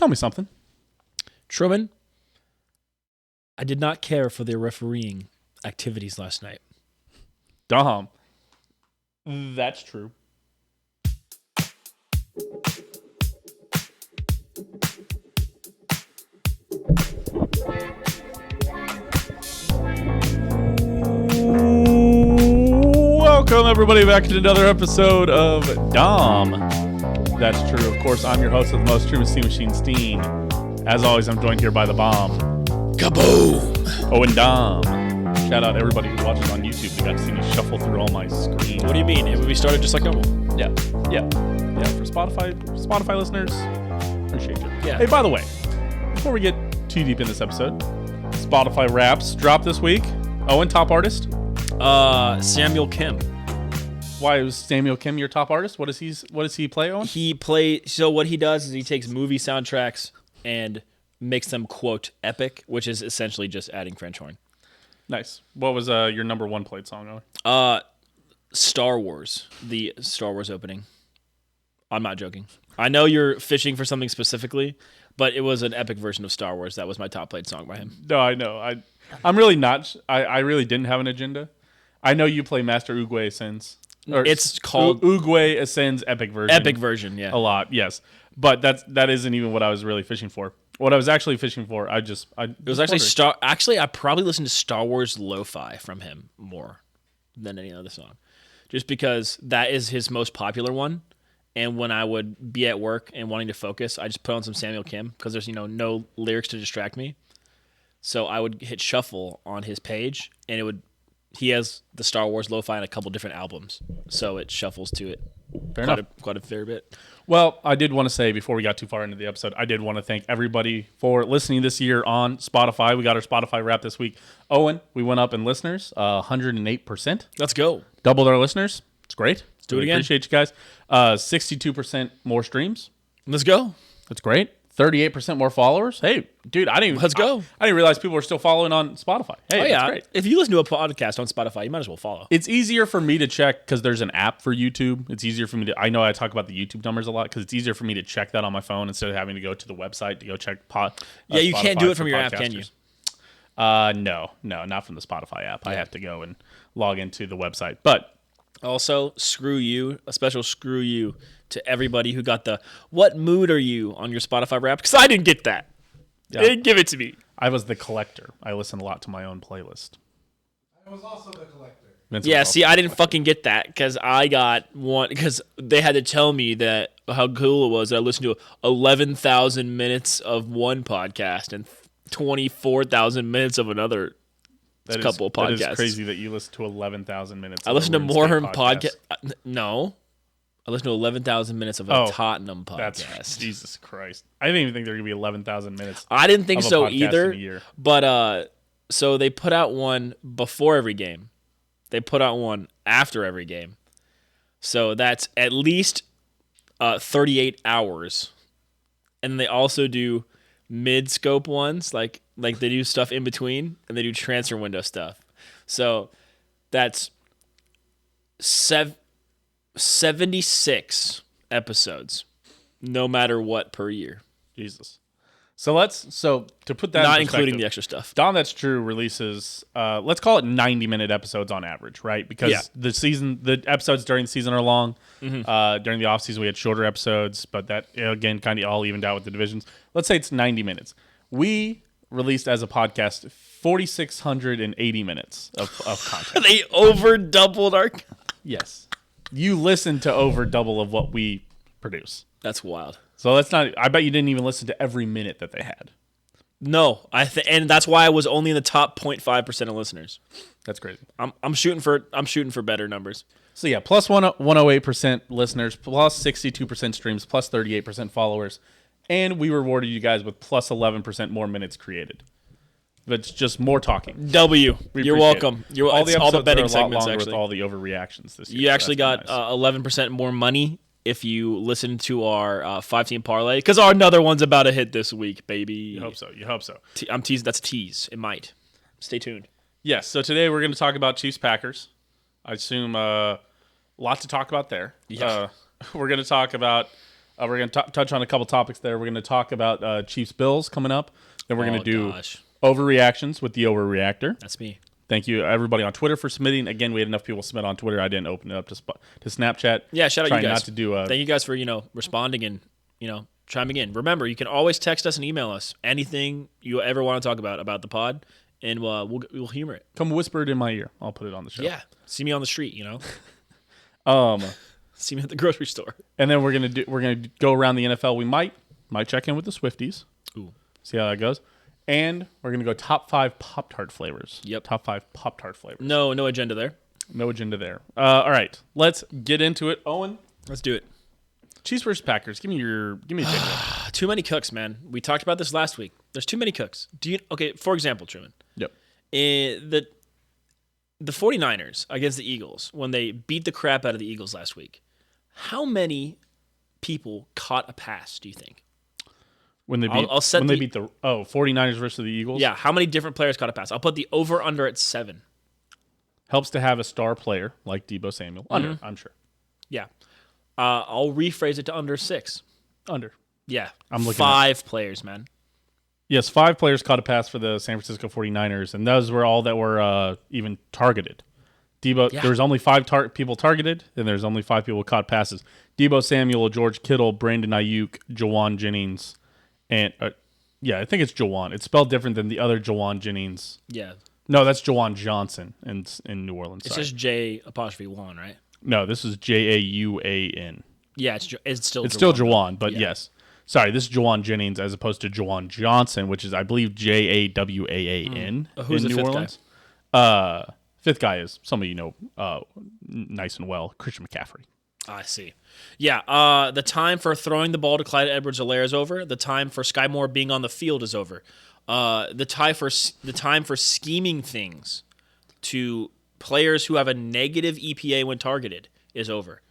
tell me something. Truman, I did not care for the refereeing activities last night. Dahm. That's true. Welcome, everybody, back to another episode of Dahm. That's true. Of course, I'm your host of the most Truman Machine, Steehn. As always, I'm joined here by the bomb. Kaboom! Owen Dahm. Shout out everybody who watches on YouTube. They got to see me shuffle through all my screens. What do you mean? We started just like normal. Yeah. For Spotify listeners, appreciate you. Yeah. Hey, by the way, before we get too deep in this episode, Spotify Wraps dropped this week. Owen, top artist? Samuel Kim. Why was Samuel Kim your top artist? What does he play, Owen? So what he does is he takes movie soundtracks and makes them, quote, epic, which is essentially just adding French horn. Nice. What was your number one played song, Owen? Star Wars. The Star Wars opening. I'm not joking. I know you're fishing for something specifically, but it was an epic version of Star Wars. That was my top played song by him. No, I know. I'm really not. I really didn't have an agenda. I know you play Master Owwereactions. It's called Owwereactions epic version. Epic version, yeah. A lot, yes. But that isn't even what I was really fishing for. What I was actually fishing for, it was actually Actually, I probably listened to Star Wars Lo-Fi from him more than any other song, just because that is his most popular one. And when I would be at work and wanting to focus, I just put on some Samuel Kim because there's no lyrics to distract me. So I would hit shuffle on his page, and he has the Star Wars Lo-Fi on a couple different albums, so it shuffles to it. Quite a fair bit. Well, I did want to say, before we got too far into the episode, I did want to thank everybody for listening this year on Spotify. We got our Spotify wrap this week. Owen, we went up in listeners, 108%. Let's go. Doubled our listeners. It's great. Let's do it again. Appreciate you guys. 62% more streams. Let's go. That's great. 38% more followers. Hey, dude, Let's go. I didn't realize people were still following on Spotify. Hey, that's great. If you listen to a podcast on Spotify, you might as well follow. It's easier for me to check because there's an app for YouTube. It's easier for me to. I know I talk about the YouTube numbers a lot because it's easier for me to check that on my phone instead of having to go to the website to go check Yeah, you Spotify can't do it from for your app, can you? No, not from the Spotify app. Yeah. I have to go and log into the website. But also, screw you. A special screw you to everybody who got the "What mood are you?" on your Spotify Wrapped, because I didn't get that. Yeah. They didn't give it to me. I was the collector. I listen a lot to my own playlist. I was also the collector. I didn't fucking get that because I got one because they had to tell me that how cool it was that I listened to 11,000 minutes of one podcast and 24,000 minutes of another. Couple of podcasts. That is crazy that you listen to 11,000 minutes. I listen to more podcast. No. I listened to 11,000 minutes of a Tottenham podcast. That's Jesus Christ. I didn't even think there were going to be 11,000 minutes. I didn't think so either. In a year. But so they put out one before every game. They put out one after every game. So that's at least 38 hours. And they also do mid-scope ones, like they do stuff in between, and they do transfer window stuff. So that's 76 episodes, no matter what, per year. Jesus. So to put that not including the extra stuff. Dahm That's True releases, let's call it 90-minute episodes on average, right? Because the episodes during the season are long. Mm-hmm. During the offseason, we had shorter episodes, but that, again, kind of all evened out with the divisions. Let's say it's 90 minutes. We released as a podcast 4,680 minutes of content. They over doubled our... Yes. You listened to over double of what we produce. That's wild. So that's not. I bet you didn't even listen to every minute that they had. No, and that's why I was only in the top 0.5% of listeners. That's crazy. I'm shooting for better numbers. So yeah, plus 108% listeners, plus 62% streams, plus 38% followers, and we rewarded you guys with plus 11% more minutes created. But it's just more talking. You're welcome. All the betting are a lot segments longer actually. with all the overreactions this year. You actually got 11% more money if you listen to our 5-team parlay, because our another one's about to hit this week, baby. You hope so. I'm teasing. That's a tease. It might. Stay tuned. Yes. So today we're going to talk about Chiefs Packers. I assume a lot to talk about there. Yeah. We're going to talk about We're going to touch on a couple topics there. We're going to talk about Chiefs Bills coming up. Then we're going to do overreactions with the overreactor. That's me. Thank you, everybody on Twitter, for submitting. Again, we had enough people submit on Twitter. I didn't open it up to Snapchat. Yeah, shout out you guys. Not to do Thank you guys for responding and chiming in. Remember, you can always text us and email us anything you ever want to talk about the pod, and we'll humor it. Come whisper it in my ear. I'll put it on the show. Yeah, see me on the street. See me at the grocery store. And then we're gonna go around the NFL. We might check in with the Swifties. Ooh, see how that goes. And we're going to go top 5 Pop Tart flavors. Yep. Top 5 Pop Tart flavors. No agenda there. No agenda there. All right. Let's get into it. Owen. Let's do it. Chiefs versus Packers. Give me a take. Too many cooks, man. We talked about this last week. There's too many cooks. For example, Truman. Yep. The 49ers against the Eagles, when they beat the crap out of the Eagles last week, how many people caught a pass, do you think? When they beat, beat the 49ers versus the Eagles? Yeah, how many different players caught a pass? I'll put the over-under at 7. Helps to have a star player like Deebo Samuel. Under, I'm sure. Yeah. I'll rephrase it to under 6. Under. Yeah. I'm looking 5 players, man. Yes, 5 players caught a pass for the San Francisco 49ers, and those were all that were even targeted. Deebo, there was only 5 people targeted, and there's only 5 people who caught passes. Deebo Samuel, George Kittle, Brandon Ayuk, Jawan Jennings, and I think it's Jawan. It's spelled different than the other Jawan Jennings. Yeah. No, that's Jawan Johnson in New Orleans. It's just J'1, right? No, this is Jauan. Yeah, it's still Jawan, but yes. Sorry, this is Jawan Jennings as opposed to Jawan Johnson, which is, I believe, Jawaan Who's in the New fifth Orleans. Guy? Fifth guy is somebody nice and well, Christian McCaffrey. I see. Yeah, the time for throwing the ball to Clyde Edwards-Helaire is over. The time for Sky Moore being on the field is over. The time for scheming things to players who have a negative EPA when targeted is over.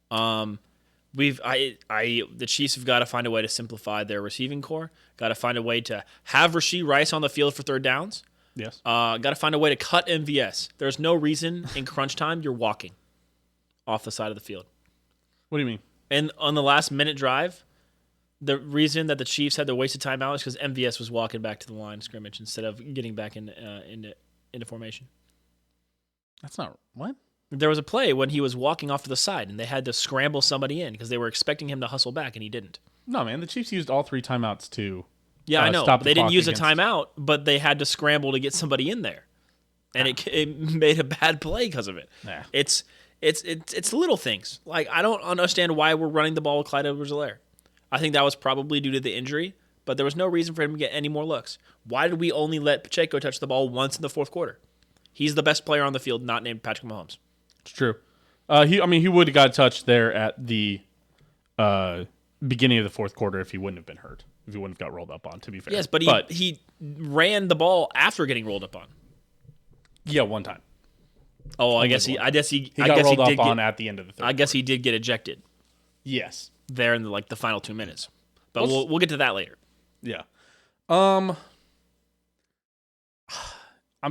The Chiefs have got to find a way to simplify their receiving core. Got to find a way to have Rashee Rice on the field for third downs. Yes. Got to find a way to cut MVS. There's no reason in crunch time you're walking off the side of the field. What do you mean? And on the last minute drive, the reason that the Chiefs had to waste a timeout is because MVS was walking back to the line of scrimmage instead of getting back into formation. That's not what. There was a play when he was walking off to the side, and they had to scramble somebody in because they were expecting him to hustle back, and he didn't. No, man. The Chiefs used all 3 timeouts to I know. stop they didn't use a timeout, but they had to scramble to get somebody in there. And it made a bad play because of it. Yeah. It's little things. Like, I don't understand why we're running the ball with Clyde Edwards-Helaire. I think that was probably due to the injury, but there was no reason for him to get any more looks. Why did we only let Pacheco touch the ball once in the fourth quarter? He's the best player on the field, not named Patrick Mahomes. It's true. He would have got touched there at the beginning of the fourth quarter if he wouldn't have been hurt. If he wouldn't have got rolled up on, to be fair. Yes, but he ran the ball after getting rolled up on. Yeah, one time. Oh, I guess he got rolled up on at the end of the third. I guess he did get ejected. Yes. There in the final 2 minutes. But we'll get to that later. Yeah. I'm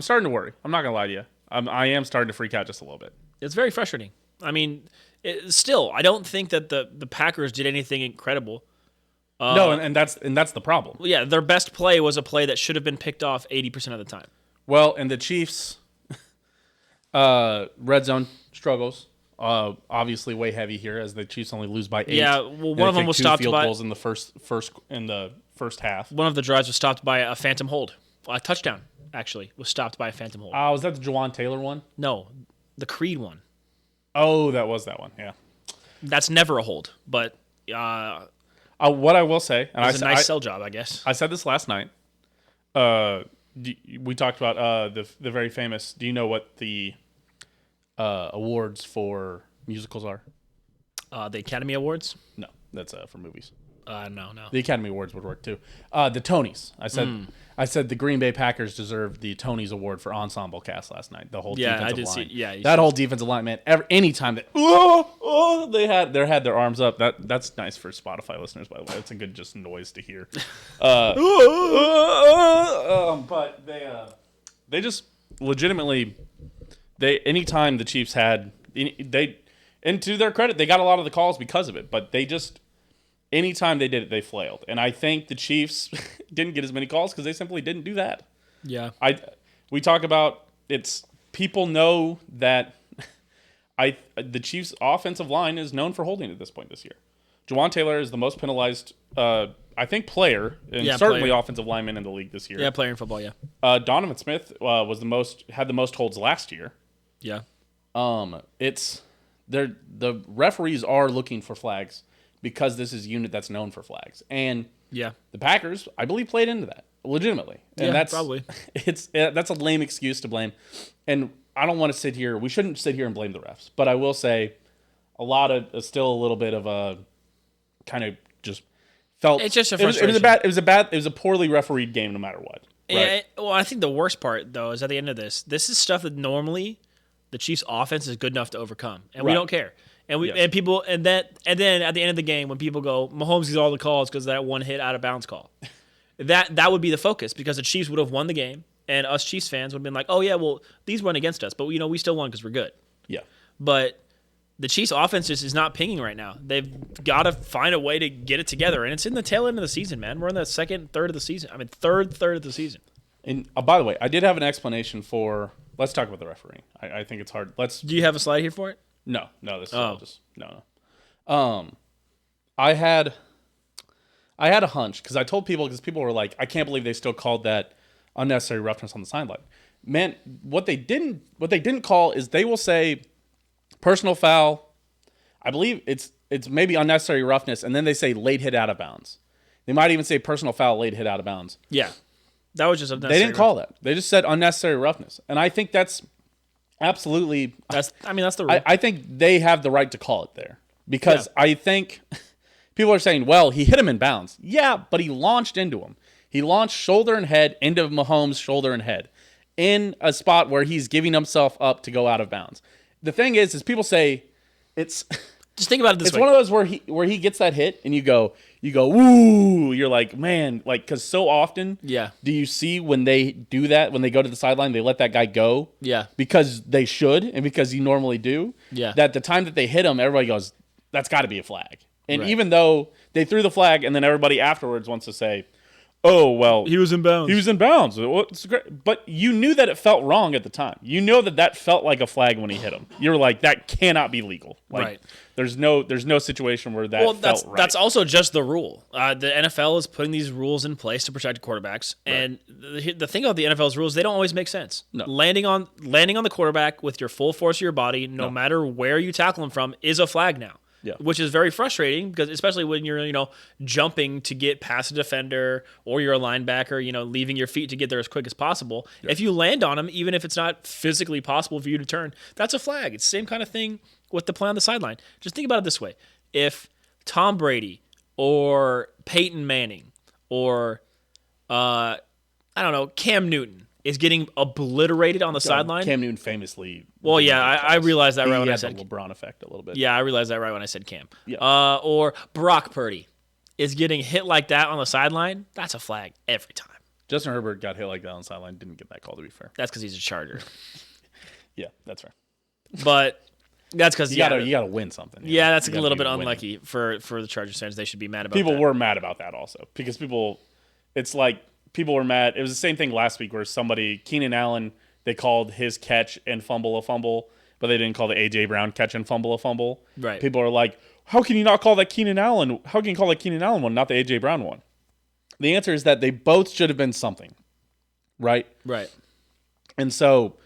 starting to worry. I'm not gonna lie to you. I am starting to freak out just a little bit. It's very frustrating. I mean, still, I don't think that the Packers did anything incredible. No, and that's the problem. Yeah, their best play was a play that should have been picked off 80% of the time. Well, and the Chiefs' red zone struggles. Obviously, way heavy here as the Chiefs only lose by 8. Yeah, well, one of them was stopped field by goals in the first half. One of the drives was stopped by a phantom hold. A touchdown, actually, was stopped by a phantom hold. Was that the Jawan Taylor one? No, the Creed one. Oh, that was that one. Yeah, that's never a hold. But what I will say, and it's a nice sell job, I guess. I said this last night. We talked about the very famous. Do you know what the awards for musicals are? The Academy Awards? No, that's for movies. No. The Academy Awards would work too. The Tonys. I said the Green Bay Packers deserved the Tonys Award for ensemble cast last night. The whole defensive line. That whole defensive line, man. Anytime that they had their arms up. That's nice for Spotify listeners, by the way. It's a good just noise to hear. But they just legitimately anytime the Chiefs had and to their credit, they got a lot of the calls because of it. But they just anytime they did it, they flailed. And I think the Chiefs didn't get as many calls because they simply didn't do that. Yeah. We talk about people know that the Chiefs' offensive line is known for holding at this point this year. Jawan Taylor is the most penalized, I think, player and certainly offensive lineman in the league this year. Yeah, player in football. Yeah. Donovan Smith had the most holds last year. Yeah. The referees are looking for flags because this is a unit that's known for flags, and Yeah. the Packers, I believe, played into that legitimately. And that's probably. That's a lame excuse to blame, and I don't want to sit here. We shouldn't sit here and blame the refs, but I will say, still a little bit of a kind of just felt. It's just a frustration. It was a poorly refereed game, no matter what. Right? Yeah, well, I think the worst part though is at the end of this. This is stuff that normally the Chiefs' offense is good enough to overcome, and we don't care. And then at the end of the game, when people go, Mahomes gets all the calls because of that one hit out of bounds call, that would be the focus because the Chiefs would have won the game, and us Chiefs fans would have been like, oh yeah, well these went against us, but we still won because we're good. Yeah. But the Chiefs' offense just is not pinging right now. They've got to find a way to get it together, and it's in the tail end of the season, man. We're in the third of the season. Third of the season. And by the way, I did have an explanation for. Let's talk about the refereeing. I think it's hard. Do you have a slide here for it? No. This is all just no. I had a hunch because I told people were like, I can't believe they still called that unnecessary roughness on the sideline. Man, what they didn't call is they will say personal foul. I believe it's maybe unnecessary roughness, and then they say late hit out of bounds. They might even say personal foul, late hit out of bounds. Yeah, that was just unnecessary. They didn't call that. They just said unnecessary roughness, and I think that's absolutely. That's the rule. I think they have the right to call it there because I think people are saying, well, he hit him in bounds. Yeah, but he launched into him. He launched shoulder and head into Mahomes' shoulder and head in a spot where he's giving himself up to go out of bounds. The thing is people say it's just think about it this way. It's one of those where he gets that hit and you go, woo, you're like, man, like, because so often do you see when they do that, when they go to the sideline, they let that guy go because they should and because you normally do, that the time that they hit him, everybody goes, that's got to be a flag. And even though they threw the flag and then everybody afterwards wants to say, oh, well, he was in bounds. He was in bounds. It's great. But you knew that it felt wrong at the time. You know that felt like a flag when he hit him. You were like, that cannot be legal. Like, there's no situation where that felt right. That's also just the rule. The NFL is putting these rules in place to protect quarterbacks. And the thing about the NFL's rules, they don't always make sense. No. Landing on the quarterback with your full force of your body, no matter where you tackle him from, is a flag now. Yeah. Which is very frustrating because especially when you're, jumping to get past a defender or you're a linebacker, leaving your feet to get there as quick as possible. Yeah. If you land on him, even if it's not physically possible for you to turn, that's a flag. It's the same kind of thing with the play on the sideline. Just think about it this way. If Tom Brady or Peyton Manning or, Cam Newton is getting obliterated on the sideline. Cam Newton famously. Well, yeah, I realized that right when I said the LeBron effect a little bit. Yeah, I realized that right when I said Cam. Yeah. Or Brock Purdy is getting hit like that on the sideline. That's a flag every time. Justin Herbert got hit like that on the sideline. Didn't get that call, to be fair. That's because he's a Charger. Yeah, that's right. But that's because you gotta win something. Yeah, that's a little bit unlucky for the Chargers fans. They should be mad about that. People were mad about that also because it's like. People were mad. It was the same thing last week where Keenan Allen, they called his catch and fumble a fumble, but they didn't call the A.J. Brown catch and fumble a fumble. Right. People are like, how can you not call that Keenan Allen? How can you call that Keenan Allen one, not the A.J. Brown one? The answer is that they both should have been something, right? Right. And so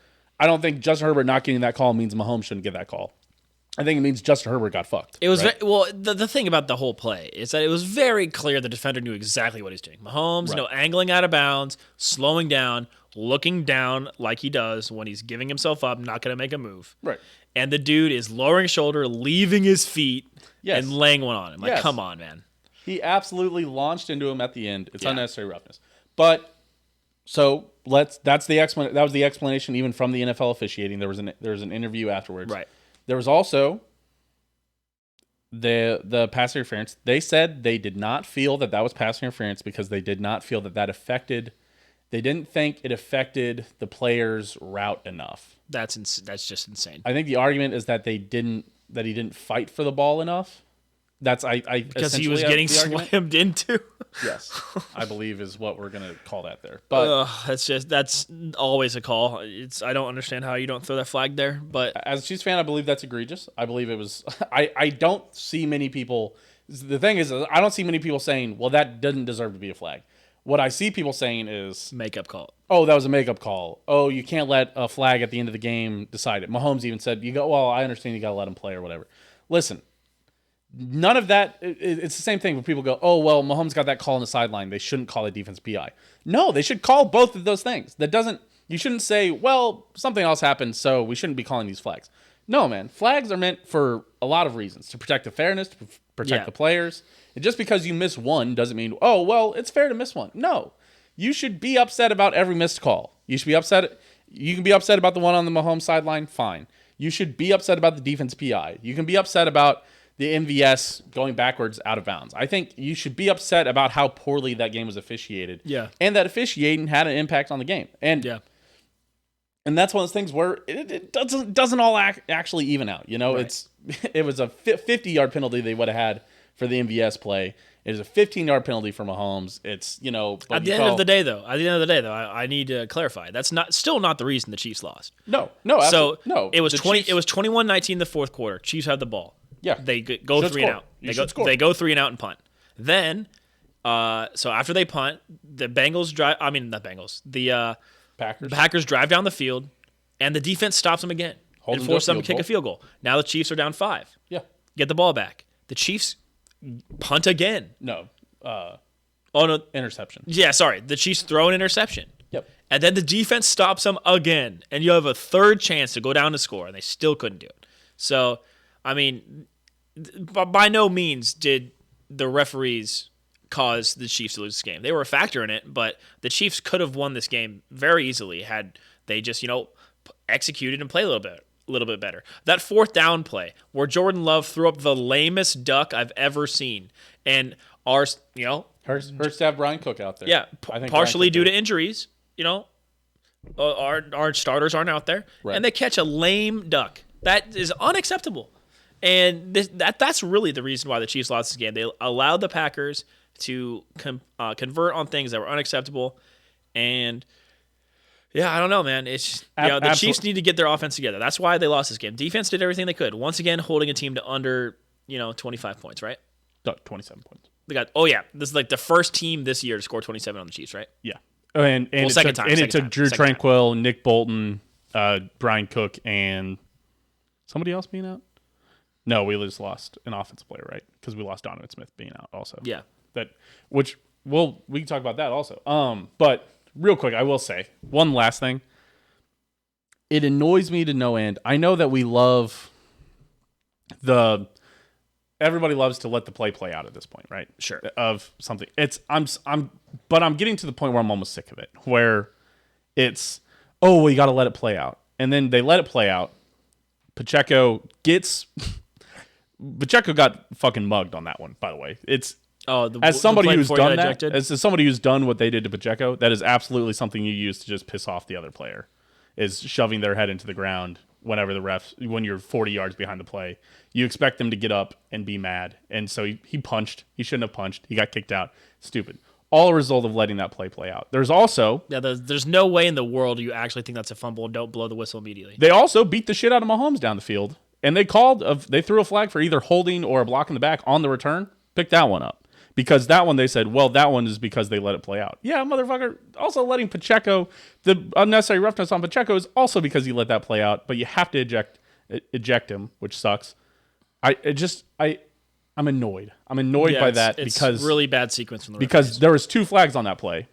I don't think Justin Herbert not getting that call means Mahomes shouldn't get that call. I think it means Justin Herbert got fucked. It was the thing about the whole play is that it was very clear the defender knew exactly what he's doing. Mahomes, angling out of bounds, slowing down, looking down like he does when he's giving himself up, not going to make a move. Right. And the dude is lowering his shoulder, leaving his feet, and laying one on him. Like, come on, man. He absolutely launched into him at the end. It's unnecessary roughness. But so that was the explanation even from the NFL officiating. There was an interview afterwards. Right. There was also the pass interference. They said they did not feel that was pass interference because they did not feel that affected. They didn't think it affected the player's route enough. That's just insane. I think the argument is that he didn't fight for the ball enough. That's I because he was essentially getting the argument. slammed into. Yes, I believe is what we're gonna call that there. But That's always a call. I don't understand how you don't throw that flag there. But as a Chiefs fan, I believe that's egregious. I believe it was. I don't see many people. The thing is, I don't see many people saying, "Well, that doesn't deserve to be a flag." What I see people saying is, makeup call. "Oh, that was a makeup call. Oh, you can't let a flag at the end of the game decide it." Mahomes even said, "You go. Well, I understand you got to let him play or whatever." Listen, none of that. It's the same thing when people go, "Oh, well, Mahomes got that call on the sideline. They shouldn't call it defense PI." No, they should call both of those things. That doesn't. You shouldn't say, "Well, something else happened, so we shouldn't be calling these flags." No, man. Flags are meant for a lot of reasons: to protect the fairness, to protect the players. And just because you miss one doesn't mean, oh, well, it's fair to miss one. No, you should be upset about every missed call. You should be upset. You can be upset about the one on the Mahomes sideline. Fine. You should be upset about the defense PI. You can be upset about the MVS going backwards out of bounds. I think you should be upset about how poorly that game was officiated. Yeah. And that officiating had an impact on the game. And And that's one of those things where it doesn't all actually even out. You know, Right. It was a 50-yard penalty they would have had for the MVS play. It is a 15-yard penalty for Mahomes. It's, you know, but At the end of the day, though, I need to clarify. That's still not the reason the Chiefs lost. No, So no. it was The 20. Chiefs- It was 21-19 the fourth quarter. Chiefs had the ball. Yeah. They go Should 3 and score. out. You should score. They go 3 and out and punt. Then, so after they punt, the Bengals drive. I mean, not Bengals. The Packers drive down the field, and the defense stops them again Hold and them to a force them to field kick goal. a field goal. Now the Chiefs are down 5. Yeah. Get the ball back. The Chiefs punt again. No. Oh no. Interception. Yeah, sorry. The Chiefs throw an interception. Yep. And then the defense stops them again. And you have a third chance to go down to score, and they still couldn't do it. So, I mean, by no means did the referees cause the Chiefs to lose this game. They were a factor in it, but the Chiefs could have won this game very easily had they just, executed and played a little bit better. That fourth down play where Jordan Love threw up the lamest duck I've ever seen. And hurts to have Brian Cook out there. yeah, I think partially Brian Cook due to did. injuries. Our starters aren't out there, Right. and they catch a lame duck. That is unacceptable, and that's really the reason why the Chiefs lost this game. They allowed the Packers to convert on things that were unacceptable, and I don't know, man. It's the Chiefs need to get their offense together. That's why they lost this game. Defense did everything they could. Once again, holding a team to under 25 points, right? No, 27 points. They got this is like the first team this year to score 27 on the Chiefs, right? Yeah. And second time. it took Drew Tranquil, Nick Bolton, Brian Cook, and somebody else being out? No, we just lost an offensive player, right? Because we lost Donovan Smith being out also. Yeah. We can talk about that also. But real quick, I will say one last thing. It annoys me to no end. I know that we love everybody loves to let the play out at this point, right? Sure. Of something. But I'm getting to the point where I'm almost sick of it. Where it's, oh, well, you got to let it play out. And then they let it play out. Pacheco got fucking mugged on that one, by the way. It's as somebody who's done that, as somebody who's done what they did to Pacheco, that is absolutely something you use to just piss off the other player, is shoving their head into the ground whenever when you're 40 yards behind the play. You expect them to get up and be mad. And so he punched. He shouldn't have punched. He got kicked out. Stupid. All a result of letting that play out. There's also... Yeah, there's no way in the world you actually think that's a fumble and don't blow the whistle immediately. They also beat the shit out of Mahomes down the field. And they threw a flag for either holding or a block in the back on the return. Pick that one up. Because that one, they said, well, that one is because they let it play out. Yeah, motherfucker. Also letting Pacheco, the unnecessary roughness on Pacheco is also because he let that play out. But you have to eject him, which sucks. I'm annoyed. I'm annoyed by that because it's really bad sequence from the because there was 2 flags on that play.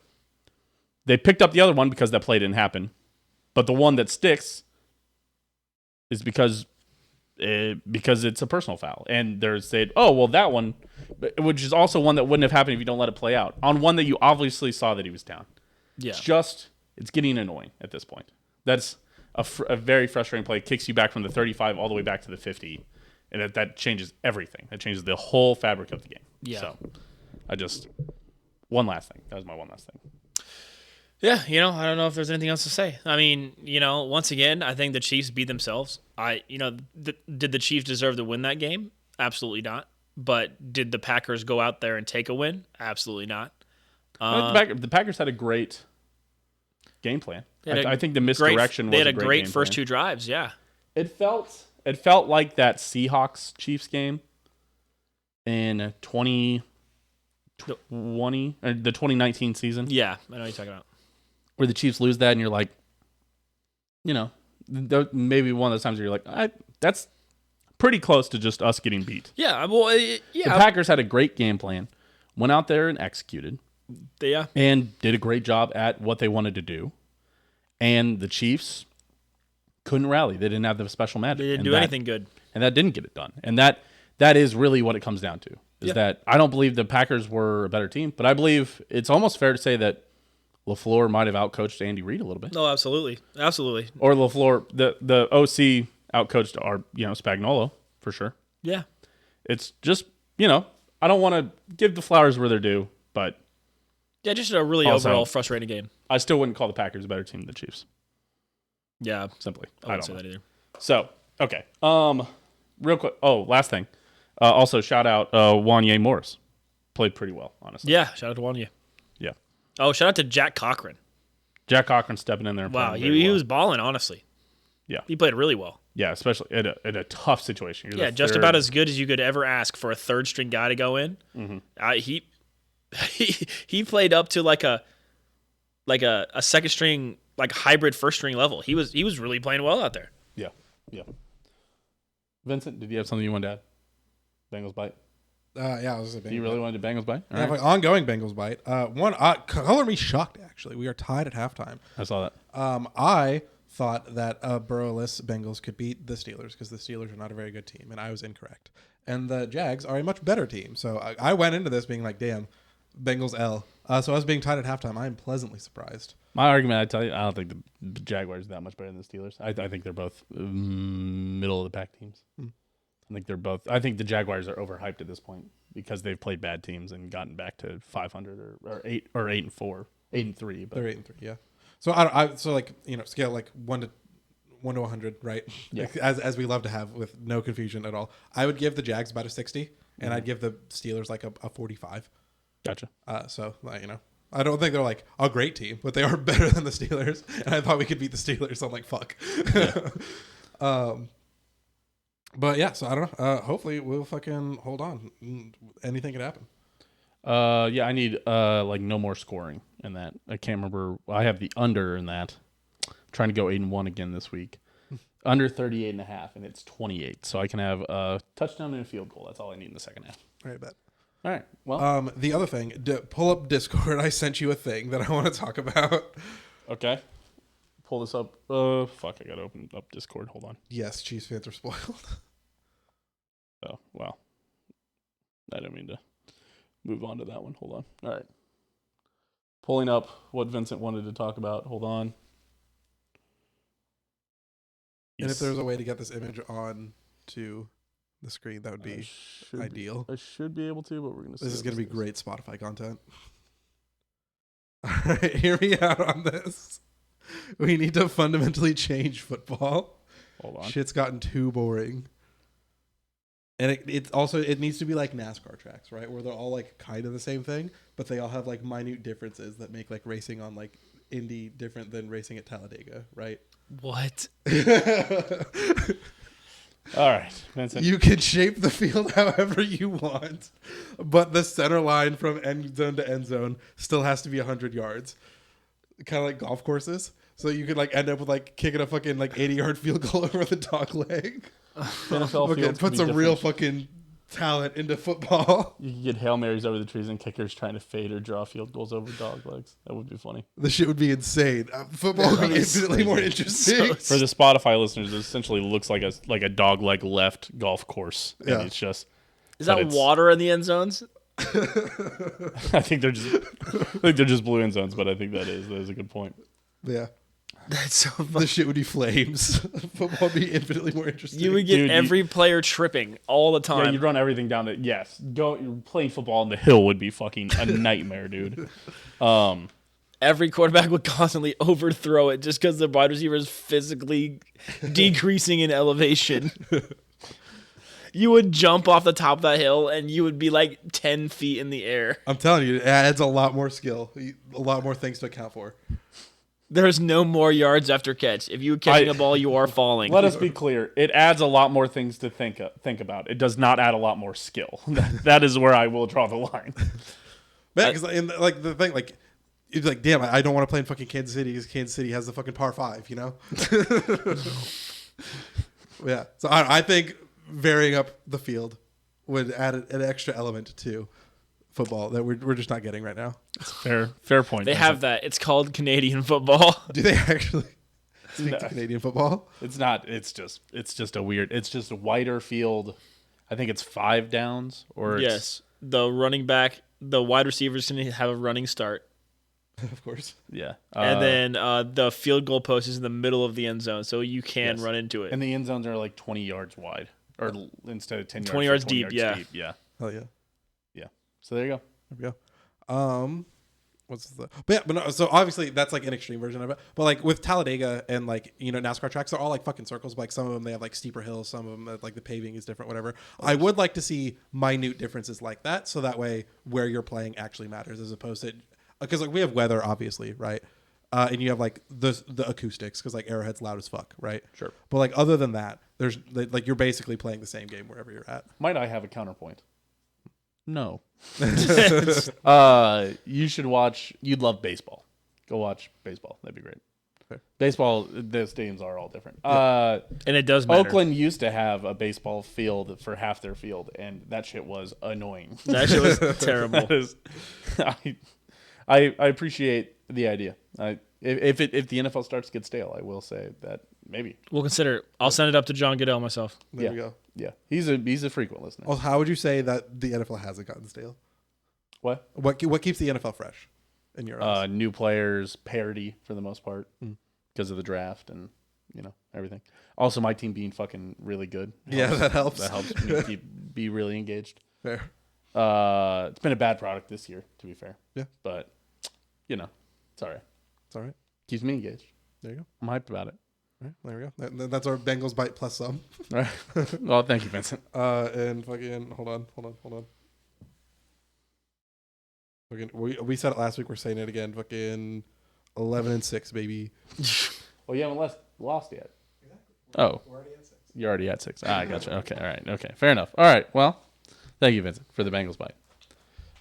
They picked up the other one because that play didn't happen, but the one that sticks is because it's a personal foul. And they're saying, oh well, that one, which is also one that wouldn't have happened if you don't let it play out on one that you obviously saw that he was down. Yeah, it's getting annoying at this point. That's a very frustrating play. It kicks you back from the 35 all the way back to the 50. And that changes everything. That changes the whole fabric of the game. Yeah. So, one last thing. That was my one last thing. Yeah, I don't know if there's anything else to say. I mean, once again, I think the Chiefs beat themselves. Did the Chiefs deserve to win that game? Absolutely not. But did the Packers go out there and take a win? Absolutely not. The Packers had a great game plan. I think the misdirection was they had a a great game first plan. 2 drives, yeah. It felt like that Seahawks-Chiefs game in 2020 or the 2019 season. Yeah, I know what you're talking about. Where the Chiefs lose that and you're like, maybe one of those times where you're like, that's pretty close to just us getting beat. Yeah, well, The Packers had a great game plan, went out there and executed. Yeah. And did a great job at what they wanted to do. And the Chiefs couldn't rally. They didn't have the special magic. They didn't do anything good. And that didn't get it done. And that is really what it comes down to. Is that I don't believe the Packers were a better team, but I believe it's almost fair to say that LaFleur might have outcoached Andy Reid a little bit. No, absolutely. Absolutely. Or LaFleur, the OC outcoached our, Spagnuolo, for sure. Yeah. It's just, I don't want to give the flowers where they're due, but yeah, just a really overall frustrating game. I still wouldn't call the Packers a better team than the Chiefs. Yeah. Simply. I wouldn't say that either. So, okay. Real quick. Oh, last thing. Also, shout out Wanye Morris. Played pretty well, honestly. Yeah, shout out to Wanye. Yeah. Oh, shout out to Jack Cochran. Jack Cochran stepping in there. And wow, playing he well. was balling, honestly. Yeah. He played really well. Yeah, especially in a tough situation. Yeah, just about as good as you could ever ask for a third-string guy to go in. Mm-hmm. He played up to like a second-string, like hybrid first-string level. He was really playing well out there. Yeah. Vincent, did you have something you wanted to add? Bengals bite. Yeah, I was a Bengals. Do you really want to do Bengals bite? Yeah, like ongoing Bengals bite. Color me shocked. Actually, we are tied at halftime. I saw that. I thought that Burrow-less Bengals could beat the Steelers because the Steelers are not a very good team, and I was incorrect. And the Jags are a much better team. So I went into this being like, damn, Bengals L. So I was being tied at halftime. I am pleasantly surprised. My argument, I tell you, I don't think the Jaguars are that much better than the Steelers. I think they're both middle of the pack teams. I think the Jaguars are overhyped at this point because they've played bad teams and gotten back to 500 or 8-4, 8-3. But they're 8-3, yeah. So I scale like 1 to 100, right? Yeah. As we love to have with no confusion at all. I would give the Jags about a 60, and I'd give the Steelers like a 45. Gotcha. I don't think they're like a great team, but they are better than the Steelers. And I thought we could beat the Steelers. So I'm like, fuck. Yeah. But yeah, so I don't know. Hopefully we'll fucking hold on. Anything could happen. Yeah, I need no more scoring in that. I can't remember. I have the under in that. I'm trying to go 8-1 again this week. Under 38.5, and it's 28. So I can have a touchdown and a field goal. That's all I need in the second half. All right, bet. All right. Well, the other thing, pull up Discord. I sent you a thing that I want to talk about. Okay. Pull this up. Fuck, I gotta open up Discord. Hold on. Yes, Chiefs fans are spoiled. Oh, wow. I didn't mean to move on to that one. Hold on. All right. Pulling up what Vincent wanted to talk about. Hold on. And if there's a way to get this image on to the screen, that would be ideal. I should be able to, but we're going to see. This is going to be great Spotify content. All right, hear me out on this. We need to fundamentally change football. Hold on. Shit's gotten too boring. And it needs to be like NASCAR tracks, right? Where they're all like kind of the same thing, but they all have like minute differences that make like racing on like Indy different than racing at Talladega, right? What? All right, Vincent. You can shape the field however you want, but the center line from end zone to end zone still has to be 100 yards. Kind of like golf courses. So you could like end up with like kicking a fucking like 80-yard field goal over the dog leg. NFL fields put some real fucking talent into football. You can get Hail Marys over the trees and kickers trying to fade or draw field goals over dog legs. That would be funny. The shit would be insane. Football would be infinitely more interesting. For the Spotify listeners, it essentially looks like a dog leg left golf course. And Yeah. It's just... Is that water in the end zones? I think they're just blue end zones, but I think that is a good point. Yeah. That's so funny. The shit would be flames. Football would be infinitely more interesting. You would get every player tripping all the time. Yeah, you'd run everything down to... Yes. Playing football on the hill would be fucking a nightmare, dude. Every quarterback would constantly overthrow it just because the wide receiver is physically decreasing in elevation. You would jump off the top of that hill, and you would be like 10 feet in the air. I'm telling you, it adds a lot more skill, a lot more things to account for. There's no more yards after catch. If you're catching a ball, you are falling. Let us be clear. It adds a lot more things to think about. It does not add a lot more skill. That is where I will draw the line. Man, because like the thing, like it's like, damn, I don't want to play in fucking Kansas City because Kansas City has the fucking par 5, you know? Yeah. So I think varying up the field would add an extra element to football that we're just not getting right now. Fair point. They have that. It's called Canadian football. Do they actually speak to Canadian football? It's not. It's just a weird. It's just a wider field. I think it's 5 downs or Yes. The running back, the wide receivers can have a running start. Of course. Yeah. And then the field goal post is in the middle of the end zone, so you can run into it. And the end zones are like 20 yards wide, or instead of 10 yards, 20 yards 20 deep, yards deep. Yeah. Hell yeah. Yeah. So there you go. There we go. What's the? But no, so obviously that's like an extreme version of it. But like with Talladega and like, you know, NASCAR tracks, they're all like fucking circles. But like some of them they have like steeper hills, some of them like the paving is different, whatever. I would like to see minute differences like that, so that way where you're playing actually matters, as opposed to, because like we have weather obviously, right? And you have like the acoustics, because like Arrowhead's loud as fuck, right? Sure. But like other than that, there's like you're basically playing the same game wherever you're at. Might I have a counterpoint? No. You should watch. You'd love baseball. Go watch baseball. That'd be great. Fair. Baseball. The stadiums are all different. And it does matter. Oakland used to have a baseball field for half their field, and that shit was annoying. That shit was terrible. I appreciate the idea. If the NFL starts to get stale, I will say that maybe We'll consider it. I'll send it up to John Goodell myself. There we go. Yeah, he's a frequent listener. Well, how would you say that the NFL hasn't gotten stale? What keeps the NFL fresh in your eyes? New players, parity for the most part, because of the draft and everything. Also, my team being fucking really good. That helps. That helps me be really engaged. Fair. It's been a bad product this year, to be fair. Yeah, but it's all right. It's all right. Keeps me engaged. There you go. I'm hyped about it. All right, there we go. That's our Bengals bite plus some. All right. Well, thank you, Vincent. And fucking hold on. Fucking, we said it last week. We're saying it again. Fucking 11-6, baby. Well, you haven't lost yet. Exactly. Oh, We're already at 6. You're already at 6. I gotcha. Okay. All right. Okay. Fair enough. All right. Well, thank you, Vincent, for the Bengals bite.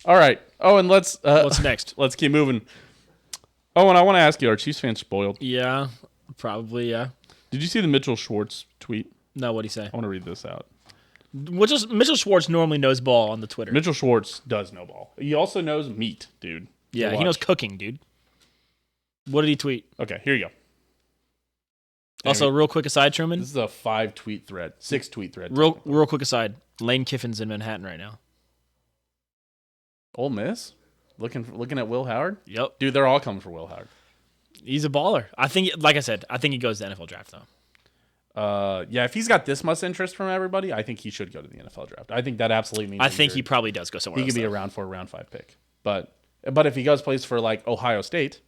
All right. Oh, and let's. What's next? Let's keep moving. Oh, and I want to ask you: are Chiefs fans spoiled? Yeah, probably. Yeah. Did you see the Mitchell Schwartz tweet? No, what'd he say? I want to read this out. Mitchell Schwartz normally knows ball on the Twitter. Mitchell Schwartz does know ball. He also knows meat, dude. Yeah, he knows cooking, dude. What did he tweet? Okay, here you go. Also, real quick aside, Truman. This is a 6 tweet thread. Real quick aside. Lane Kiffin's in Manhattan right now. Ole Miss? Looking at Will Howard? Yep. Dude, they're all coming for Will Howard. He's a baller. I think, like I said, I think he goes to the NFL draft, though. Yeah, if he's got this much interest from everybody, I think he should go to the NFL draft. I think that absolutely means I think he probably does go somewhere else. He could be a round 4, round 5 pick. But if he goes plays for like Ohio State,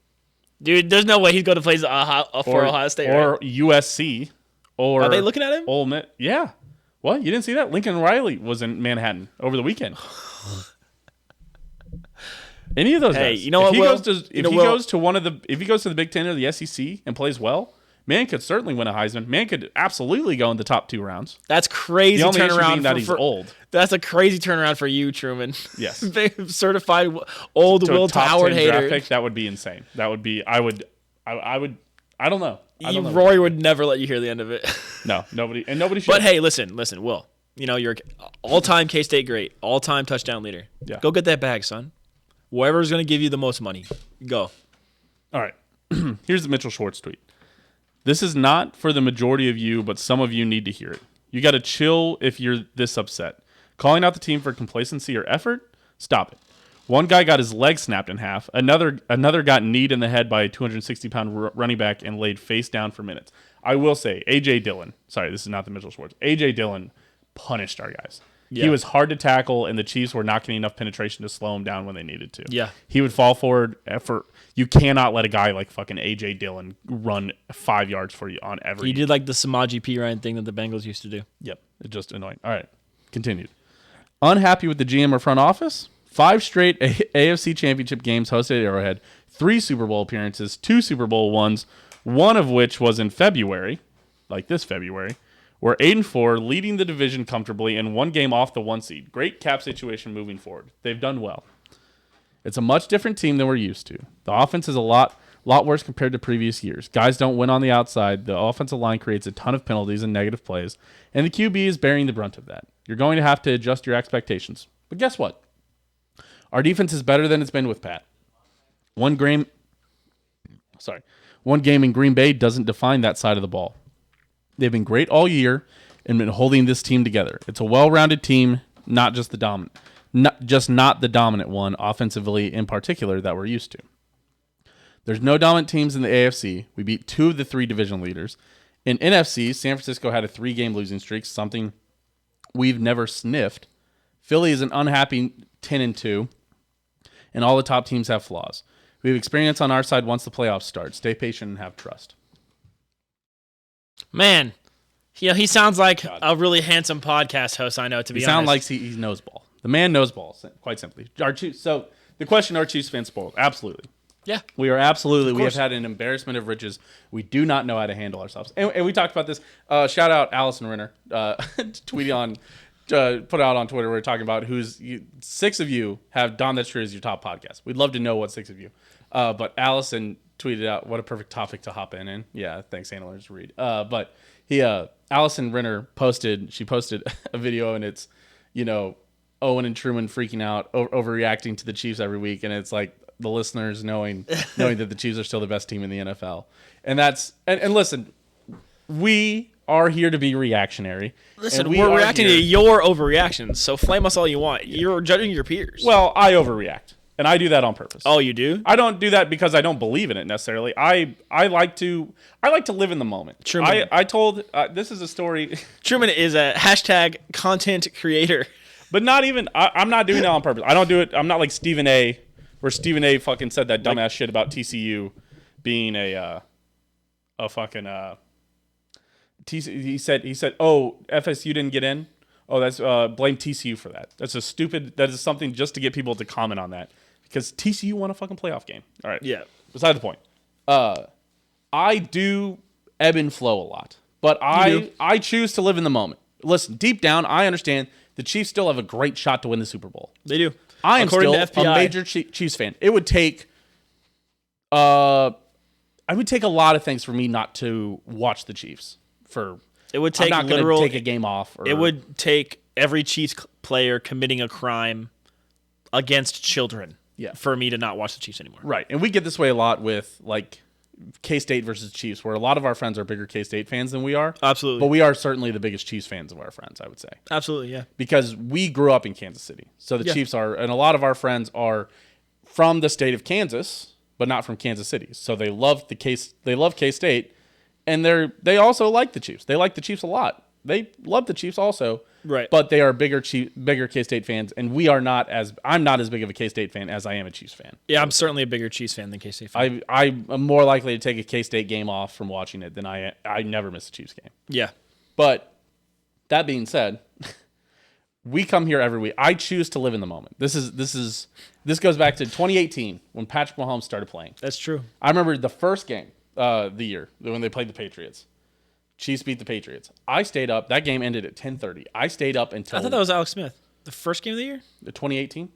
dude, there's no way he'd go to plays for Ohio State or right? USC or are they looking at him? Ole Miss. Yeah. What? You didn't see that? Lincoln Riley was in Manhattan over the weekend. Any of those guys. You know what? If he goes to the Big Ten or the SEC and plays well, man could certainly win a Heisman. Man could absolutely go in the top 2 rounds. That's crazy. The only turnaround issue being that he's old. That's a crazy turnaround for you, Truman. Yes. Certified old to Will a top Howard 10 hater. draft pick, that would be insane. That would be. I don't know. Rory would never let you hear the end of it. No, nobody should. But hey, listen, Will. You're all-time K-State great, all-time touchdown leader. Yeah. Go get that bag, son. Whoever's going to give you the most money, go. All right. Here's the Mitchell Schwartz tweet. This is not for the majority of you, but some of you need to hear it. You got to chill if you're this upset. Calling out the team for complacency or effort? Stop it. One guy got his leg snapped in half. Another got kneed in the head by a 260-pound running back and laid face down for minutes. I will say, A.J. Dillon. Sorry, this is not the Mitchell Schwartz. A.J. Dillon punished our guys. Yeah. He was hard to tackle, and the Chiefs were not getting enough penetration to slow him down when they needed to. Yeah. He would fall forward. You cannot let a guy like fucking A.J. Dillon run 5 yards for you on every. He did like the Samaji P. Ryan thing that the Bengals used to do. Yep. It's just annoying. All right. Continued. Unhappy with the GM or front office? 5 straight AFC Championship games hosted at Arrowhead, 3 Super Bowl appearances, 2 Super Bowl ones, one of which was in February, like this February. We're 8-4, leading the division comfortably, and 1 game off the 1 seed. Great cap situation moving forward. They've done well. It's a much different team than we're used to. The offense is a lot worse compared to previous years. Guys don't win on the outside. The offensive line creates a ton of penalties and negative plays, and the QB is bearing the brunt of that. You're going to have to adjust your expectations. But guess what? Our defense is better than it's been with Pat. One game in Green Bay doesn't define that side of the ball. They've been great all year and been holding this team together. It's a well-rounded team, not the dominant one offensively in particular that we're used to. There's no dominant teams in the AFC. We beat 2 of the 3 division leaders. In NFC, San Francisco had a 3-game losing streak, something we've never sniffed. Philly is an unhappy 10-2, and all the top teams have flaws. We have experience on our side once the playoffs start. Stay patient and have trust. Man, he sounds like a really handsome podcast host I know, to be honest. He sounds like he knows ball. The man knows ball, quite simply. So the question, are Chiefs fans spoiled? Absolutely. Yeah. We are absolutely. We have had an embarrassment of riches. We do not know how to handle ourselves. And we talked about this. Shout out Allison Renner. Tweeted on, put out on Twitter. We were talking about 6 of you have Dahm That's True as your top podcast. We'd love to know what 6 of you. But Allison tweeted out, what a perfect topic to hop in. Yeah, thanks, analysts, read. But Allison Renner posted a video, and it's, Owen and Truman freaking out, overreacting to the Chiefs every week. And it's like, the listeners knowing that the Chiefs are still the best team in the NFL. And listen, we are here to be reactionary. Listen, we're reacting to your overreactions, so flame us all you want. You're judging your peers. Well, I overreact, and I do that on purpose. Oh, you do? I don't do that because I don't believe in it necessarily. I like to live in the moment. Truman. I told this is a story. Truman is a hashtag content creator. But not even, I'm not doing that on purpose. I don't do it. I'm not like Stephen A., where Stephen A. fucking said that dumbass shit about TCU being a fucking he said, oh, FSU didn't get in. Oh, that's blame TCU for that. That is something just to get people to comment on that, because TCU won a fucking playoff game. All right. Yeah. Beside the point. I do ebb and flow a lot, but I choose to live in the moment. Listen, deep down, I understand the Chiefs still have a great shot to win the Super Bowl. They do. I am still a major Chiefs fan. It would take I would take a lot of things for me not to watch the Chiefs. It would take I'm not going to take a game off. It would take every Chiefs player committing a crime against children for me to not watch the Chiefs anymore. Right. And we get this way a lot with like K-State versus Chiefs, where a lot of our friends are bigger K-State fans than we are. Absolutely. But we are certainly the biggest Chiefs fans of our friends, I would say. Absolutely, yeah. Because we grew up in Kansas City. So the Chiefs are, and a lot of our friends are from the state of Kansas, but not from Kansas City. So they love K-State, and they also like the Chiefs. They like the Chiefs a lot. They love the Chiefs also. Right. But they are bigger K-State fans, and I'm not as big of a K-State fan as I am a Chiefs fan. Yeah, I'm certainly a bigger Chiefs fan than K-State fan. I'm more likely to take a K-State game off from watching it than I never miss a Chiefs game. Yeah. But that being said, we come here every week. I choose to live in the moment. This goes back to 2018 when Patrick Mahomes started playing. That's true. I remember the first game the year when they played the Patriots. Chiefs beat the Patriots. I stayed up. That game ended at 10:30. I stayed up until... I thought that was Alex Smith. The first game of the year? The 2018?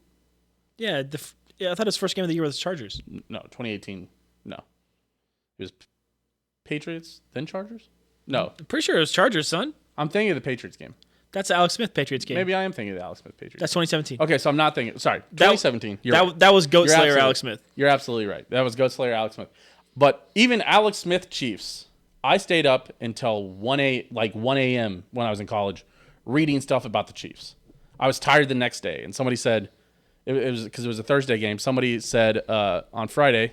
Yeah, I thought it was first game of the year with the Chargers. No, 2018. No. It was Patriots, then Chargers? No. I'm pretty sure it was Chargers, son. I'm thinking of the Patriots game. That's the Alex Smith Patriots game. Maybe I am thinking of the Alex Smith Patriots. That's 2017. Okay, so I'm not thinking... Sorry, 2017. That was Goat Slayer Alex Smith. You're absolutely right. That was Goat Slayer Alex Smith. But even Alex Smith Chiefs... I stayed up until 1 a.m. when I was in college reading stuff about the Chiefs. I was tired the next day, and somebody said, it was because it was a Thursday game, somebody said on Friday,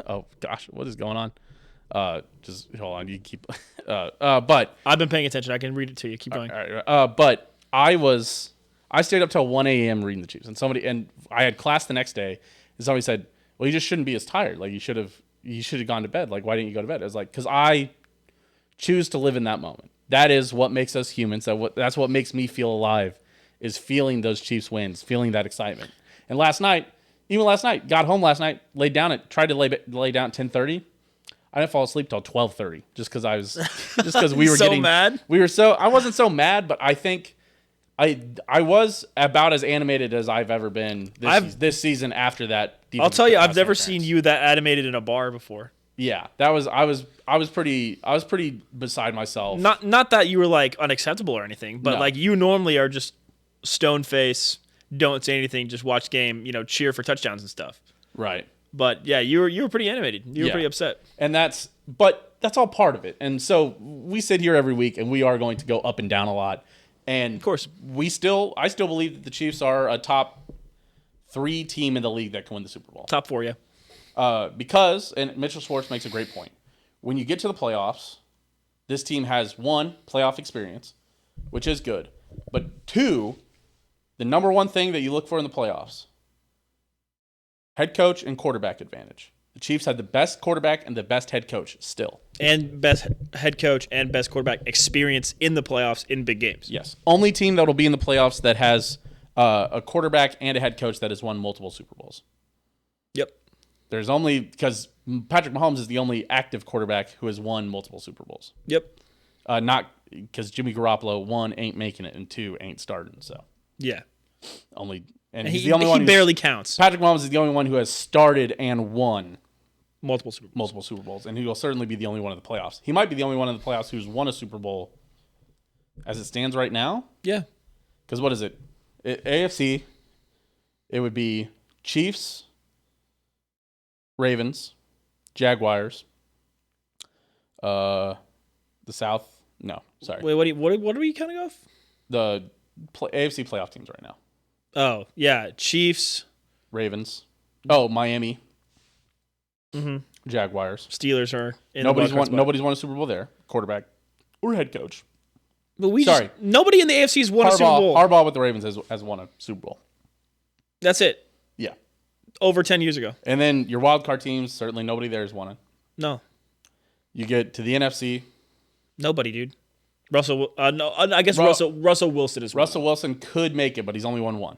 oh gosh, what is going on? Just hold on, you keep, but. I've been paying attention, I can read it to you, keep going. All right, but I stayed up till 1 a.m. reading the Chiefs, and I had class the next day, and somebody said, well, you just shouldn't be as tired, like you should have gone to bed, like why didn't you go to bed? I was like, because I choose to live in that moment. That is what makes us humans. That's what makes me feel alive, is feeling those Chiefs wins, feeling that excitement. And last night, got home last night, tried to lay down at 10:30. I didn't fall asleep till 12:30 just because we were so mad. I wasn't so mad, but I think I was about as animated as I've ever been this season after that. I'll tell you, I've never seen you that animated in a bar before. Yeah, I was pretty beside myself. Not that you were like unacceptable or anything, but like you normally are just stone face, don't say anything, just watch game, cheer for touchdowns and stuff. Right. But yeah, you were pretty animated. You were pretty upset. And that's all part of it. And so we sit here every week and we are going to go up and down a lot. And of course, I still believe that the Chiefs are a top 3 team in the league that can win the Super Bowl. Top 4, yeah. Because, and Mitchell Schwartz makes a great point, when you get to the playoffs, this team has 1, playoff experience, which is good. But 2, the number 1 thing that you look for in the playoffs, head coach and quarterback advantage. The Chiefs had the best quarterback and the best head coach still. And best head coach and best quarterback experience in the playoffs in big games. Yes. Only team that will be in the playoffs that has a quarterback and a head coach that has won multiple Super Bowls. Yep. There's only, because Patrick Mahomes is the only active quarterback who has won multiple Super Bowls. Yep. Not because Jimmy Garoppolo, 1, ain't making it, and 2, ain't starting. So yeah. And he's the only one who barely counts. Patrick Mahomes is the only one who has started and won multiple Super Bowls. And he will certainly be the only one in the playoffs. He might be the only one in the playoffs who's won a Super Bowl as it stands right now. Yeah. Because what is it? AFC, it would be Chiefs, Ravens, Jaguars, the South. No, sorry. Wait, what are we counting off? The AFC playoff teams right now. Oh, yeah. Chiefs. Ravens. Oh, Miami. Mm-hmm. Jaguars. Steelers are in Nobody's won a Super Bowl there. Quarterback or head coach. But nobody in the AFC has won a Super Bowl. Harbaugh with the Ravens has won a Super Bowl. That's it. Yeah. Over 10 years ago. And then your wild card teams, certainly nobody there has won it. No. You get to the NFC. Nobody, dude. Russell Wilson is Russell Wilson could make it, but he's only won 1.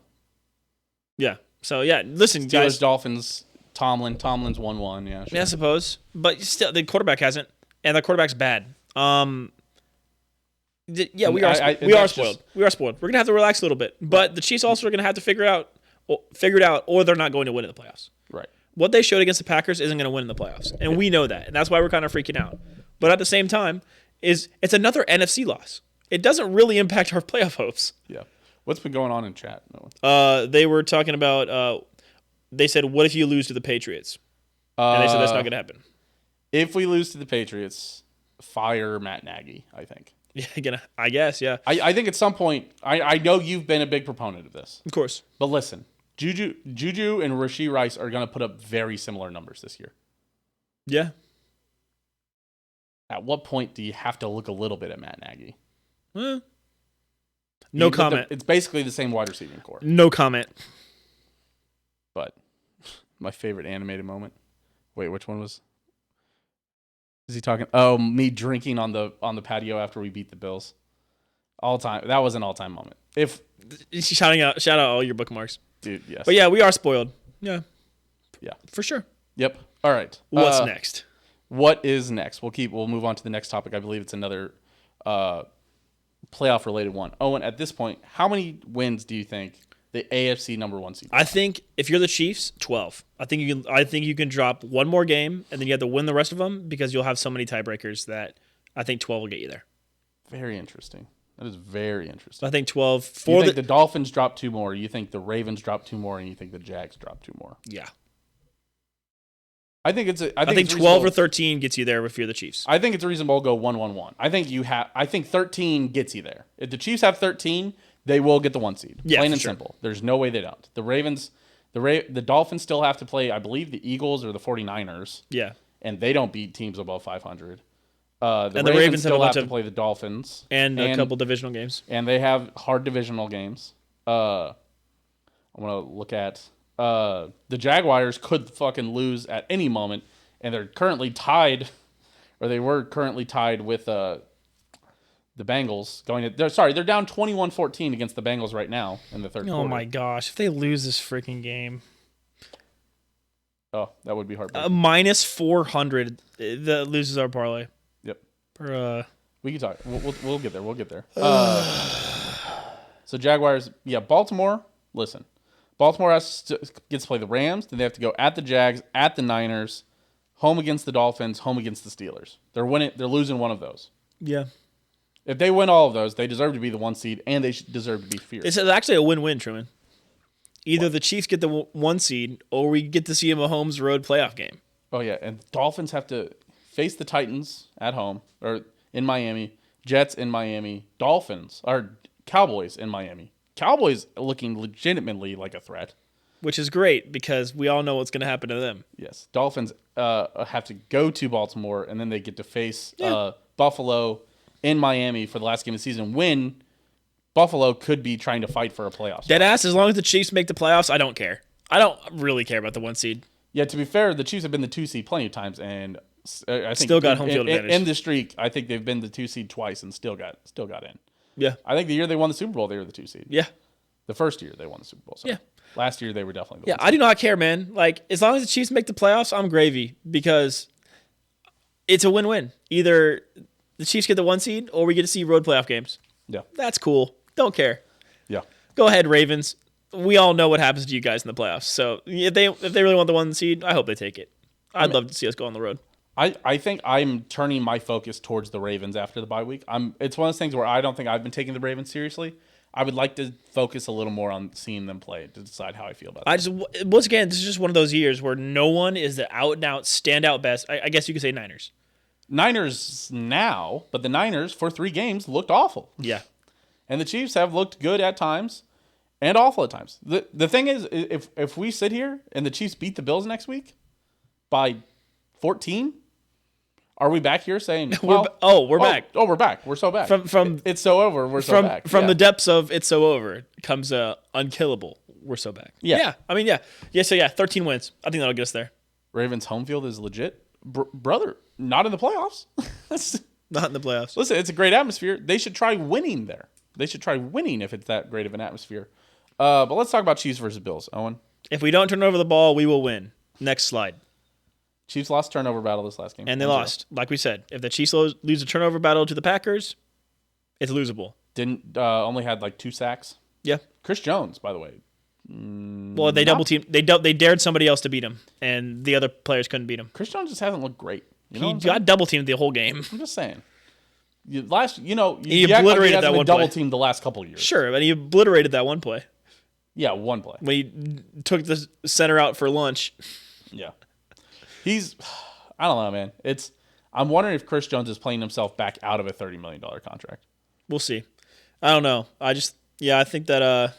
Yeah. So, yeah, listen, Steelers, guys. Dolphins, Tomlin's won 1. Yeah, sure. Yeah, I suppose. But still, the quarterback hasn't, and the quarterback's bad. Yeah, we are spoiled. We are spoiled. We're going to have to relax a little bit. But the Chiefs also are going to have to figure it out, or they're not going to win in the playoffs. Right. What they showed against the Packers isn't going to win in the playoffs. And we know that. And that's why we're kind of freaking out. But at the same time, it's another NFC loss. It doesn't really impact our playoff hopes. Yeah. What's been going on in chat? They were talking about, they said, what if you lose to the Patriots? And they said that's not going to happen. If we lose to the Patriots, fire Matt Nagy, I think. Yeah, I guess, yeah. I think at some point, I know you've been a big proponent of this. Of course. But listen, Juju and Rashee Rice are going to put up very similar numbers this year. Yeah. At what point do you have to look a little bit at Matt Nagy? No comment. It's basically the same wide receiving core. No comment. But my favorite animated moment. Wait, which one was? Is he talking? Oh, me drinking on the patio after we beat the Bills. All time. That was an all-time moment. Shout out all your bookmarks, dude. Yes. But yeah, we are spoiled. Yeah. Yeah. For sure. Yep. All right. What's next? What is next? We'll move on to the next topic. I believe it's another playoff related one. Owen, at this point, how many wins do you think the AFC number 1 seed? I think if you're the Chiefs, 12. I think you can drop one more game and then you have to win the rest of them because you'll have so many tiebreakers that I think 12 will get you there. Very interesting. That is very interesting. I think 12 you think the Dolphins drop 2 more, you think the Ravens drop 2 more, and you think the Jags drop 2 more. Yeah. I think 12 or 13 gets you there if you're the Chiefs. I think it's reasonable to go 1-1-1. I think 13 gets you there. If the Chiefs have 13, they will get the 1 seed. Yeah, plain and simple. There's no way they don't. The Ravens, the Dolphins still have to play, I believe, the Eagles or the 49ers. Yeah. And they don't beat teams above 500. The Ravens still have to play the Dolphins. And a couple divisional games. And they have hard divisional games. I want to look at the Jaguars could fucking lose at any moment, and they're currently tied, or they were currently tied with the Bengals they're down 21-14 against the Bengals right now in the third quarter. Oh my gosh! If they lose this freaking game, oh, that would be heartbreaking. minus 400 that loses our parlay. Yep. We can talk. We'll get there. We'll get there. So Jaguars, Baltimore. Listen, Baltimore gets to play the Rams. Then they have to go at the Jags, at the Niners, home against the Dolphins, home against the Steelers. They're losing one of those. Yeah. If they win all of those, they deserve to be the 1 seed, and they deserve to be feared. It's actually a win-win, Truman. Either the Chiefs get the 1 seed, or we get to see a Mahomes road playoff game. Oh yeah, and Dolphins have to face the Titans at home or in Miami, Jets in Miami, Cowboys in Miami. Cowboys looking legitimately like a threat. Which is great because we all know what's going to happen to them. Yes. Dolphins have to go to Baltimore, and then they get to face Buffalo in Miami for the last game of the season when Buffalo could be trying to fight for a playoff spot. Deadass, as long as the Chiefs make the playoffs, I don't care. I don't really care about the 1 seed. Yeah, to be fair, the Chiefs have been the 2 seed plenty of times, and I think still got home field advantage. In the streak, I think they've been the 2 seed twice and still got in. Yeah. I think the year they won the Super Bowl, they were the 2 seed. Yeah. The first year they won the Super Bowl. Sorry. Yeah. Last year they were definitely the 1 I do not care, man. Like, as long as the Chiefs make the playoffs, I'm gravy because it's a win-win. Either the Chiefs get the 1 seed or we get to see road playoff games. Yeah. That's cool. Don't care. Yeah. Go ahead, Ravens. We all know what happens to you guys in the playoffs. So if they really want the 1 seed, I hope they take it. I'd love to see us go on the road. I think I'm turning my focus towards the Ravens after the bye week. It's one of those things where I don't think I've been taking the Ravens seriously. I would like to focus a little more on seeing them play to decide how I feel about it. Once again, this is just one of those years where no one is the out-and-out, standout best. I guess you could say Niners. Niners now, but the Niners for 3 games looked awful. Yeah. And the Chiefs have looked good at times and awful at times. The thing is, if we sit here and the Chiefs beat the Bills next week by 14, are we back here saying, we're back? Oh, we're back. We're so back. From it's so over. We're so back. From the depths of it's so over comes unkillable. We're so back. Yeah. I mean, yeah. So 13 wins. I think that'll get us there. Ravens home field is legit, brother. Not in the playoffs. Not in the playoffs. Listen, it's a great atmosphere. They should try winning there. They should try winning if it's that great of an atmosphere. But let's talk about Chiefs versus Bills. Owen, if we don't turn over the ball, we will win. Next slide. Chiefs lost turnover battle this last game. And they lost. Like we said, if the Chiefs lose a turnover battle to the Packers, it's losable. Only had like 2 sacks. Yeah. Chris Jones, by the way. Well, they double team. They dared somebody else to beat him, and the other players couldn't beat him. Chris Jones just hasn't looked great. He got double teamed the whole game. I'm just saying. He obliterated that one play. Double teamed the last couple of years. Sure, but he obliterated that one play. Yeah, one play. When he took the center out for lunch. Yeah. I don't know, man. I'm wondering if Chris Jones is playing himself back out of a $30 million contract. We'll see. I don't know. I think that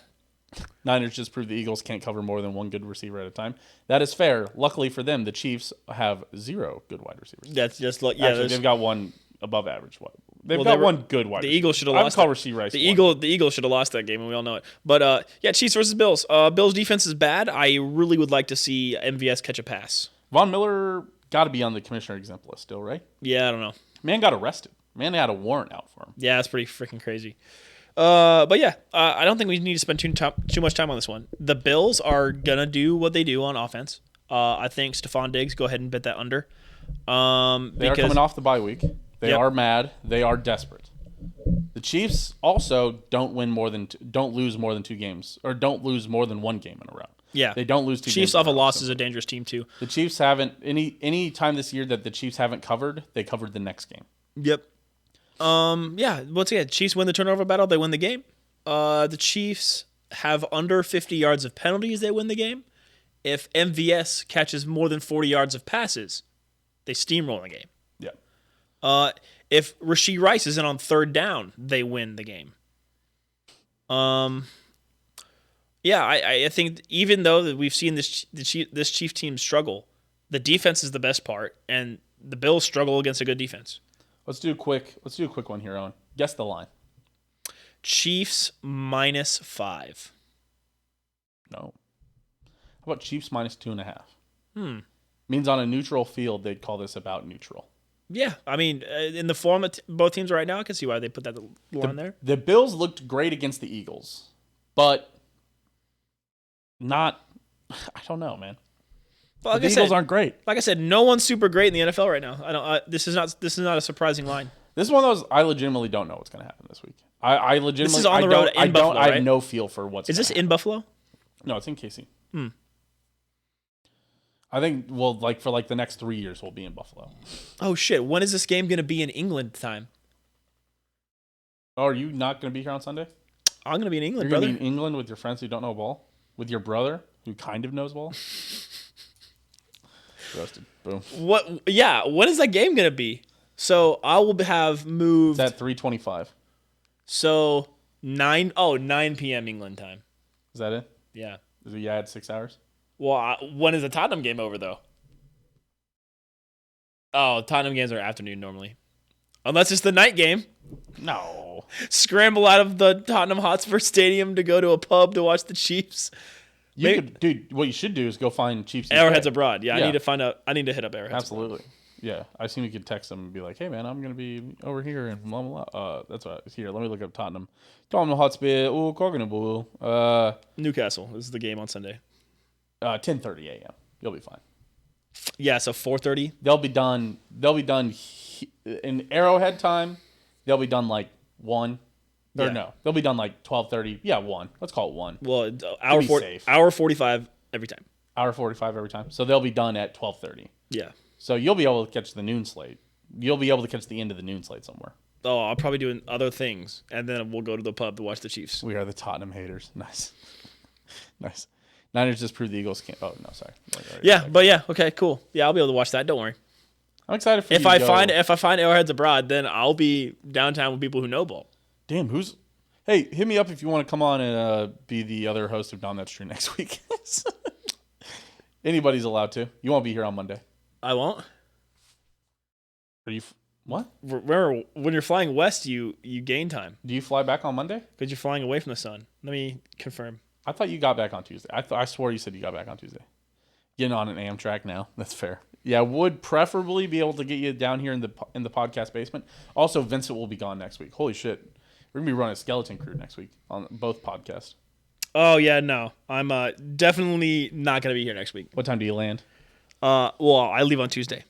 Niners just proved the Eagles can't cover more than one good receiver at a time. That is fair. Luckily for them, the Chiefs have 0 good wide receivers. That's just like Actually, they've got one above average. They've got one good wide receiver. The Eagles should have lost. I would call Rasheed Rice. The Eagles should have lost that game, and we all know it. But Chiefs versus Bills. Bills defense is bad. I really would like to see MVS catch a pass. Von Miller got to be on the commissioner exempt list still, right? Yeah, I don't know. Man got arrested. Man had a warrant out for him. Yeah, that's pretty freaking crazy. But yeah, I don't think we need to spend too much time on this one. The Bills are gonna do what they do on offense. I think Stephon Diggs, go ahead and bet that under. They are coming off the bye week. They are mad. They are desperate. The Chiefs also don't lose more than 2 games, or don't lose more than 1 game in a row. Yeah, they don't lose 2 games. Chiefs off a loss is a dangerous team too. The Chiefs haven't any time this year that the Chiefs haven't covered. They covered the next game. Yep. Once again, Chiefs win the turnover battle, they win the game. The Chiefs have under 50 yards of penalties, they win the game. If MVS catches more than 40 yards of passes, they steamroll the game. Yeah. If Rasheed Rice isn't on 3rd down, they win the game. Yeah, I think even though that we've seen this Chief team struggle, the defense is the best part, and the Bills struggle against a good defense. Let's do a quick one here, Owen. Guess the line. Chiefs -5. No. How about Chiefs -2.5? Means on a neutral field, they'd call this about neutral. Yeah, I mean, in the form of both teams right now, I can see why they put that line there. The Bills looked great against the Eagles, but not. I don't know, man. Well, the Eagles aren't great. Like I said, no one's super great in the NFL right now. I don't. This is not a surprising line. This is one of those I legitimately don't know what's going to happen this week. I legitimately. This is on the road in Buffalo, I right? have no feel for what's. Is this in Buffalo? No, it's in KC. I think for the next 3 years we'll be in Buffalo. Oh shit! When is this game going to be in England time? Oh, are you not going to be here on Sunday? I'm going to be in England, You're brother. going to be in England with your friends who don't know ball? With your brother who kind of knows ball? Roasted. Boom. What? Yeah. When is that game going to be? So I will have moved. It's at 3:25. So 9 p.m. England time. Is that it? Yeah. Did we add 6 hours? Well, when is the Tottenham game over though? Oh, Tottenham games are afternoon normally, unless it's the night game. No. Scramble out of the Tottenham Hotspur Stadium to go to a pub to watch the Chiefs. Dude, what you should do is go find Chiefs. Arrowhead's abroad. Yeah, Yeah. I need to find out. I need to hit up Arrowhead. Absolutely. Yeah. I assume you could text them and be like, hey, man, I'm going to be over here and blah, blah, blah. That's what here. Let me look up Tottenham. Tottenham Hotspur. Newcastle is the game on Sunday. 10:30 a.m. You'll be fine. Yeah, so 4:30. They'll be done in Arrowhead time. They'll be done like 1. Or Yeah. no, they'll be done like 12:30. Yeah, 1. Let's call it 1. Well, safe. hour 45 every time. Hour 45 every time. So they'll be done at 12:30. Yeah. So you'll be able to catch the noon slate. You'll be able to catch the end of the noon slate somewhere. Oh, I'll probably do other things, and then we'll go to the pub to watch the Chiefs. We are the Tottenham haters. Nice. Nice. Niners just proved the Eagles can't. Oh, no, sorry. Yeah, but yeah, okay, cool. Yeah, I'll be able to watch that. Don't worry. I'm excited for If you I to go. find Arrowheads abroad, then I'll be downtown with people who know ball. Damn, Hey, hit me up if you want to come on and be the other host of Dahm. That's True next week. Anybody's allowed to. You won't be here on Monday. I won't. Are you? What? Remember, when you're flying west, you gain time Do you fly back on Monday? because you're flying away from the sun. Let me confirm. I thought you got back on Tuesday. I swore you said you got back on Tuesday. Getting on an Amtrak now. That's fair. Yeah, would preferably be able to get you down here in the podcast basement. Also, Vincent will be gone next week. Holy shit. We're going to be running a skeleton crew next week on both podcasts. Oh, yeah, no. I'm definitely not going to be here next week. What time do you land? Well, I leave on Tuesday.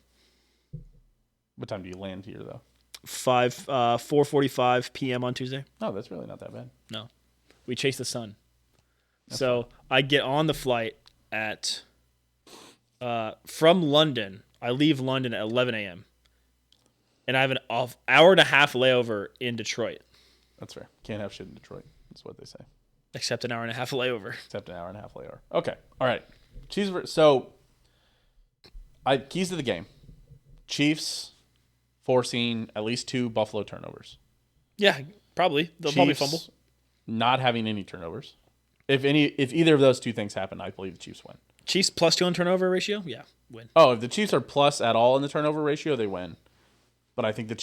What time do you land here, though? 4:45 p.m. on Tuesday. No, that's really not that bad. No. We chase the sun. So I get on the flight at from London. I leave London at 11 a.m. And I have an hour and a half layover in Detroit. That's fair. Can't have shit in Detroit. That's what they say. Except an hour and a half layover. Except an hour and a half later. Okay. All right. Keys to the game. Chiefs forcing at least 2 Buffalo turnovers. Yeah, probably. They'll probably fumble. Not having any turnovers. If either of those 2 things happen, I believe the Chiefs win. Chiefs +2 on turnover ratio? Yeah, win. Oh, if the Chiefs are plus at all in the turnover ratio, they win. But I think if the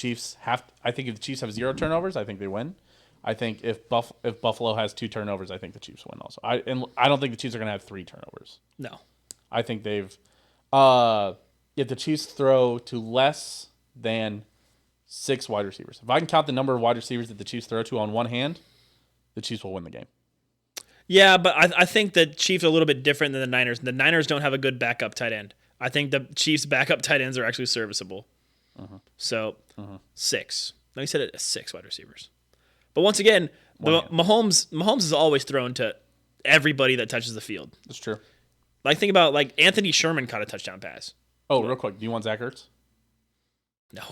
Chiefs have 0 turnovers, I think they win. I think if Buffalo has 2 turnovers, I think the Chiefs win also. I don't think the Chiefs are going to have 3 turnovers. No. I think they've if the Chiefs throw to less than 6 wide receivers. If I can count the number of wide receivers that the Chiefs throw to on one hand, the Chiefs will win the game. Yeah, but I think the Chiefs are a little bit different than the Niners. The Niners don't have a good backup tight end. I think the Chiefs' backup tight ends are actually serviceable. So 6. Let me set it at 6 wide receivers. But once again, Mahomes is always thrown to everybody that touches the field. That's true. Like think about Anthony Sherman caught a touchdown pass. Oh, real quick, do you want Zach Ertz? No.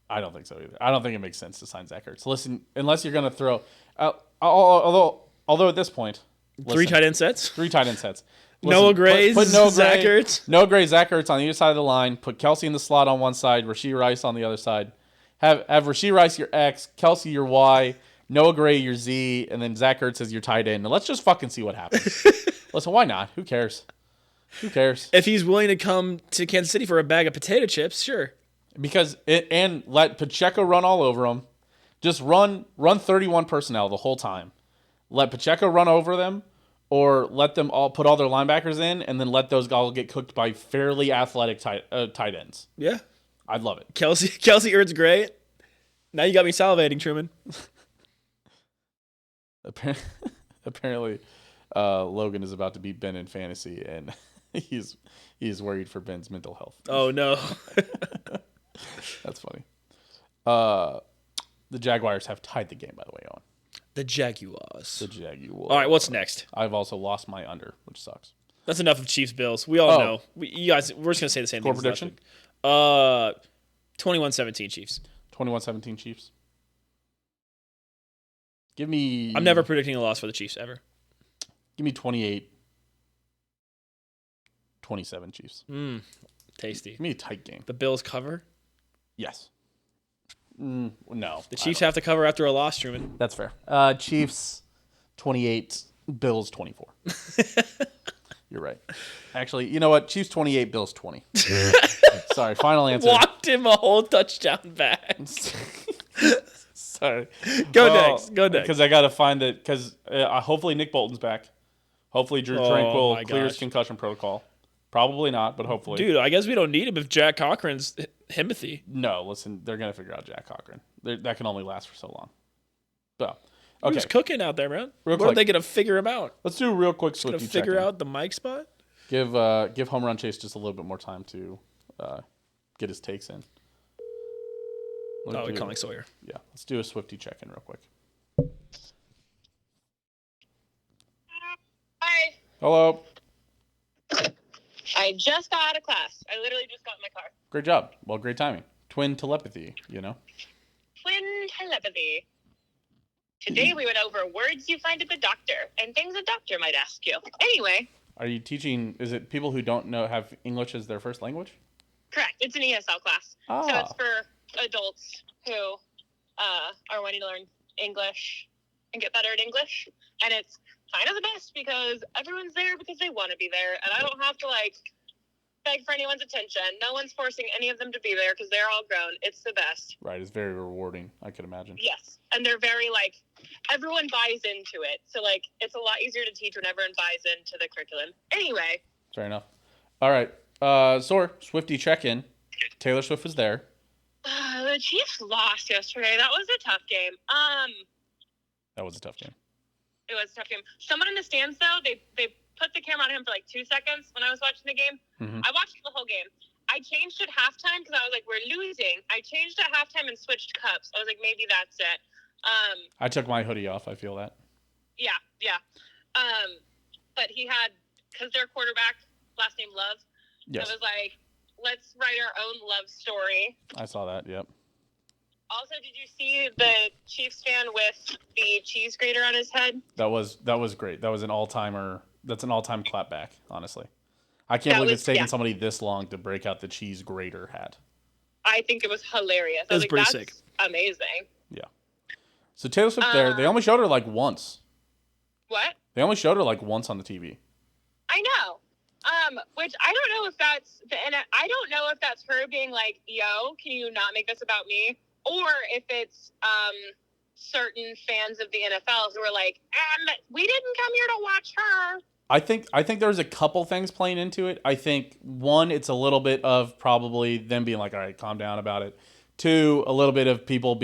I don't think so either. I don't think it makes sense to sign Zach Ertz. Listen, unless you're going to throw, although at this point, 3 tight end sets. 3 tight end sets. Noah Gray, Zach Ertz. Noah Gray, Zach Ertz on either side of the line. Put Kelsey in the slot on one side, Rashee Rice on the other side. Have Rashee Rice your X, Kelsey your Y, Noah Gray your Z, and then Zach Ertz as your tight end. And let's just fucking see what happens. Listen, why not? Who cares? Who cares? If he's willing to come to Kansas City for a bag of potato chips, sure. Because and let Pacheco run all over him. Just run 31 personnel the whole time. Let Pacheco run over them, or let them all put all their linebackers in, and then let those all get cooked by fairly athletic tight ends. Yeah. I'd love it. Kelsey earns great. Now you got me salivating, Truman. Apparently, Logan is about to beat Ben in fantasy, and he's worried for Ben's mental health. Oh no, that's funny. The Jaguars have tied the game, by the way, Owen. The Jaguars. All right, what's next? I've also lost my under, which sucks. That's enough of Chiefs Bills. We all know. You guys, we're just gonna say the same Score thing. prediction? 21-17 Chiefs. 21-17 Chiefs. Give me. I'm never predicting a loss for the Chiefs ever. Give me 28-27 Chiefs. Tasty. Give me a tight game. The Bills cover? Yes. No. The Chiefs have to cover after a loss, Truman. That's fair. Chiefs 28, Bills 24. You're right. Actually, you know what? Chiefs 28, Bills 20. Sorry, final answer. Walked him a whole touchdown back. Sorry. Go next. Because I got to find that. Because hopefully Nick Bolton's back. Hopefully Drew Tranquil clears concussion protocol. Probably not, but hopefully. Dude, I guess we don't need him if Jack Cochran's Himothy. No, listen, they're going to figure out Jack Cochran. That can only last for so long. So, okay. Who's cooking out there, man? Real Where quick. are they going to figure him out? Let's do a real quick Going to Swiftie figure check-in. out the mic spot? Give Home Run Chase just a little bit more time to get his takes in. We're calling Sawyer. Yeah, let's do a Swiftie check-in real quick. Hi. Hello. I just got out of class. I literally just got in my car. Great job. Well, great timing. Twin telepathy, you know? Twin telepathy. Today we went over words you find at the doctor and things a doctor might ask you. Anyway. Are you teaching, is it people who don't have English as their first language? Correct. It's an ESL class. Ah. So it's for adults who are wanting to learn English and get better at English. And it's kind of the best because everyone's there because they want to be there. And I don't have to, beg for anyone's attention. No one's forcing any of them to be there because they're all grown. It's the best. Right. It's very rewarding, I could imagine. Yes. And they're very, everyone buys into it. So, it's a lot easier to teach when everyone buys into the curriculum. Anyway. Fair enough. All right. Sawyer, Swiftie check-in. Taylor Swift was there. The Chiefs lost yesterday. That was a tough game. That was a tough game. It was a tough game. Someone in the stands, though, they put the camera on him for 2 seconds when I was watching the game. Mm-hmm. I watched the whole game. I changed at halftime because I was like, we're losing. I changed at halftime and switched cups. I was like, maybe that's it. I took my hoodie off. I feel that. Yeah. But he had, because their quarterback, last name Love, Yes. I was like, let's write our own love story. I saw that, yep. Also, did you see the Chiefs fan with the cheese grater on his head? That was great. That was an all-timer. That's an all-time clapback, honestly. I can't believe it's taken somebody this long to break out the cheese grater hat. I think it was hilarious. It was pretty sick. Amazing. Yeah. So Taylor Swift there, they only showed her once. What? They only showed her once on the TV. I know. Which I don't know if that's her being like, yo, can you not make this about me? Or if it's certain fans of the NFL who are like, we didn't come here to watch her. I think there's a couple things playing into it. I think one, it's a little bit of probably them being like, all right, calm down about it. Two, a little bit of people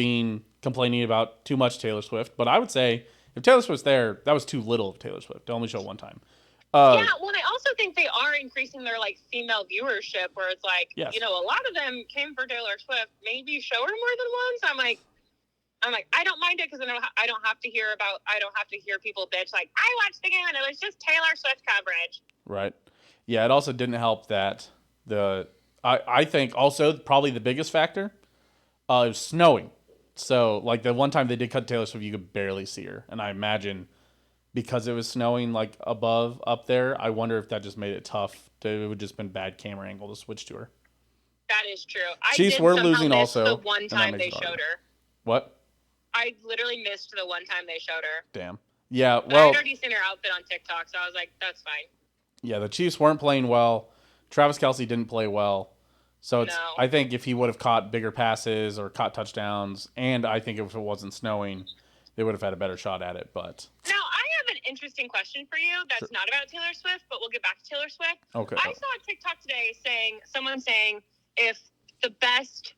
complaining about too much Taylor Swift. But I would say if Taylor Swift's there, that was too little of Taylor Swift to only show one time. Yeah, well, and I also think they are increasing their female viewership, where it's yes. a lot of them came for Taylor Swift. Maybe show her more than once. I'm like, I don't mind it because I don't have to hear people bitch I watched the game and it was just Taylor Swift coverage. Right. Yeah, it also didn't help that I think also probably the biggest factor it was snowing. So the one time they did cut Taylor Swift, you could barely see her, and I imagine because it was snowing up there, I wonder if that just made it tough. It would just been bad camera angle to switch to her. That is true. Chiefs were losing miss also. The one time they showed her. What? I literally missed the one time they showed her. Damn. Yeah, But well. I'd already seen her outfit on TikTok, so I was like, that's fine. Yeah, the Chiefs weren't playing well. Travis Kelce didn't play well. So I think if he would have caught bigger passes or caught touchdowns, and I think if it wasn't snowing, they would have had a better shot at it. But now I have an interesting question for you that's not about Taylor Swift, but we'll get back to Taylor Swift. Okay. I saw a TikTok today someone saying if the best,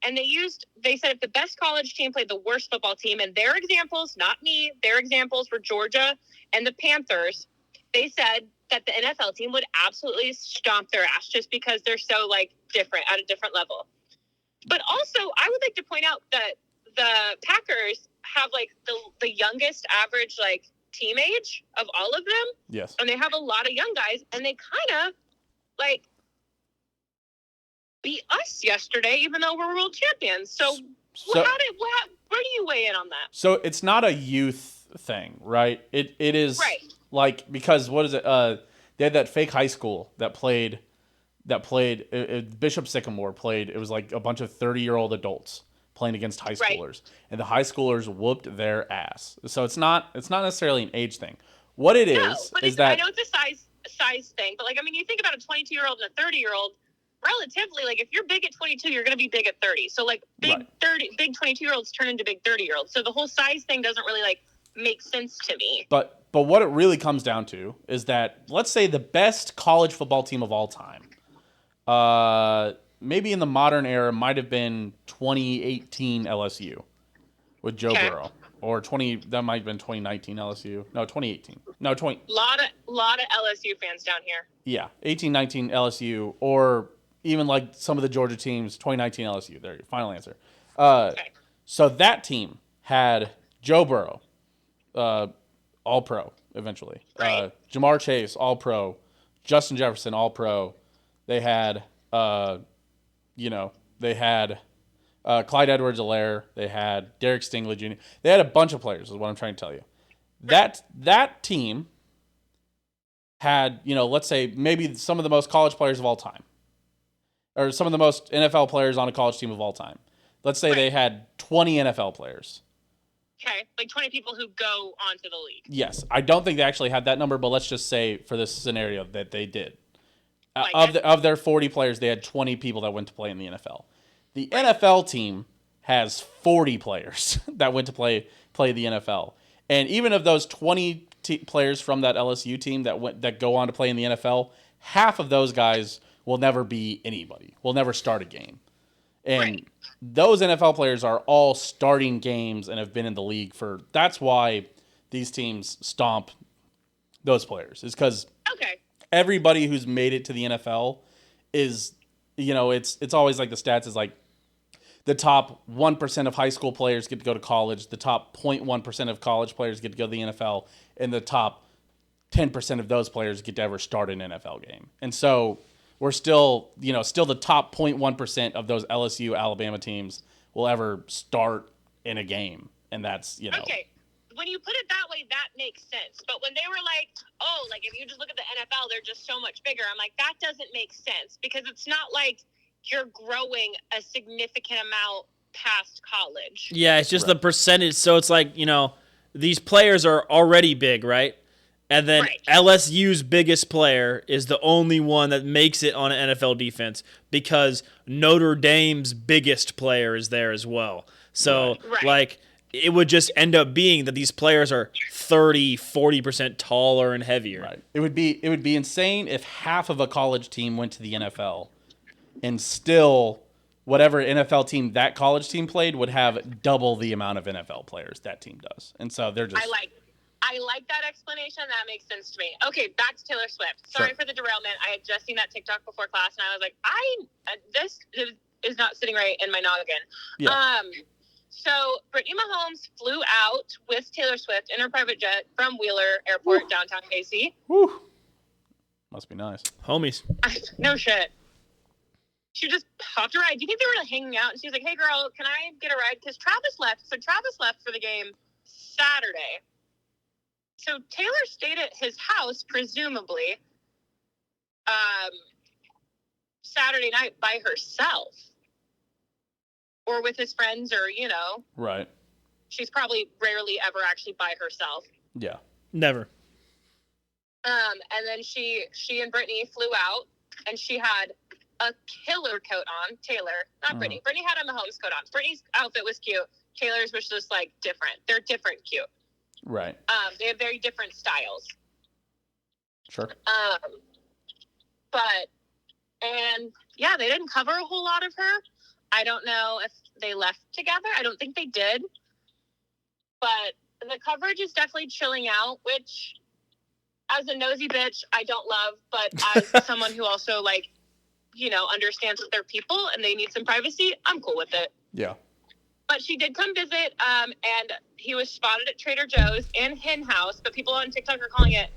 and they said if the best college team played the worst football team, and their examples, not me, their examples were Georgia and the Panthers, they said that the NFL team would absolutely stomp their ass just because they're so, like, different at a different level. But also, I would like to point out that the Packers have, like, the youngest average, like, team age of all of them. Yes. And they have a lot of young guys, and they kind of, like, beat us yesterday, even though we're world champions. So where do you weigh in on that? So it's not a youth thing, right? It is right. Like, because what is it? They had that fake high school that played. Bishop Sycamore played. It was like a bunch of 30-year-old adults playing against high schoolers, and the high schoolers whooped their ass. So it's not necessarily an age thing. What it is that I know it's a size thing, but, like, I mean, you think about a 22-year-old and a 30-year-old. Relatively, like, if you're big at 22, you're going to be big at 30. So, like, big 22-year-olds turn into big 30-year-olds. So the whole size thing doesn't really, like, make sense to me. But what it really comes down to is that, let's say the best college football team of all time, maybe in the modern era, might have been 2018 LSU with Joe Burrow, or that might have been 2019 LSU. No, 2018. No, 20. Lot of LSU fans down here. Yeah, 18-19 LSU, or even like some of the Georgia teams, 2019 LSU. There, your final answer. So that team had Joe Burrow, All-Pro eventually. Right. Jamar Chase, All-Pro. Justin Jefferson, All-Pro. They had, Clyde Edwards-Helaire. They had Derek Stingley Jr. They had a bunch of players, is what I'm trying to tell you. That team had, let's say maybe some of the most college players of all time, or some of the most NFL players on a college team of all time. Let's say they had 20 NFL players. Okay, like 20 people who go onto the league. Yes, I don't think they actually had that number, but let's just say for this scenario that they did. Of their 40 players, they had 20 people that went to play in the NFL. The NFL team has 40 players that went to play the NFL, and even of those 20 players from that LSU team that go on to play in the NFL, half of those guys will never be anybody. Will never start a game. And those NFL players are all starting games and have been in the league for. That's why these teams stomp those players. Is because everybody who's made it to the NFL is, it's always like the stats is like the top 1% of high school players get to go to college, the top 0.1% of college players get to go to the NFL, and the top 10% of those players get to ever start an NFL game. And so we're still the top 0.1% of those LSU, Alabama teams will ever start in a game. And that's, Okay. When you put it that way, that makes sense. But when they were like, oh, like, if you just look at the NFL, they're just so much bigger. I'm like, that doesn't make sense, because it's not like you're growing a significant amount past college. Yeah, it's just the percentage. So it's like, these players are already big, right? And then LSU's biggest player is the only one that makes it on an NFL defense because Notre Dame's biggest player is there as well. So, like, it would just end up being that these players are 30, 40% taller and heavier. Right. It would be insane if half of a college team went to the NFL and still whatever NFL team that college team played would have double the amount of NFL players that team does. And so they're just I like that explanation. That makes sense to me. Okay, back to Taylor Swift. Sorry for the derailment. I had just seen that TikTok before class, and I was like, this is not sitting right in my noggin. Yeah. So Brittany Mahomes flew out with Taylor Swift in her private jet from Wheeler Airport, downtown KC. Woo. Must be nice. Homies. No shit. She just hopped a ride. Do you think they were hanging out? And she was like, hey, girl, can I get a ride? Because Travis left. So Travis left for the game Saturday. So Taylor stayed at his house, presumably, Saturday night by herself. Or with his friends, or, Right. She's probably rarely ever actually by herself. Yeah. Never. And then she and Brittany flew out, and she had a killer coat on. Taylor, not Brittany. Brittany had a Mahomes coat on. Brittany's outfit was cute. Taylor's was just, like, different. They're different cute. Right. They have very different styles. Sure. But And yeah, they didn't cover a whole lot of her. I don't know if they left together. I don't think they did. But the coverage is definitely chilling out, which as a nosy bitch, I don't love. But as someone who also, like, you know, understands that they're people and they need some privacy, I'm cool with it. Yeah. But she did come visit, and he was spotted at Trader Joe's and Hen House. But people on TikTok are calling it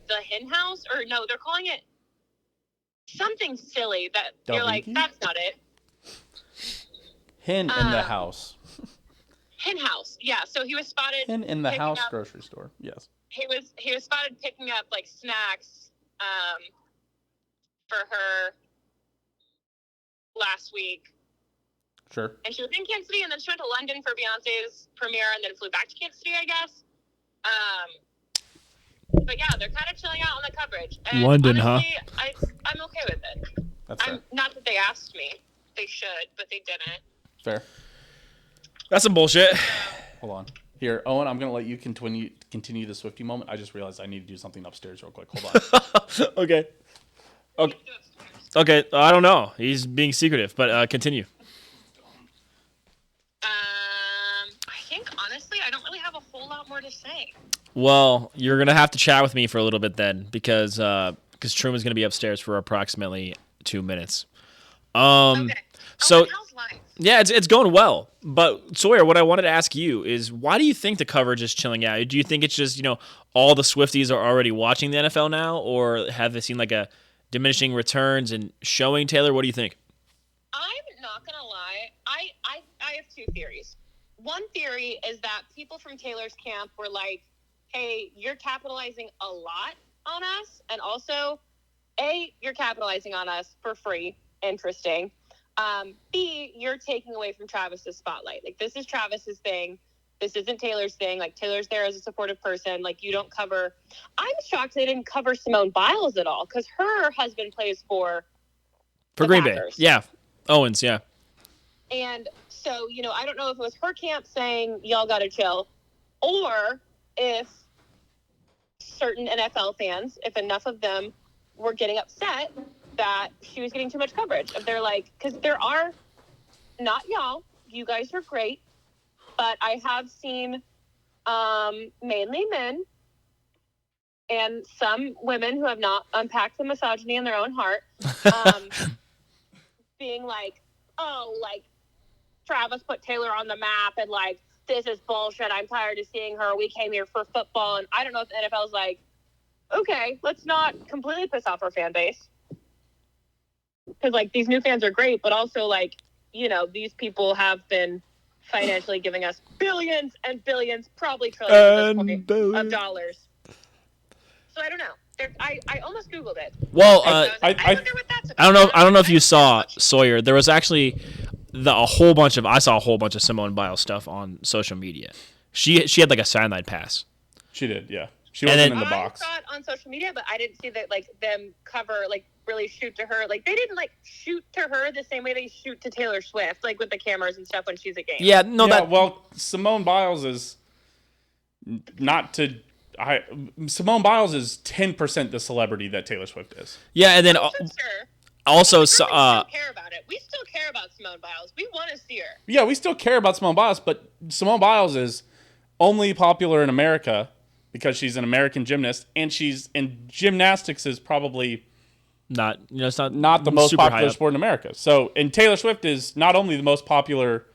the Hen House. Or no, they're calling it something silly that you're like, that's not it. Hen in the house. Hen House, yeah. So he was spotted. Hen in the house grocery store. Yes. He was spotted picking up like snacks, for her last week. Sure. And she was in Kansas City, and then she went to London for Beyonce's premiere, and then flew back to Kansas City, I guess. But yeah, they're kind of chilling out on the coverage. And London, honestly, huh? I'm okay with it. That's fair. Not that they asked me. They should, but they didn't. Fair. That's some bullshit. Hold on. Here, Owen, I'm going to let you continue the Swiftie moment. I just realized I need to do something upstairs real quick. Hold on. Okay. Okay. I don't know. He's being secretive, but continue. I think, honestly, I don't really have a whole lot more to say. Well, you're going to have to chat with me for a little bit then because Truman's going to be upstairs for approximately 2 minutes. Okay. So, how's life? yeah, it's going well. But, Sawyer, what I wanted to ask you is why do you think the coverage is chilling out? Do you think it's just, all the Swifties are already watching the NFL now, or have they seen like a diminishing returns and showing Taylor? What do you think? I'm not going to lie. I have two theories. One theory is that people from Taylor's camp were like, hey, you're capitalizing a lot on us. And also, A, you're capitalizing on us for free. Interesting. B, you're taking away from Travis's spotlight. Like, this is Travis's thing. This isn't Taylor's thing. Like, Taylor's there as a supportive person. Like, you don't cover. I'm shocked they didn't cover Simone Biles at all because her husband plays for Green Packers. Bay. Yeah. Owens, yeah. And so, I don't know if it was her camp saying, y'all got to chill, or if certain NFL fans, if enough of them were getting upset that she was getting too much coverage. If they're like, because there are, not y'all, you guys are great, but I have seen mainly men and some women who have not unpacked the misogyny in their own heart being like, oh, like, Travis put Taylor on the map and like, this is bullshit. I'm tired of seeing her. We came here for football. And I don't know if the NFL's like, okay, let's not completely piss off our fan base. Because, like, these new fans are great, but also, like, these people have been financially giving us billions and billions, probably trillions at this point, of dollars. So I don't know. I almost Googled it. Well, I wonder what that's about. I don't know if you saw, Sawyer. There was actually I saw a whole bunch of Simone Biles stuff on social media. She had like a sideline pass. She did, yeah. She wasn't in the box. I saw it on social media, but I didn't see that like them cover like really shoot to her. Like they didn't like shoot to her the same way they shoot to Taylor Swift, like with the cameras and stuff when she's at games. Yeah, no, well, Simone Biles is Simone Biles is 10% the celebrity that Taylor Swift is. Yeah, and then Sure. also we still care about it. We still care about Simone Biles. We want to see her. Yeah, we still care about Simone Biles, but Simone Biles is only popular in America because she's an American gymnast, and gymnastics is probably it's not the most popular sport in America. So, and Taylor Swift is not only the most popular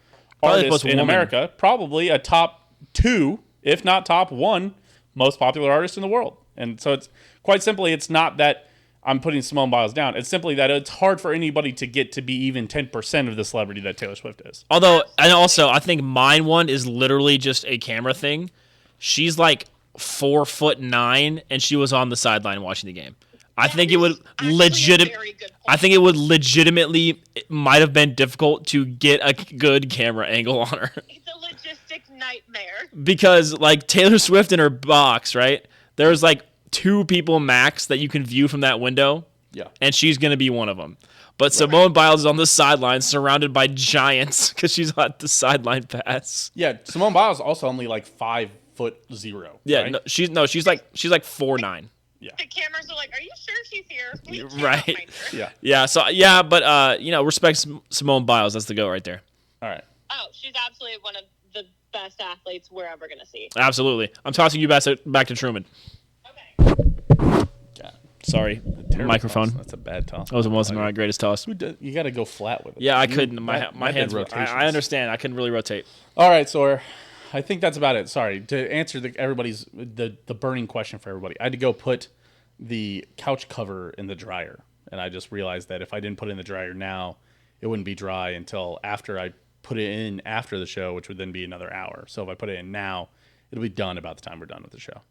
artist in America, probably a top 2, if not top 1, most popular artist in the world. And so it's quite simply, it's not that I'm putting Simone Biles down. It's simply that it's hard for anybody to get to be even 10% of the celebrity that Taylor Swift is. Although, and also, I think mine one is literally just a camera thing. She's like 4'9", and she was on the sideline watching the game. I think it would legitimately might have been difficult to get a good camera angle on her. It's a logistic nightmare. Because like Taylor Swift in her box, right? There's like 2 people max that you can view from that window. Yeah. And she's going to be one of them. But Simone Biles is on the sideline surrounded by giants because she's on the sideline pass. Yeah, Simone Biles is also only like 5'0". Yeah, right? she's like 4'9". Yeah. The cameras are like, "Are you sure she's here?" We cannot Right. find her. Yeah. Yeah. So yeah, but respect Simone Biles. That's the go right there. All right. Oh, she's absolutely one of the best athletes we're ever gonna see. Absolutely. I'm tossing you back to Truman. Okay. Yeah. Sorry, Terrible microphone. toss. That's a bad toss. That wasn't my greatest toss. You got to go flat with it. Yeah, I You- couldn't. My that hands. did rotations. I understand. I couldn't really rotate. All right, Sawyer. I think that's about it. Sorry to answer the burning question for everybody. I had to go put the couch cover in the dryer, and I just realized that if I didn't put it in the dryer now, it wouldn't be dry until after I put it in after the show, which would then be another hour. So if I put it in now, it'll be done about the time we're done with the show.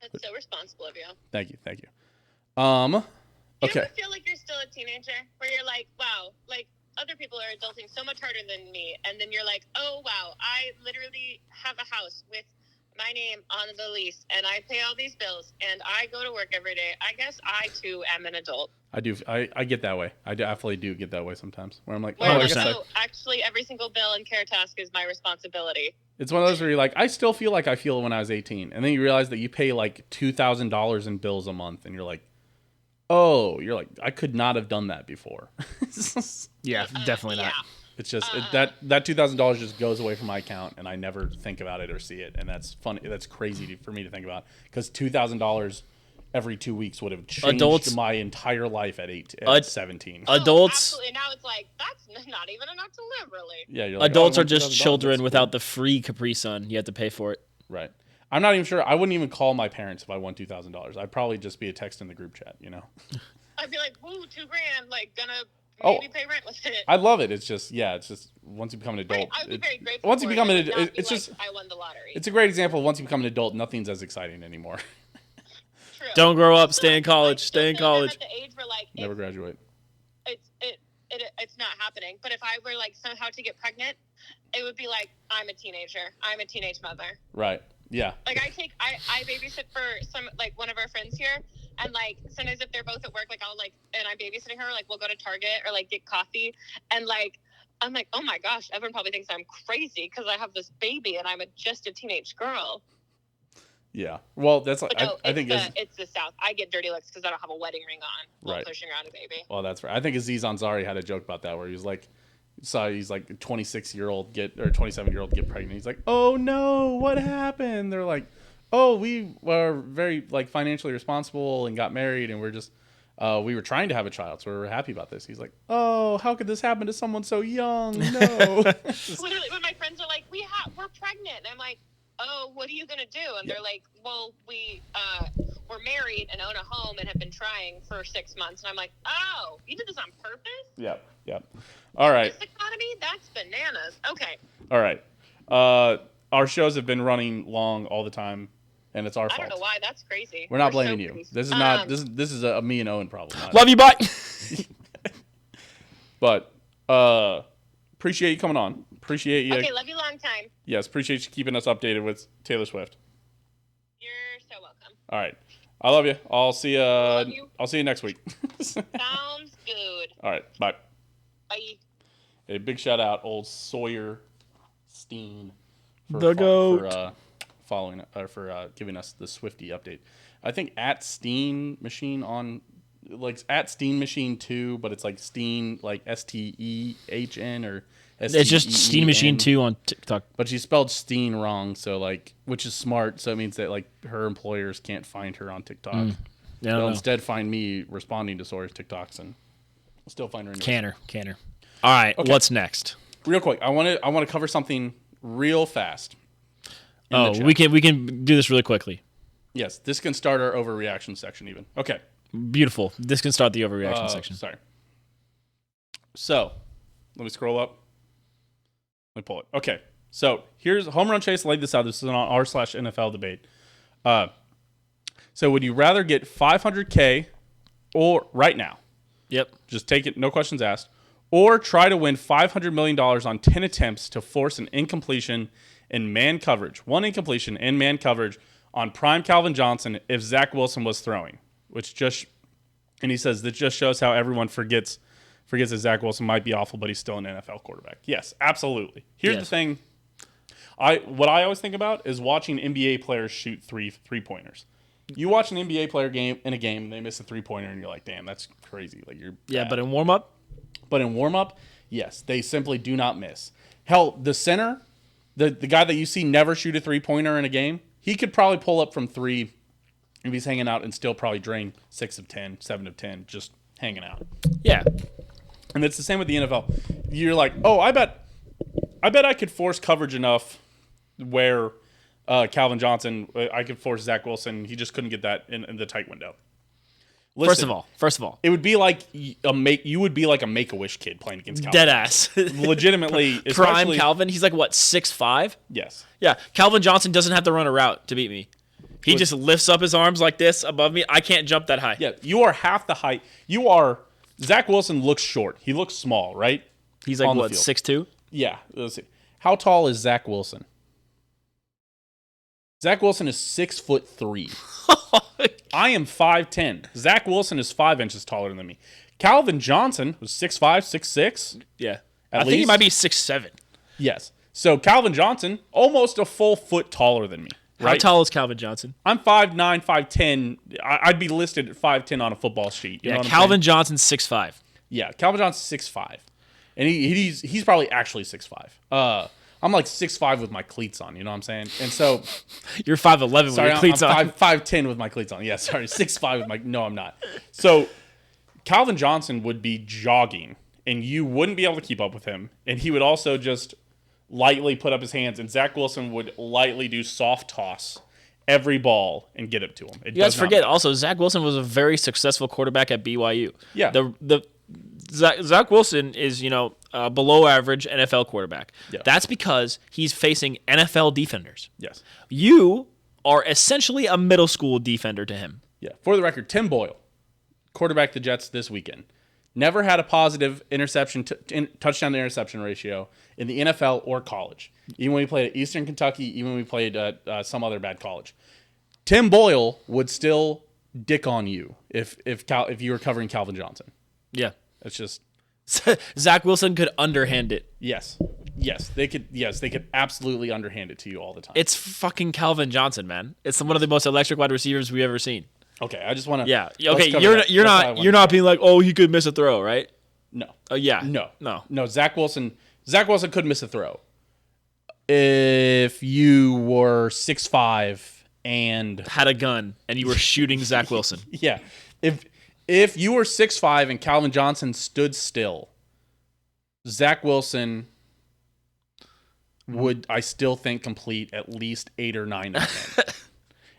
That's so responsible of you. Thank you. Do you Okay. ever feel like you're still a teenager, where you're like, wow, like other people are adulting so much harder than me, and then you're like, oh wow, I literally have a house with my name on the lease, and I pay all these bills, and I go to work every day. I guess I too am an adult. I do. I get that way. I definitely do get that way sometimes. Where I'm like, Where oh, I like, guess I, so actually every single bill and care task is my responsibility. it's one of those where you're like, I still feel like I feel when I was 18, and then you realize that you pay like $2,000 in bills a month, and you're like, oh, I could not have done that before. Yeah, definitely not. It's just that $2,000 just goes away from my account, and I never think about it or see it, and that's funny. That's crazy for me to think about, because $2,000 every 2 weeks would have changed my entire life at 17. Adults, Absolutely. Now it's like, that's not even enough to live, really. Yeah, you're like, adults oh, are just $1,000, children that's without the free Capri Sun. You have to pay for it. cool. Right. I'm not even sure. I wouldn't even call my parents if I won $2,000. I'd probably just be a text in the group chat, I'd be like, woo, $2,000, like, gonna Oh. maybe pay rent with it. I love it. It's just once you become an adult. Right, I'd be very grateful. Once you for become it. an It would not it's be just like I won the lottery. it's a great example of once you become an adult, nothing's as exciting anymore. True. Don't grow up. Stay in I college. still Stay in feel like I'm college. at the age where like Never graduate. it's not happening. But if I were like somehow to get pregnant, it would be like I'm a teenager. I'm a teenage mother. Right. Yeah. Like I babysit for one of our friends here, and like sometimes if they're both at work, like I'll like and I'm babysitting her, like we'll go to Target or like get coffee, and like I'm like, oh my gosh, everyone probably thinks I'm crazy because I have this baby and I'm just a teenage girl. Yeah. Well, that's like But no, I think it's the South. I get dirty looks because I don't have a wedding ring on while Right. pushing around a baby. well, that's right. I think Aziz Ansari had a joke about that where he was like, he's like a 26-year-old get or 27-year-old get pregnant. He's like, oh no, what happened? They're like, oh, we were very like financially responsible and got married, and we're just we were trying to have a child, so we were happy about this. He's like, oh, how could this happen to someone so young? No. Literally, when my friends are like, we're pregnant, and I'm like, oh, what are you gonna do? And Yeah. they're like, well, we're married and own a home and have been trying for 6 months. And I'm like, oh, you did this on purpose? Yep. All right. This economy? That's bananas. Okay. All right. Our shows have been running long all the time, and it's our I fault. don't know why. That's crazy. We're not so blaming you. crazy. This is not this is a me and Owen problem. not- Love you. Bye. But appreciate you coming on. Appreciate you. Okay, love you long time. Yes, appreciate you keeping us updated with Taylor Swift. You're so welcome. All right. I love you. I'll see you. Love you. I'll see you next week. Sounds good. All right. Bye. Bye. A big shout out, old Sawyer Steehn, The goat. for following for giving us the Swiftie update. I think at Steehn Machine on like at Steehn Machine 2, but it's like Steehn like STEHN or STEEN. It's just Steehn Machine 2 on TikTok. But she spelled Steehn wrong, so like, which is smart. So it means that like her employers can't find her on TikTok. Yeah, They'll instead find me responding to Sawyer's TikToks and still find her. Canner. All right, Okay. what's next? Real quick, I want to cover something real fast. in the Oh, chat. we can do this really quickly. Yes, this can start our overreaction section even. Okay. Beautiful. This can start the overreaction section. Sorry. So, let me scroll up. Let me pull it. Okay. So, here's Home Run Chase laid this out. This is on r/NFL debate. So, would you rather get $500K or right now? Yep. Just take it, no questions asked. Or try to win $500 million on 10 attempts to force an incompletion in man coverage. One incompletion in man coverage on prime Calvin Johnson if Zach Wilson was throwing. And he says that just shows how everyone forgets that Zach Wilson might be awful, but he's still an NFL quarterback. Yes, absolutely. Here's the thing. What I always think about is watching NBA players shoot three-pointers. You watch an NBA player in a game, they miss a 3-pointer, and you're like, damn, that's crazy. Like you're Yeah, bad. but in warm up, Yes, they simply do not miss. Hell, the center, the guy that you see never shoot a 3-pointer in a game, he could probably pull up from 3 if he's hanging out and still probably drain 6 of 10, 7 of 10, just hanging out. yeah. And it's the same with the NFL. You're like, oh, I bet I could force coverage enough where Calvin Johnson, I could force Zach Wilson. He just couldn't get that in the tight window. Listen, First of all, it would be like you would be like a Make-A-Wish kid playing against Calvin. dead ass. Legitimately, Prime Calvin. He's like what, 6'5"? Yes. Yeah, Calvin Johnson doesn't have to run a route to beat me. He just lifts up his arms like this above me. I can't jump that high. Yeah, you are half the height. Zach Wilson looks short. He looks small, right? He's like, On the what, field. 6'2"? Yeah. Let's see. How tall is Zach Wilson? Zach Wilson is 6'3". I am 5'10". Zach Wilson is 5 inches taller than me. Calvin Johnson was 6'5", 6'6". Yeah. At I think he least? might be 6'7". Yes. So Calvin Johnson, almost a full foot taller than me. How Right? tall is Calvin Johnson? I'm 5'9", 5'10". I'd be listed at 5'10" on a football sheet. You know Yeah, what I'm Calvin saying? Johnson's 6'5". Yeah, Calvin Johnson's 6'5". And he's probably actually 6'5". I'm like 6'5" with my cleats on, you know what I'm saying? And so, You're 5'11" with sorry, your cleats I'm on. 5'10" with my cleats on. Yeah, sorry, 6'5" with my, no, I'm not. So, Calvin Johnson would be jogging, and you wouldn't be able to keep up with him. And he would also just lightly put up his hands, and Zach Wilson would lightly do soft toss every ball and get it to him. You guys forget, also, Zach Wilson was a very successful quarterback at BYU. Yeah. Zach Wilson is, below average NFL quarterback. Yeah. That's because he's facing NFL defenders. Yes. You are essentially a middle school defender to him. Yeah. For the record, Tim Boyle, quarterback the Jets this weekend, never had a positive interception touchdown to interception ratio in the NFL or college. Even when he played at Eastern Kentucky, even when we played at some other bad college. Tim Boyle would still dick on you if you were covering Calvin Johnson. Yeah. It's just Zach Wilson could underhand it. yes, they could absolutely underhand it to you all the time. It's fucking Calvin Johnson, man. It's one of the most electric wide receivers we've ever seen. Okay, I just want to. Yeah. Okay. You're not being like, oh, he could miss a throw, right? No. Oh yeah. No. Zach Wilson could miss a throw. If you were 6'5" and Had a gun and you were shooting Zach Wilson. yeah, if you were 6'5" and Calvin Johnson stood still, Zach Wilson would, I still think, complete at least 8 or 9 of them.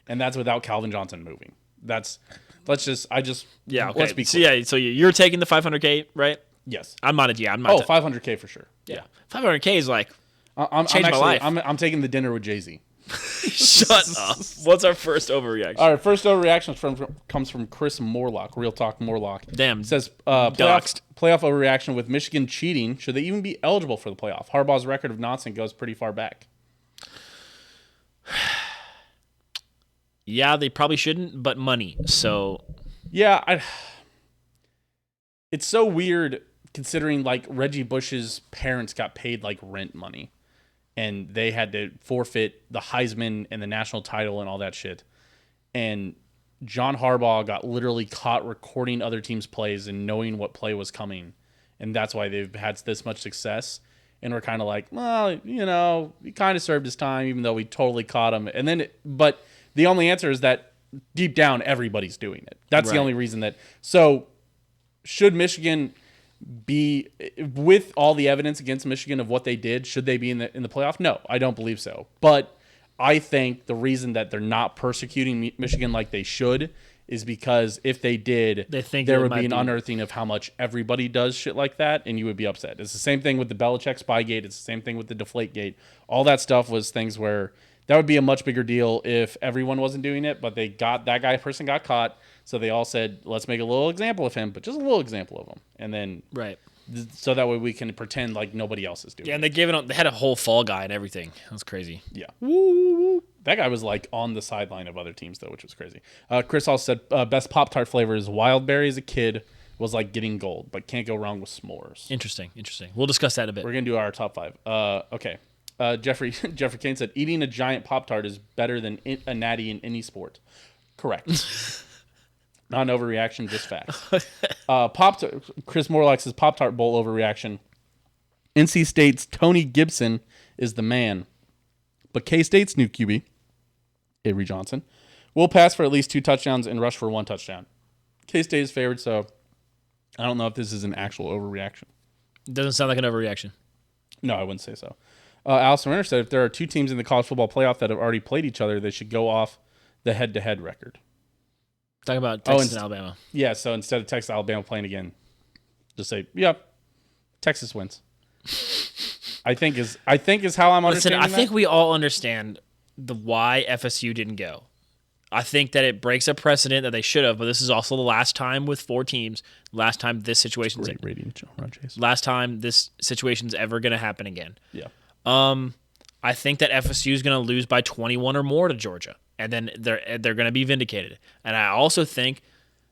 And that's without Calvin Johnson moving. Yeah. Okay. Let's be clear. So you're taking the 500K, right? Yes. I'm not. I'm Oh, not. 500K for sure. Yeah. 500K is like. I'm Changed my life. I'm taking the dinner with Jay-Z. Shut up. What's our first overreaction? All right, first overreaction comes from Chris Morlock. Real Talk Morlock. Damn. It says Doxed. playoff overreaction with Michigan cheating. Should they even be eligible for the playoff? Harbaugh's record of nonsense goes pretty far back. Yeah, they probably shouldn't, but money. So Yeah, it's so weird considering like Reggie Bush's parents got paid like rent money. And they had to forfeit the Heisman and the national title and all that shit. And John Harbaugh got literally caught recording other teams' plays and knowing what play was coming. And that's why they've had this much success. And we're kind of like, well, he kind of served his time, even though we totally caught him. And then, but the only answer is that deep down, everybody's doing it. That's the Right. only reason that. So, should Michigan be, with all the evidence against Michigan of what they did, should they be in the playoff? No, I don't believe so. But I think the reason that they're not persecuting Michigan like they should is because if they did, They think there it would might be an be- unearthing of how much everybody does shit like that, and you would be upset. It's the same thing with the Belichick Spygate. It's the same thing with the Deflategate. All that stuff was things where that would be a much bigger deal if everyone wasn't doing it, but that person got caught, so they all said, let's make a little example of him, but just a little example of him. And then right. so that way we can pretend like nobody else is doing Yeah, and it. they had a whole fall guy and everything. That's crazy. Yeah. That guy was like on the sideline of other teams though, which was crazy. Chris also said best Pop Tart flavor is wild berry as a kid was like getting gold, but can't go wrong with s'mores. Interesting. We'll discuss that in a bit. We're gonna do our top 5. Okay. Jeffrey Kane said eating a giant Pop Tart is better than a natty in any sport. Correct. Not an overreaction, just facts. Chris Morlock says Pop Tart Bowl overreaction. NC State's Tony Gibson is the man, but K-State's new QB, Avery Johnson, will pass for at least 2 touchdowns and rush for 1 touchdown. K-State is favored, so I don't know if this is an actual overreaction. It doesn't sound like an overreaction. No, I wouldn't say so. Allison Renner said if there are 2 teams in the college football playoff that have already played each other, they should go off the head-to-head record. Talking about Texas and Alabama. Yeah, so instead of Texas Alabama playing again, just say, yep, Texas wins. I think is how I'm understanding I think we all understand why FSU didn't go. I think that it breaks a precedent that they should have, but this is also the last time with 4 teams. Last time this situation's great rating, Chase. Last time this situation's ever going to happen again. Yeah. I think that FSU is going to lose by 21 or more to Georgia, and then they're going to be vindicated. And I also think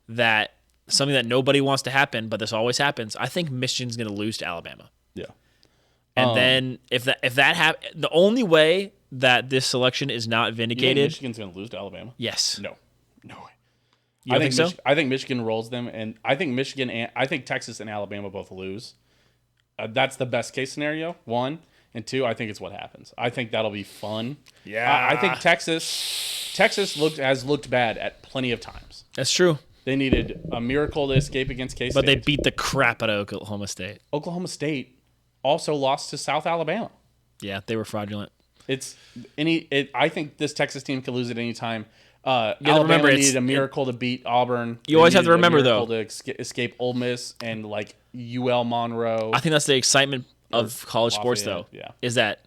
that something that nobody wants to happen, but this always happens. I think Michigan's going to lose to Alabama. Yeah. And then if that happens, the only way that this selection is not vindicated. You think Michigan's going to lose to Alabama? Yes. No way. You think so? I think Michigan rolls them, and I think Texas and Alabama both lose. That's the best case scenario. 1 and 2. I think it's what happens. I think that'll be fun. Yeah. I think Texas has looked bad at plenty of times. That's true. They needed a miracle to escape against K-State. But they beat the crap out of Oklahoma State. Oklahoma State also lost to South Alabama. Yeah, they were fraudulent. I think this Texas team could lose at any time. Alabama needed a miracle to beat Auburn. You always have to remember, though, to escape Ole Miss and like UL Monroe. I think that's the excitement of college sports, though. Yeah. Is that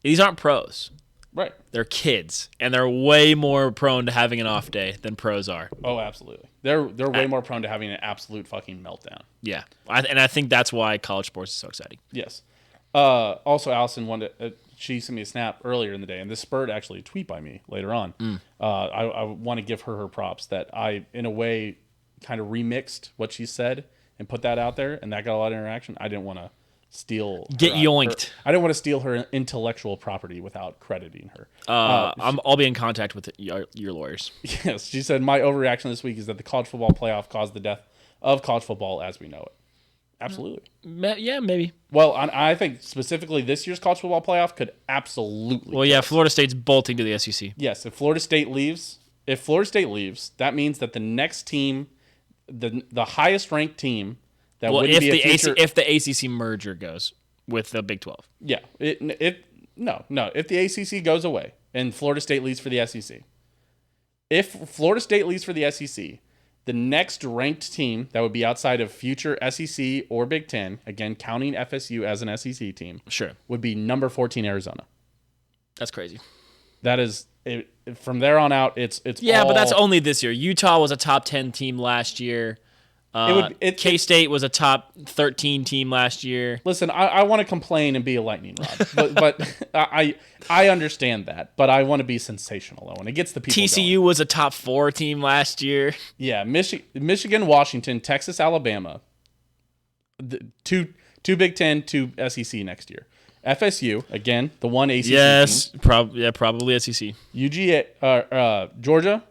these aren't pros. Right. They're kids, and they're way more prone to having an off day than pros are. Oh, absolutely. They're way more prone to having an absolute fucking meltdown. Yeah, and I think that's why college sports is so exciting. Yes. Also, Allison she sent me a snap earlier in the day, and this spurred actually a tweet by me later on. I want to give her props that I, in a way, kind of remixed what she said and put that out there, and that got a lot of interaction. I didn't want to get yoinked. I didn't want to steal her intellectual property without crediting her. I'll be in contact with your lawyers. Yes, she said my overreaction this week is that the college football playoff caused the death of college football as we know it. Absolutely. Yeah, maybe. Well, I think specifically this year's college football playoff could absolutely. Well, yeah, Florida State's bolting to the SEC. Yes, if Florida State leaves, that means that the next team, the highest ranked team that would be if the ACC merger goes with the Big 12. Yeah, if the ACC goes away and Florida State leaves for the SEC, if Florida State leaves for the SEC, the next ranked team that would be outside of future SEC or Big Ten, again counting FSU as an SEC team, sure, would be number 14 Arizona. That's crazy. That is from there on out. It's but that's only this year. Utah was a top 10 team last year. K-State was a top 13 team last year. Listen, I want to complain and be a lightning rod, but I understand that. But I want to be sensational, Owen. It gets the people TCU going. was a top 4 team last year. Yeah, Michigan, Washington, Texas, Alabama. Two Big Ten, 2 SEC next year. FSU, again, the one ACC team. Probably SEC. UGA, Georgia,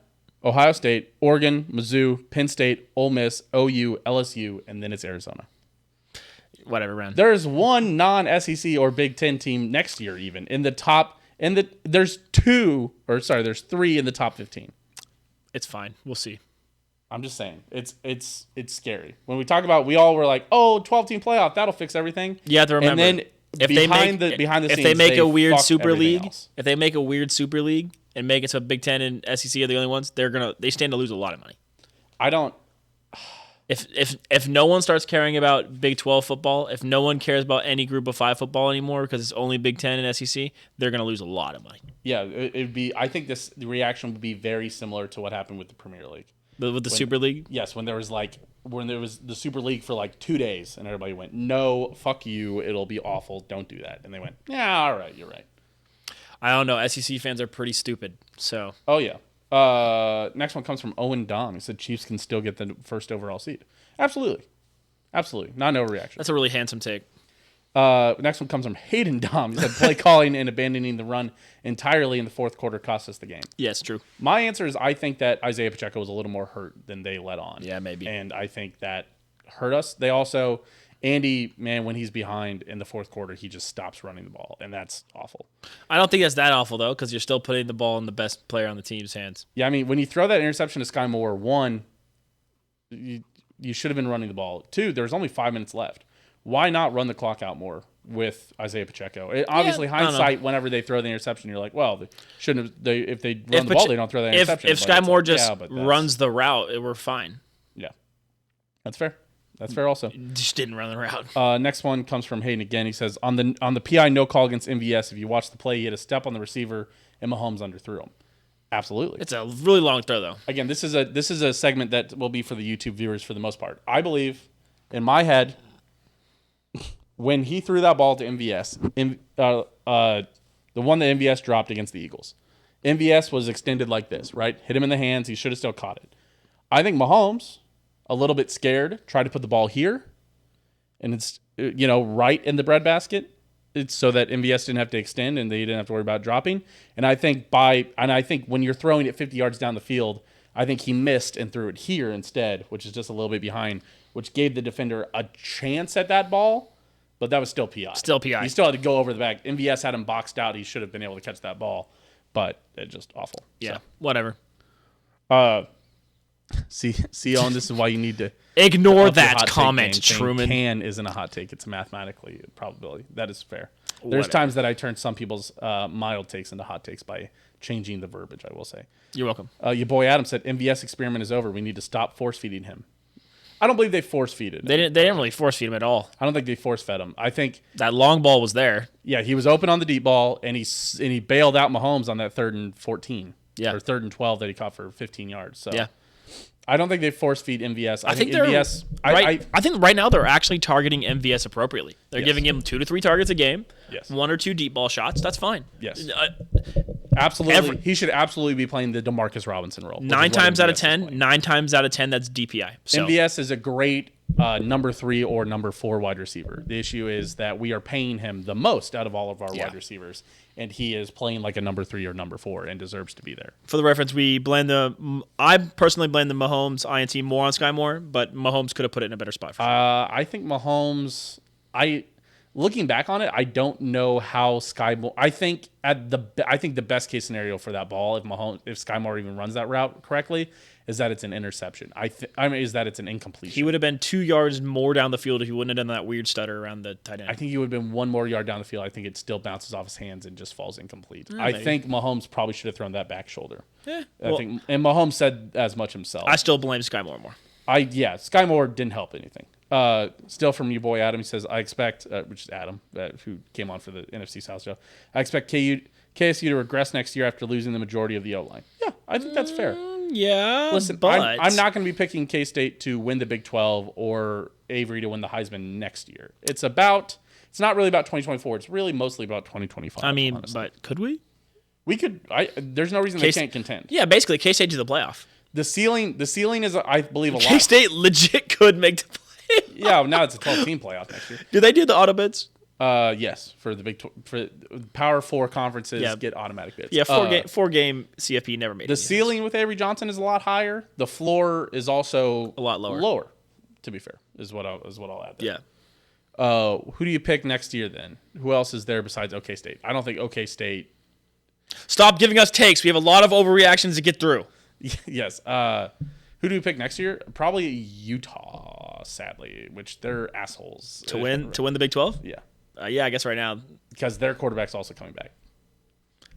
Ohio State, Oregon, Mizzou, Penn State, Ole Miss, OU, LSU, and then it's Arizona. Whatever round. There's one non-SEC or Big Ten team next year even in the top. There's 3 in the top 15. It's fine. We'll see. I'm just saying it's scary. When we talk about, we all were like, oh, 12-team playoff, that'll fix everything. You have to remember. And then behind the scenes, if they make a weird super league, else. if they make a weird super league and make it so Big Ten and SEC are the only ones, they stand to lose a lot of money. I don't. If no one starts caring about Big 12 football, if no one cares about any Group of 5 football anymore because it's only Big 10 and SEC, they're going to lose a lot of money. Yeah, it'd be. I think the reaction would be very similar to what happened with the Premier League. With the Super League? Yes, when there was the Super League for like 2 days and everybody went, no, fuck you, it'll be awful, don't do that. And they went, yeah, all right, you're right. I don't know. SEC fans are pretty stupid. So. Oh, yeah. Next one comes from Owen Dahm. He said Chiefs can still get the first overall seed. Absolutely. Not an overreaction. That's a really handsome take. Next one comes from Hayden Dahm. He said play calling and abandoning the run entirely in the fourth quarter cost us the game. Yes, true. My answer is I think that Isaiah Pacheco was a little more hurt than they let on. Yeah, maybe. And I think that hurt us. They also, Andy, man, when he's behind in the fourth quarter, he just stops running the ball, and that's awful. I don't think that's that awful, though, because you're still putting the ball in the best player on the team's hands. Yeah, I mean, when you throw that interception to Sky Moore, one, you should have been running the ball. Two, there's only 5 minutes left. Why not run the clock out more with Isaiah Pacheco? Obviously, hindsight, whenever they throw the interception, you're like, well, they shouldn't have. If they run the ball, they don't throw that interception. If Sky Moore just runs the route, we're fine. Yeah, that's fair. That's fair also. Just didn't run the route. Next one comes from Hayden again. He says, on the PI no call against MVS, if you watch the play, he had a step on the receiver and Mahomes underthrew him. Absolutely. It's a really long throw, though. Again, this is a segment that will be for the YouTube viewers for the most part. I believe, in my head, when he threw that ball to MVS, the one that MVS dropped against the Eagles, MVS was extended like this, right? Hit him in the hands. He should have still caught it. I think Mahomes, a little bit scared, tried to put the ball here, and it's right in the breadbasket. It's so that MVS didn't have to extend and they didn't have to worry about dropping. And I think when you're throwing it 50 yards down the field, I think he missed and threw it here instead, which is just a little bit behind, which gave the defender a chance at that ball. But that was still PI. Still PI. He still had to go over the back. MVS had him boxed out. He should have been able to catch that ball, but it's just awful. Yeah, whatever. See, Owen, this is why you need to ignore that comment, Truman. Can isn't a hot take. It's a mathematically probability. That is fair. There's times that I turn some people's mild takes into hot takes by changing the verbiage, I will say. You're welcome. Your boy Adam said, MVS experiment is over. We need to stop force-feeding him. I don't believe they force-feed it. They didn't really force-feed him at all. I don't think they force-fed him. I think that long ball was there. Yeah, he was open on the deep ball, and he bailed out Mahomes on that 3rd and 14. Yeah. Or 3rd and 12 that he caught for 15 yards. So yeah. I don't think they force-feed MVS. I think MVS... I think right now they're actually targeting MVS appropriately. They're giving him 2 to 3 targets a game. Yes. 1 or 2 deep ball shots. That's fine. Yes. Absolutely. He should absolutely be playing the DeMarcus Robinson role. 9 times out of 10, that's DPI. So. MVS is a great number 3 or number 4 wide receiver. The issue is that we are paying him the most out of all of our wide receivers, and he is playing like a number 3 or number 4 and deserves to be there. For the reference, I personally blame the Mahomes INT more on Sky Moore, but Mahomes could have put it in a better spot. For sure. I think Mahomes. Looking back on it, I don't know how Sky Moore. I think the best case scenario for that ball, if Sky Moore even runs that route correctly, is that it's an interception. Is that it's an incompletion. He would have been 2 yards more down the field if he wouldn't have done that weird stutter around the tight end. I think he would have been 1 more yard down the field. I think it still bounces off his hands and just falls incomplete. I think Mahomes probably should have thrown that back shoulder. Yeah, and Mahomes said as much himself. I still blame Sky Moore more. Sky Moore didn't help anything. Still from your boy Adam, he says, I expect, which is Adam, who came on for the NFC South show, I expect KSU to regress next year after losing the majority of the O-line. Yeah, I think that's fair. Yeah, listen, but I'm not going to be picking K-State to win the Big 12 or Avery to win the Heisman next year. It's not really about 2024. It's really mostly about 2025. I mean, honestly. But could we? We could. There's no reason they can't contend. Yeah, basically, K-State to the playoff. The ceiling is, I believe, a lot. K-State legit could make the playoff. Yeah, now it's a 12-team playoff next year. Do they do the auto bids? Yes, for Power 4 conferences get automatic bids. Yeah, four game CFP never made it. The ceiling with Avery Johnson is a lot higher. The floor is also a lot lower. Lower, to be fair, is what I'll add there. Yeah. Who do you pick next year then? Who else is there besides OK State? I don't think OK State. Stop giving us takes. We have a lot of overreactions to get through. Yes. Who do you pick next year? Probably Utah, sadly, which they're assholes. To win the Big 12? Yeah. Yeah, I guess right now. Because their quarterback's also coming back.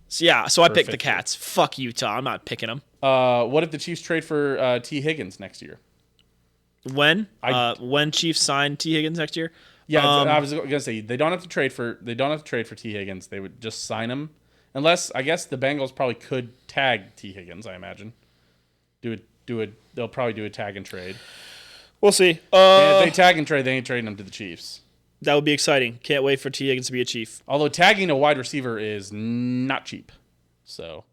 So I picked the Cats. Fuck Utah. I'm not picking them. What if the Chiefs trade for T. Higgins next year? When? When Chiefs sign T. Higgins next year? Yeah, I was going to say they don't have to trade for T. Higgins. They would just sign him. Unless, I guess the Bengals probably could tag T. Higgins, I imagine. They'll probably do a tag and trade. We'll see. And if they tag and trade, they ain't trading him to the Chiefs. That would be exciting. Can't wait for T. Higgins to be a Chief. Although tagging a wide receiver is not cheap. So,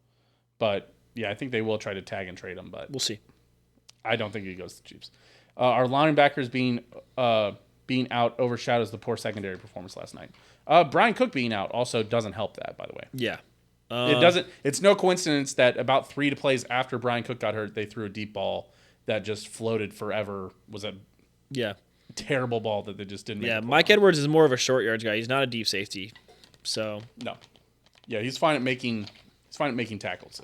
but yeah, I think they will try to tag and trade him, but we'll see. I don't think he goes to the Chiefs. Our linebackers being being out overshadows the poor secondary performance last night. Brian Cook being out also doesn't help that, by the way. Yeah. It doesn't. It's no coincidence that about 3 plays after Brian Cook got hurt, they threw a deep ball that just floated forever. Was a terrible ball that they just didn't make. Yeah, Mike Edwards is more of a short yards guy. He's not a deep safety. So no. Yeah, he's fine at making tackles.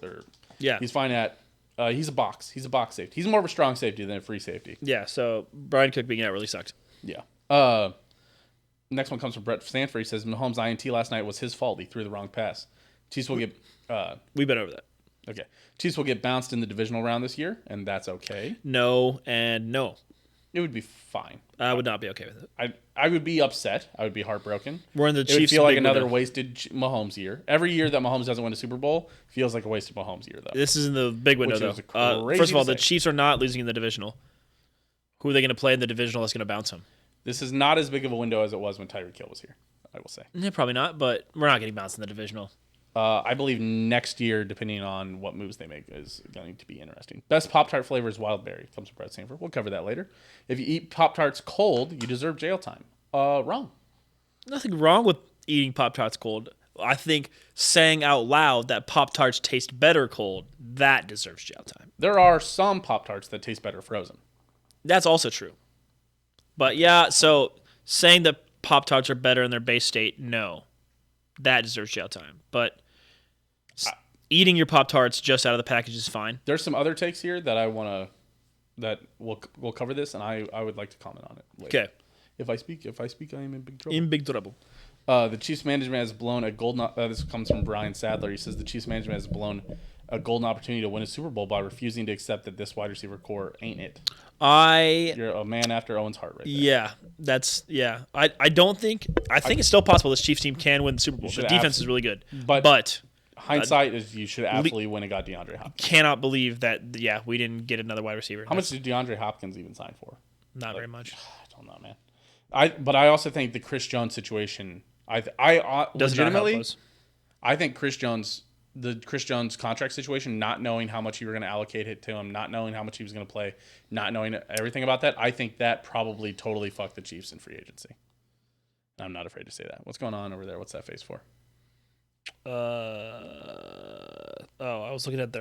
He's fine at he's a box safety. He's more of a strong safety than a free safety. Yeah, so Brian Cook being out really sucked. Yeah. Next one comes from Brett Sanford. He says Mahomes' INT last night was his fault. He threw the wrong pass. Chiefs will get we've been over that. Okay. Chiefs will get bounced in the divisional round this year, and that's okay. No and no. It would be fine. I would not be okay with it. I would be upset. I would be heartbroken. We're in the Chiefs. It would feel like another wasted Mahomes year. Every year that Mahomes doesn't win a Super Bowl feels like a wasted Mahomes year, though. This is in the big window, though. First of all, the Chiefs are not losing in the divisional. Who are they going to play in the divisional that's going to bounce them? This is not as big of a window as it was when Tyreek Hill was here, I will say. Yeah, probably not, but we're not getting bounced in the divisional. I believe next year, depending on what moves they make, is going to be interesting. Best Pop-Tart flavor is wild berry. Comes from Brett Sanford. We'll cover that later. If you eat Pop-Tarts cold, you deserve jail time. Wrong. Nothing wrong with eating Pop-Tarts cold. I think saying out loud that Pop-Tarts taste better cold, that deserves jail time. There are some Pop-Tarts that taste better frozen. That's also true. But yeah, so saying that Pop-Tarts are better in their base state, no. That deserves jail time. But eating your Pop-Tarts just out of the package is fine. There's some other takes here that we'll cover this, and I would like to comment on it later. Okay. If I speak, I am in big trouble. In big trouble. The Chiefs management has blown a golden. This comes from Brian Sadler. He says the Chiefs management has blown a golden opportunity to win a Super Bowl by refusing to accept that this wide receiver core ain't it. You're a man after Owen's heart, right there. Yeah, I don't think. I think it's still possible this Chiefs team can win the Super Bowl. The defense is really good, but hindsight is you should absolutely win and got DeAndre Hopkins. Cannot believe that. Yeah, we didn't get another wide receiver. How much did DeAndre Hopkins even sign for? Not very much. I don't know, man. But I also think the Chris Jones situation. I legitimately, I think the Chris Jones contract situation, not knowing how much you were going to allocate it to him, not knowing how much he was going to play, not knowing everything about that, I think that probably totally fucked the Chiefs in free agency. I'm not afraid to say that. What's going on over there? What's that face for? I was looking at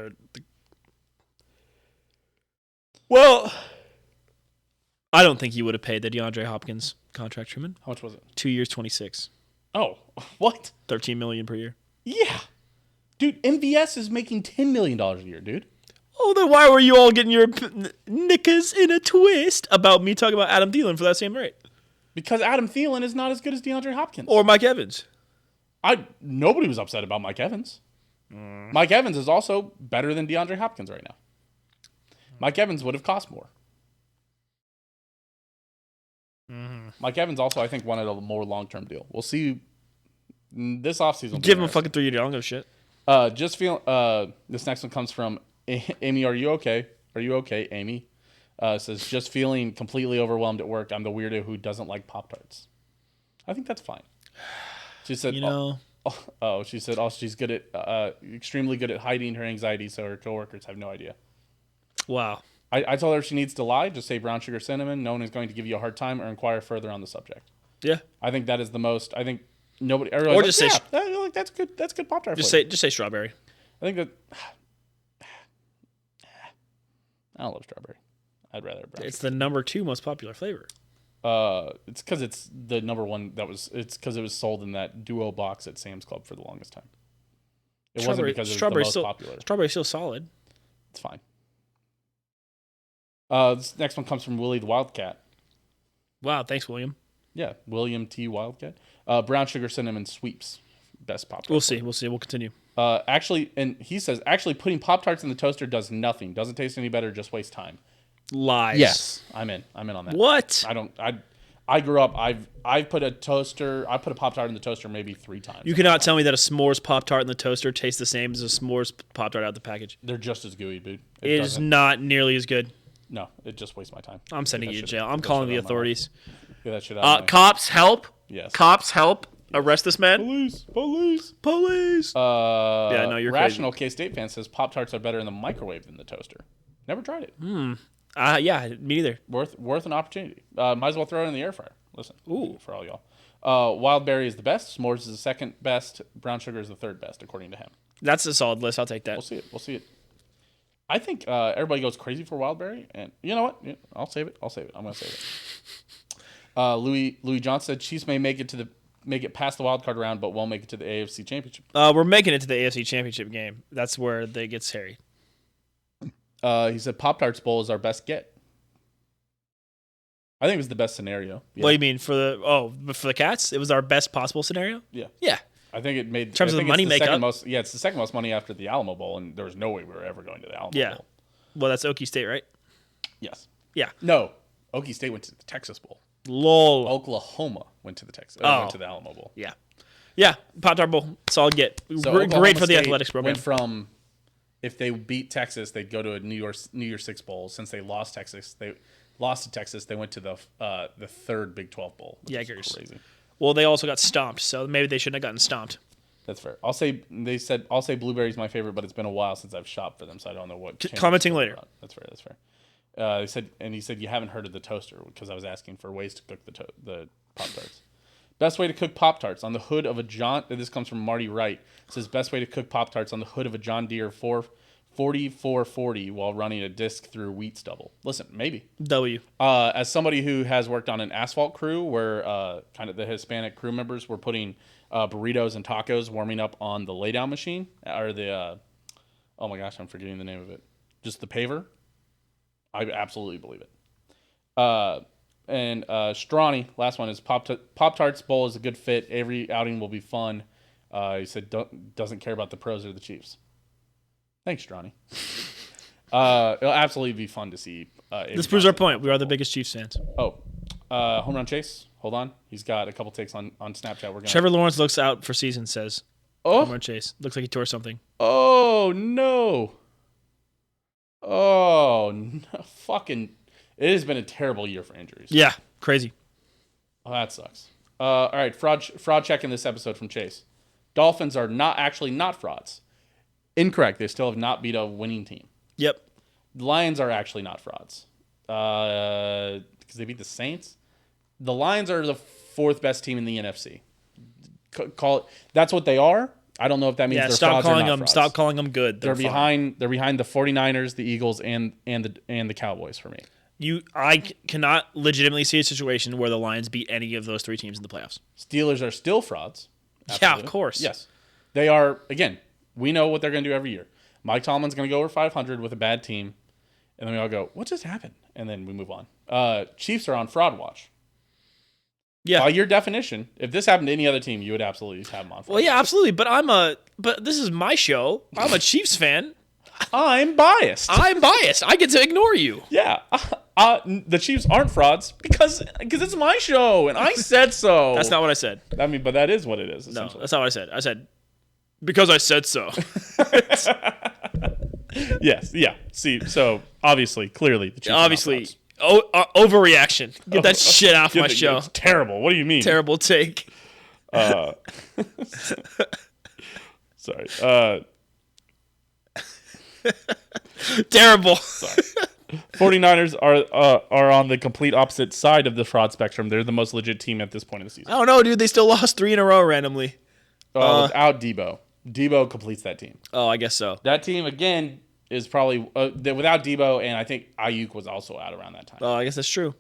Well, I don't think you would have paid the DeAndre Hopkins contract, Truman. How much was it? 2 years, 26. Oh, what? $13 million per year. Yeah. Dude, MVS is making $10 million a year, dude. Oh, then why were you all getting your knickers in a twist about me talking about Adam Thielen for that same rate? Because Adam Thielen is not as good as DeAndre Hopkins. Or Mike Evans. Nobody was upset about Mike Evans. Mike Evans is also better than DeAndre Hopkins right now. Mike Evans would have cost more. Mike Evans also, I think, wanted a more long-term deal. We'll see this offseason. Give him a fucking 3 year deal. I don't give a shit. This next one comes from Amy. Are you okay? Are you okay, Amy? Says, just feeling completely overwhelmed at work. I'm the weirdo who doesn't like Pop-Tarts. I think that's fine. She said, she said also she's good at, extremely good at hiding her anxiety, so her coworkers have no idea. Wow. I told her if she needs to lie, just say brown sugar cinnamon. No one is going to give you a hard time or inquire further on the subject. Yeah. I think that is the most. I think nobody. Or just say. That's good. That's good Pop-Tart. Just say strawberry. I think that. I don't love strawberry. I'd rather brown. It's the number 2 most popular flavor. It's because it's the number 1 It's because it was sold in that duo box at Sam's Club for the longest time. It wasn't because it was the most popular. Strawberry's still solid. It's fine. This next one comes from Willie the Wildcat. Wow, thanks, William. Yeah, William T. Wildcat. Brown sugar cinnamon sweeps. Best Pop-Tart. We'll see. We'll continue. And he says, putting Pop-Tarts in the toaster does nothing. Doesn't taste any better, just waste time. Lies. Yes, I'm in on that. What? I grew up, I put a Pop-Tart in the toaster maybe 3 times. You cannot tell me that a s'mores Pop-Tart in the toaster tastes the same as a s'mores Pop-Tart out of the package. They're just as gooey, dude. It is not nearly as good. No, it just wastes my time. I'm sending you to jail. I'm calling the authorities. Get that shit out. Cops, help. Yes. Cops, help. Arrest this man. Police. Yeah, no, you're Rational crazy. K-State fan says Pop-Tarts are better in the microwave than the toaster. Never tried it. Yeah, me neither. Worth an opportunity. Might as well throw it in the air fryer. Listen. Ooh. For all y'all. Wild berry is the best. S'mores is the second best. Brown sugar is the third best, according to him. That's a solid list. I'll take that. We'll see it. I think everybody goes crazy for wild berry, and you know what? Yeah, I'll save it. I'm gonna save it. Louis Johnson said Chiefs may make it past the wild card round, but won't make it to the AFC Championship. We're making it to the AFC Championship game. That's where they get hairy. He said Pop Tarts Bowl is our best get. I think it was the best scenario. Yeah. What do you mean for the Cats? It was our best possible scenario. Yeah. Yeah. I think it made in terms of the money makeup. It's the second most money after the Alamo Bowl, and there was no way we were ever going to the Alamo Bowl. Well, that's Okie State, right? Yes. Yeah. No, Okie State went to the Texas Bowl. Lol. Oklahoma went to the went to the Alamo Bowl. Yeah. Yeah. Pop Tart Bowl. Solid get. So Great for the State athletics program. Went from if they beat Texas, they'd go to a New Year's Six Bowl. Since they lost to Texas, they went to the third Big 12 Bowl. Yikers. Crazy. Well, they also got stomped, so maybe they shouldn't have gotten stomped. That's fair. I'll say blueberry's my favorite, but it's been a while since I've shopped for them, so I don't know what. Commenting later. That's fair. He said you haven't heard of the toaster because I was asking for ways to cook the Pop Tarts. Best way to cook Pop Tarts on the hood of a John. This comes from Marty Wright. It says best way to cook Pop Tarts on the hood of a John Deere 4440 while running a disc through wheat stubble. Listen, maybe. W. As somebody who has worked on an asphalt crew where kind of the Hispanic crew members were putting burritos and tacos warming up on the laydown machine or the oh my gosh, I'm forgetting the name of it. Just the paver. I absolutely believe it. And Strawny, last one is Pop Tarts Bowl is a good fit. Every outing will be fun. He said doesn't care about the pros or the Chiefs. Thanks, Strawny. It'll absolutely be fun to see. This proves our point. We are the biggest Chiefs fans. Home run chase. Hold on. He's got a couple takes on Snapchat. Trevor Lawrence looks out for season, says. Home run chase. Looks like he tore something. Oh, no. Oh, no. Fucking. It has been a terrible year for injuries. Yeah. Crazy. Oh, that sucks. All right. Fraud check in this episode from Chase. Dolphins are not frauds. Incorrect. They still have not beat a winning team. Yep. The Lions are actually not frauds. Because they beat the Saints. The Lions are the fourth best team in the NFC. Call it. That's what they are. I don't know if that means they're frauds or not frauds. Stop calling them good. They're behind the 49ers, the Eagles, and the Cowboys for me. I cannot legitimately see a situation where the Lions beat any of those three teams in the playoffs. Steelers are still frauds. Absolutely. Yeah, of course. Yes. They are, again, we know what they're going to do every year. Mike Tomlin's going to go over 500 with a bad team, and then we all go, what just happened? And then we move on. Chiefs are on fraud watch. Yeah. By your definition, if this happened to any other team, you would absolutely have them on fraud. Well, yeah, absolutely. But this is my show. I'm a Chiefs fan. I'm biased. I get to ignore you. Yeah. The Chiefs aren't frauds because it's my show and I said so. That's not what I said. But that is what it is. No, that's not what I said. I said because I said so. Yes. Yeah. See. So obviously, clearly, the Chiefs obviously, overreaction. Get that shit off my show. It's terrible. What do you mean? Terrible take. Sorry. Terrible. Sorry. 49ers are on the complete opposite side of the fraud spectrum. They're the most legit team at this point of the season. I don't know, dude. They still lost 3 in a row randomly. Without Debo. Debo completes that team. Oh, I guess so. That team, again, is probably without Debo, and I think Ayuk was also out around that time. Oh, I guess that's true.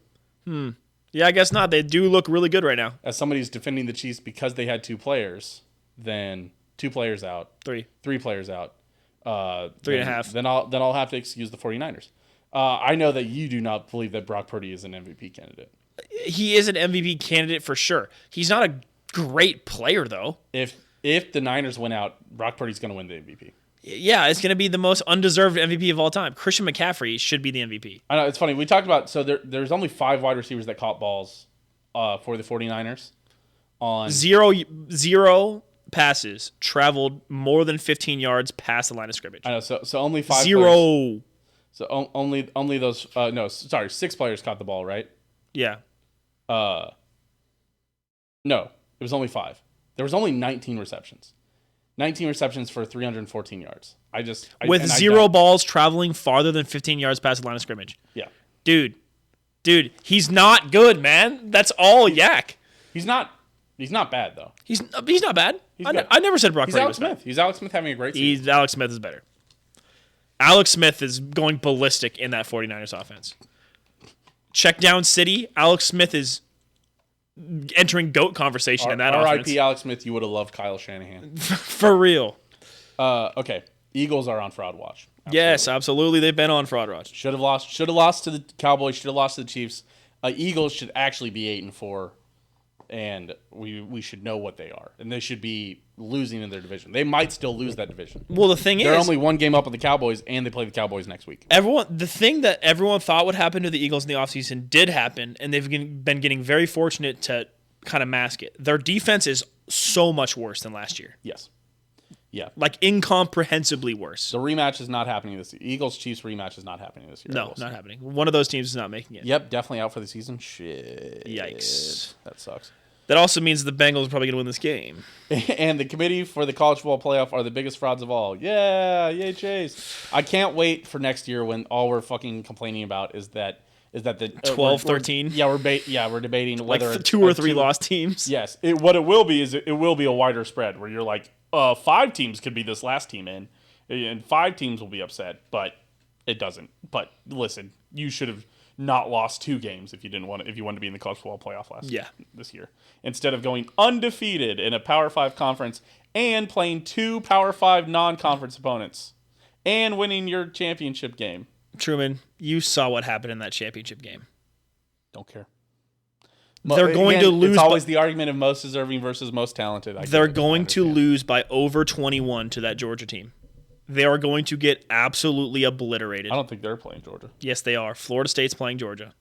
Yeah, I guess not. They do look really good right now. As somebody who's defending the Chiefs because they had 2 players, then 2 players out. 3 players out. 3.5. Then I'll have to excuse the 49ers. I know that you do not believe that Brock Purdy is an MVP candidate. He is an MVP candidate for sure. He's not a great player, though. If the Niners win out, Brock Purdy's going to win the MVP. Yeah, it's going to be the most undeserved MVP of all time. Christian McCaffrey should be the MVP. I know, it's funny. We talked about, so there's only 5 wide receivers that caught balls for the 49ers. On Zero passes traveled more than 15 yards past the line of scrimmage. I know, so only 5 Zero. Players, so only those, 6 players caught the ball, right? Yeah. No, it was only 5. There was only 19 receptions. 19 receptions for 314 yards. With 0 balls traveling farther than 15 yards past the line of scrimmage. Yeah. Dude, Dude, he's not good, man. That's all yak. He's not bad though. He's not bad. Good. I never said Brock He's Purdy Alex was bad. Smith. He's Alex Smith having a great season. Alex Smith is better. Alex Smith is going ballistic in that 49ers offense. Check down city. Alex Smith is entering GOAT conversation in that offense. R.I.P. Alex Smith. You would have loved Kyle Shanahan. For real. Okay. Eagles are on fraud watch. Absolutely. Yes, absolutely. They've been on fraud watch. Should have lost. Should have lost to the Cowboys. Should have lost to the Chiefs. Eagles should actually be 8-4, and we should know what they are, and they should be losing in their division. They might still lose that division. Well, the thing they're is, only one game up on the Cowboys, and they play the Cowboys next week. The thing that everyone thought would happen to the Eagles in the offseason did happen, and they've been getting very fortunate to kind of mask it. Their defense is so much worse than last year. Yes. Yeah. Like incomprehensibly worse. The rematch is not happening this year. Eagles-Chiefs rematch is not happening this year. No, not happening. One of those teams is not making it. Yep, definitely out for the season. Shit. Yikes. That sucks. That also means the Bengals are probably going to win this game. And the committee for the college football playoff are the biggest frauds of all. Yeah, yay Chase. I can't wait for next year when all we're fucking complaining about is that the 12-13. We're debating whether like 2 or 3 lost teams. Yes, what it will be is it will be a wider spread where you're like 5 teams could be this last team in, and 5 teams will be upset, but it doesn't. But listen, you should have not lost 2 games if you wanted to be in the college football playoff this year, instead of going undefeated in a Power 5 conference and playing 2 Power 5 non-conference opponents and winning your championship game. Truman, you saw what happened in that championship game. Don't care. They're going to lose. It's always the argument of most deserving versus most talented. They're going to lose by over 21 to that Georgia team. They are going to get absolutely obliterated. I don't think they're playing Georgia. Yes, they are. Florida State's playing Georgia.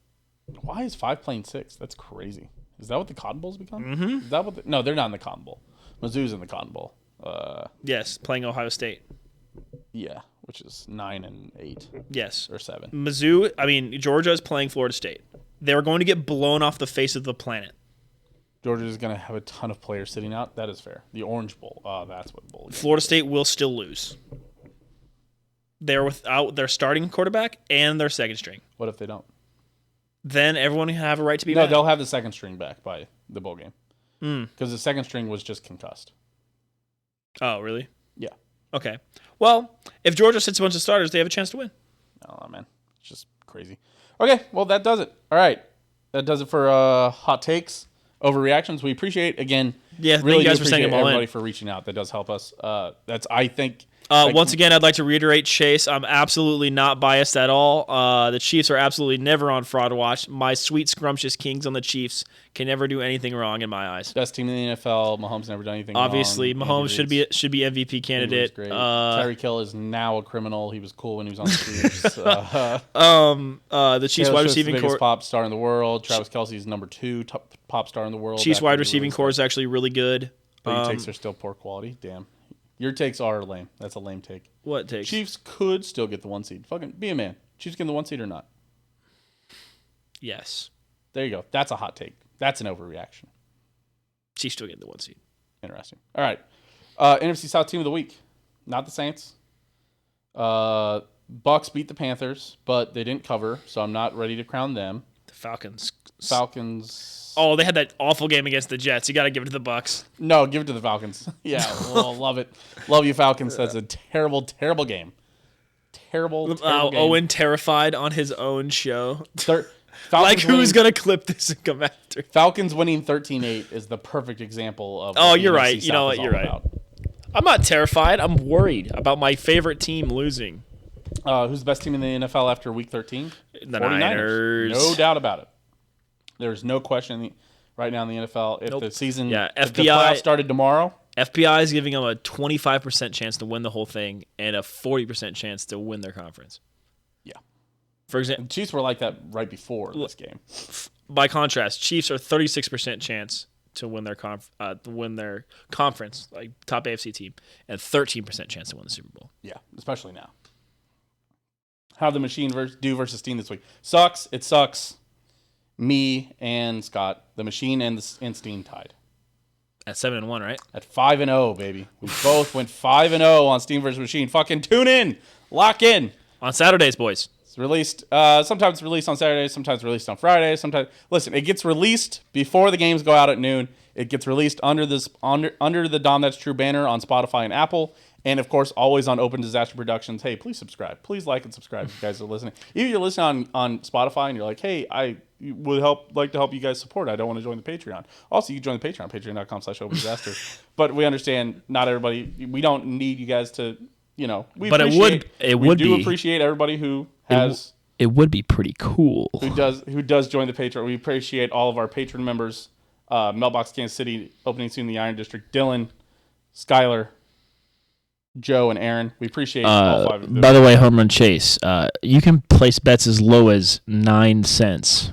Why is 5 playing 6? That's crazy. Is that what the Cotton Bowl's become? Mm-hmm. Is that what? No, they're not in the Cotton Bowl. Mizzou's in the Cotton Bowl. Yes, playing Ohio State. Yeah, which is 9 and 8. Yes, or 7. Georgia is playing Florida State. They're going to get blown off the face of the planet. Georgia is going to have a ton of players sitting out. That is fair. The Orange Bowl. That's what bowl. Florida State will still lose. They're without their starting quarterback and their second string. What if they don't? Then everyone will have a right to be mad. No, they'll have the second string back by the bowl game. Because the second string was just concussed. Oh, really? Yeah. Okay. Well, if Georgia sits a bunch of starters, they have a chance to win. Oh, man. It's just crazy. Okay, well, that does it. All right. That does it for hot takes, overreactions. We appreciate, again, really thank you guys for saying them all everybody in. For reaching out. That does help us. I think... Once again, I'd like to reiterate, Chase, I'm absolutely not biased at all. The Chiefs are absolutely never on fraud watch. My sweet, scrumptious Kings on the Chiefs can never do anything wrong in my eyes. Best team in the NFL. Mahomes never done anything Obviously, wrong. Mahomes should be MVP candidate. Great. Tyreek Hill is now a criminal. He was cool when he was on the Chiefs. The Chiefs wide receiving core, pop star in the world. Travis Kelce's number 2 top pop star in the world. Chiefs wide receiving core is actually really good. But your takes are still poor quality. Damn. Your takes are lame. That's a lame take. What takes? Chiefs could still get the 1 seed. Fucking be a man. Chiefs getting the 1 seed or not? Yes. There you go. That's a hot take. That's an overreaction. Chiefs still getting the 1 seed. Interesting. All right. NFC South team of the week. Not the Saints. Bucks beat the Panthers, but they didn't cover, so I'm not ready to crown them. The Falcons. Oh, they had that awful game against the Jets. You got to give it to the Bucks. No, give it to the Falcons. Yeah, well, love it. Love you, Falcons. That's a terrible, terrible game. Terrible game. Owen terrified on his own show. Like, who's going to clip this and come after? Falcons winning 13-8 is the perfect example of what you're right. You know what? You're right. About. I'm not terrified. I'm worried about my favorite team losing. Who's the best team in the NFL after Week 13? The Niners. No doubt about it. There's no question right now in the NFL. If the season, if the playoffs started tomorrow, FPI is giving them a 25% chance to win the whole thing and a 40% chance to win their conference. Yeah. For example, the Chiefs were like that right before this game. By contrast, Chiefs are 36% chance to win their conference, like top AFC team, and 13% chance to win the Super Bowl. Yeah, especially now. How the machine do versus Steehn this week? Sucks. It sucks. Me and Scott, the machine and Steehn tied. At 7-1, right? At 5-0, baby. We both went 5-0 on Steehn versus Machine. Fucking tune in. Lock in. On Saturdays, boys. That's released. Sometimes it's released on Saturdays. Sometimes it's released on Fridays. Sometimes, listen, it gets released before the games go out at noon. It gets released under the Dahm That's True banner on Spotify and Apple, and of course, always on Open Disaster Productions. Hey, please subscribe. Please like and subscribe if you guys are listening. Even if you're listening on Spotify and you're like, hey, I would like to help you guys support. I don't want to join the Patreon. Also, you can join the Patreon, patreon.com/opendisaster. But we understand not everybody. We don't need you guys to. But we do appreciate everybody who has. It would be pretty cool. Who does join the Patreon? We appreciate all of our patron members. Mailbox Kansas City, opening soon in the Iron District. Dylan, Skylar, Joe, and Aaron. We appreciate all 5 of them. By the way, Home Run Chase, you can place bets as low as 9 cents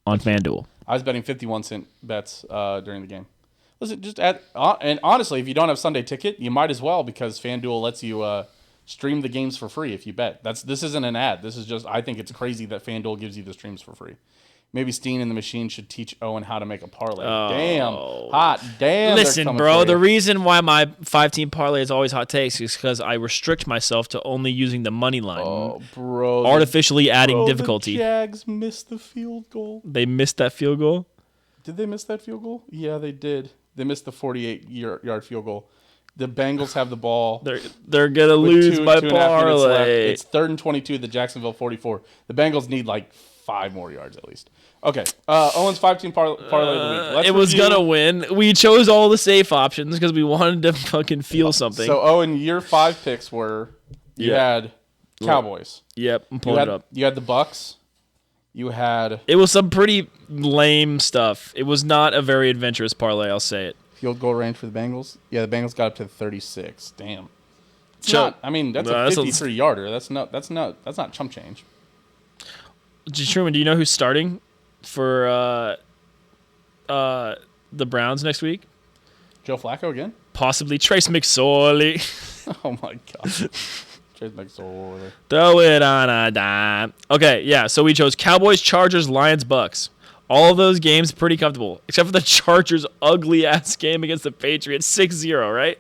on FanDuel. I was betting 51-cent bets during the game. Listen, and honestly, if you don't have Sunday Ticket, you might as well, because FanDuel lets you stream the games for free if you bet. This isn't an ad. This is just, I think it's crazy that FanDuel gives you the streams for free. Maybe Steehn and the Machine should teach Owen how to make a parlay. Oh. Damn. Listen, bro, the reason why my 5-team parlay is always hot takes is because I restrict myself to only using the money line. Oh, bro. Artificially adding difficulty. The Jags missed the field goal. They missed that field goal? Did they miss that field goal? Yeah, they did. They missed the 48-yard field goal. The Bengals have the ball. They're going to lose my parlay. It's 3rd and 22 at the Jacksonville 44. The Bengals need like 5 more yards at least. Okay. Owen's 5-team parlay of the week. It was going to win. We chose all the safe options because we wanted to fucking feel something. So, Owen, your 5 picks were you had Cowboys. Yep, I'm pulling it up. You had the Bucks. You had... It was some pretty lame stuff. It was not a very adventurous parlay, I'll say it. Field goal range for the Bengals? Yeah, the Bengals got up to 36. Damn. That's a 53-yarder. That's not chump change. Truman, do you know who's starting for the Browns next week? Joe Flacco again? Possibly Trace McSorley. Oh, my God. Trace McSorley. Throw it on a dime. Okay, yeah, so we chose Cowboys, Chargers, Lions, Bucks. All of those games pretty comfortable, except for the Chargers' ugly-ass game against the Patriots, 6-0, right?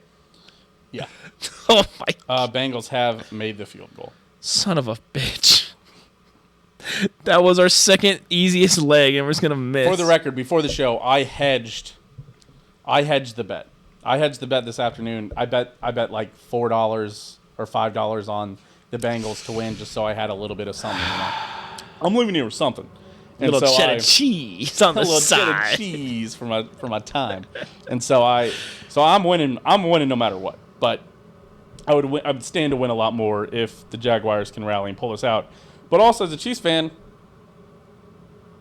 Yeah. Oh, my God. Bengals have made the field goal. Son of a bitch. That was our second easiest leg, and we're just going to miss. For the record, before the show, I hedged the bet. I hedged the bet this afternoon. I bet like $4 or $5 on the Bengals to win, just so I had a little bit of something. I'm leaving here with something. A little cheddar cheese on the side. A little cheddar cheese for my time. And so I'm winning no matter what. But I would stand to win a lot more if the Jaguars can rally and pull this out. But also, as a Chiefs fan,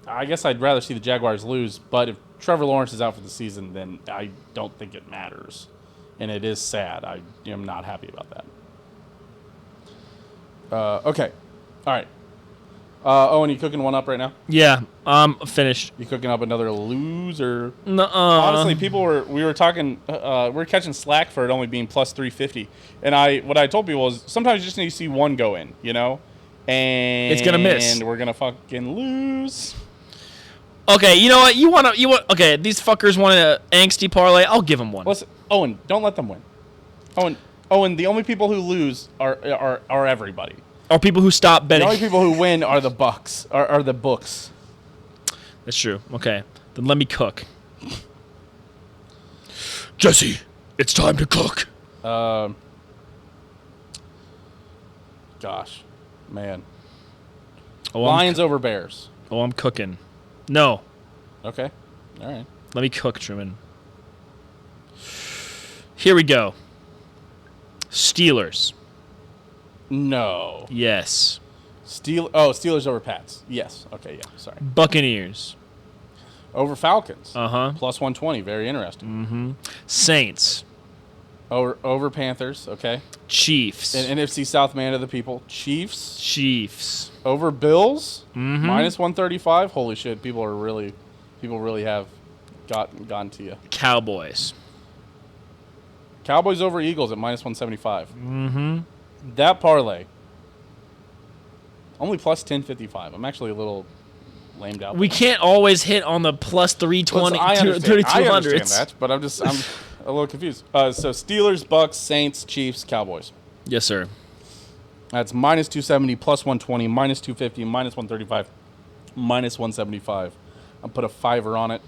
I guess I'd rather see the Jaguars lose. But if Trevor Lawrence is out for the season, then I don't think it matters. And it is sad. I am not happy about that. Okay. All right. Owen, you cooking one up right now? Yeah, I'm finished. You cooking up another loser? Honestly, we were catching slack for it only being plus 350. And what I told people is sometimes you just need to see one go in, And it's gonna miss. And we're gonna fucking lose. Okay, you know what? Okay, these fuckers want an angsty parlay. I'll give them one. Listen, Owen, don't let them win. Owen, the only people who lose are everybody. Or people who stop betting. The only people who win are the Bucks. Are the books. That's true. Okay, then let me cook. Jesse, it's time to cook. Gosh, man. Lions over Bears. I'm cooking. No. Okay. All right. Let me cook, Truman. Here we go. Steelers. No. Yes. Steelers over Pats. Yes. Okay, yeah. Sorry. Buccaneers. Over Falcons. Uh-huh. Plus 120. Very interesting. Mm-hmm. Saints. Over Panthers. Okay. Chiefs. And NFC South man of the people. Chiefs. Over Bills. Mm-hmm. Minus 135. Holy shit. People really have gotten to you. Cowboys. Cowboys over Eagles at minus 175. Mm-hmm. That parlay. Only plus 1055. I'm actually a little lamed out. We can't always hit on the plus 320, 3200s. I understand that, but I'm a little confused. So Steelers, Bucks, Saints, Chiefs, Cowboys. Yes, sir. That's minus 270, plus 120, minus 250, minus 135, minus 175. I'll put a $5 on it.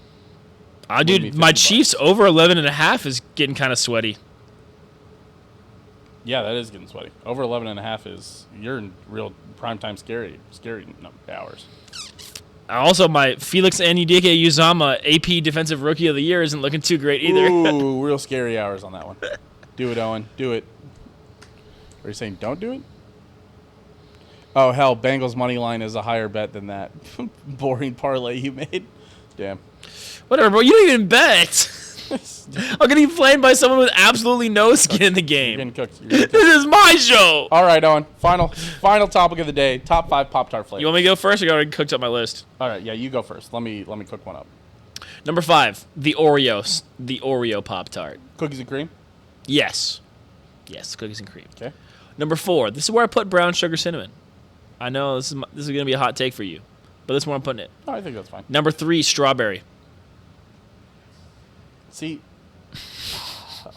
Dude, my Chiefs over 11.5 is getting kind of sweaty. Yeah, that is getting sweaty. Over 11.5 is, you're in real primetime scary hours. Also, my Felix Anudike Uzama AP Defensive Rookie of the Year isn't looking too great either. Ooh, real scary hours on that one. Do it, Owen. Do it. Are you saying don't do it? Oh, hell, Bengals money line is a higher bet than that boring parlay you made. Damn. Whatever, bro. You don't even bet. I'm getting played by someone with absolutely no skin in the game. You're getting cooked. This is my show. All right, Owen. Final topic of the day. Top 5 Pop Tart flavors. You want me to go first? I already cooked up my list. All right, yeah, you go first. Let me cook one up. Number 5, the Oreo Pop Tart. Cookies and cream. Yes, cookies and cream. Okay. Number 4, this is where I put brown sugar cinnamon. I know this is going to be a hot take for you, but this is where I'm putting it. Oh, I think that's fine. Number 3, strawberry. See,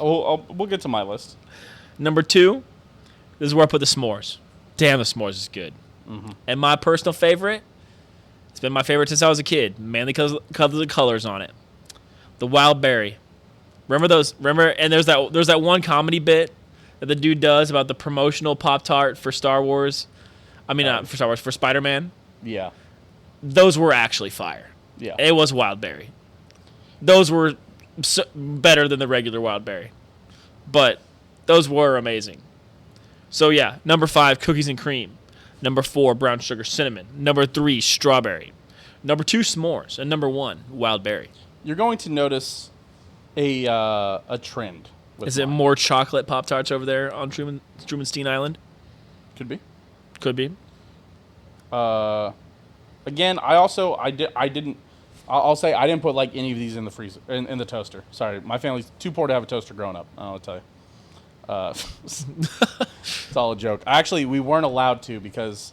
we'll get to my list. Number 2, this is where I put the s'mores. Damn, the s'mores is good. Mm-hmm. And my personal favorite, it's been my favorite since I was a kid, mainly because of the colors on it. The wild berry. Remember those? And there's that one comedy bit that the dude does about the promotional Pop-Tart for Star Wars. I mean, not for Star Wars, for Spider-Man. Yeah. Those were actually fire. Yeah. It was wild berry. Those were better than the regular wild berry. But those were amazing. So, yeah, number 5, cookies and cream. Number 4, brown sugar cinnamon. Number 3, strawberry. Number 2, s'mores. And number 1, wild berry. You're going to notice a trend. Is it more chocolate Pop-Tarts over there on Truman Steehn Island? Could be. Could be. Again, I'll say I didn't put like any of these in the freezer, in the toaster. Sorry, my family's too poor to have a toaster growing up. I don't know what to tell you. It's all a joke. Actually, we weren't allowed to because,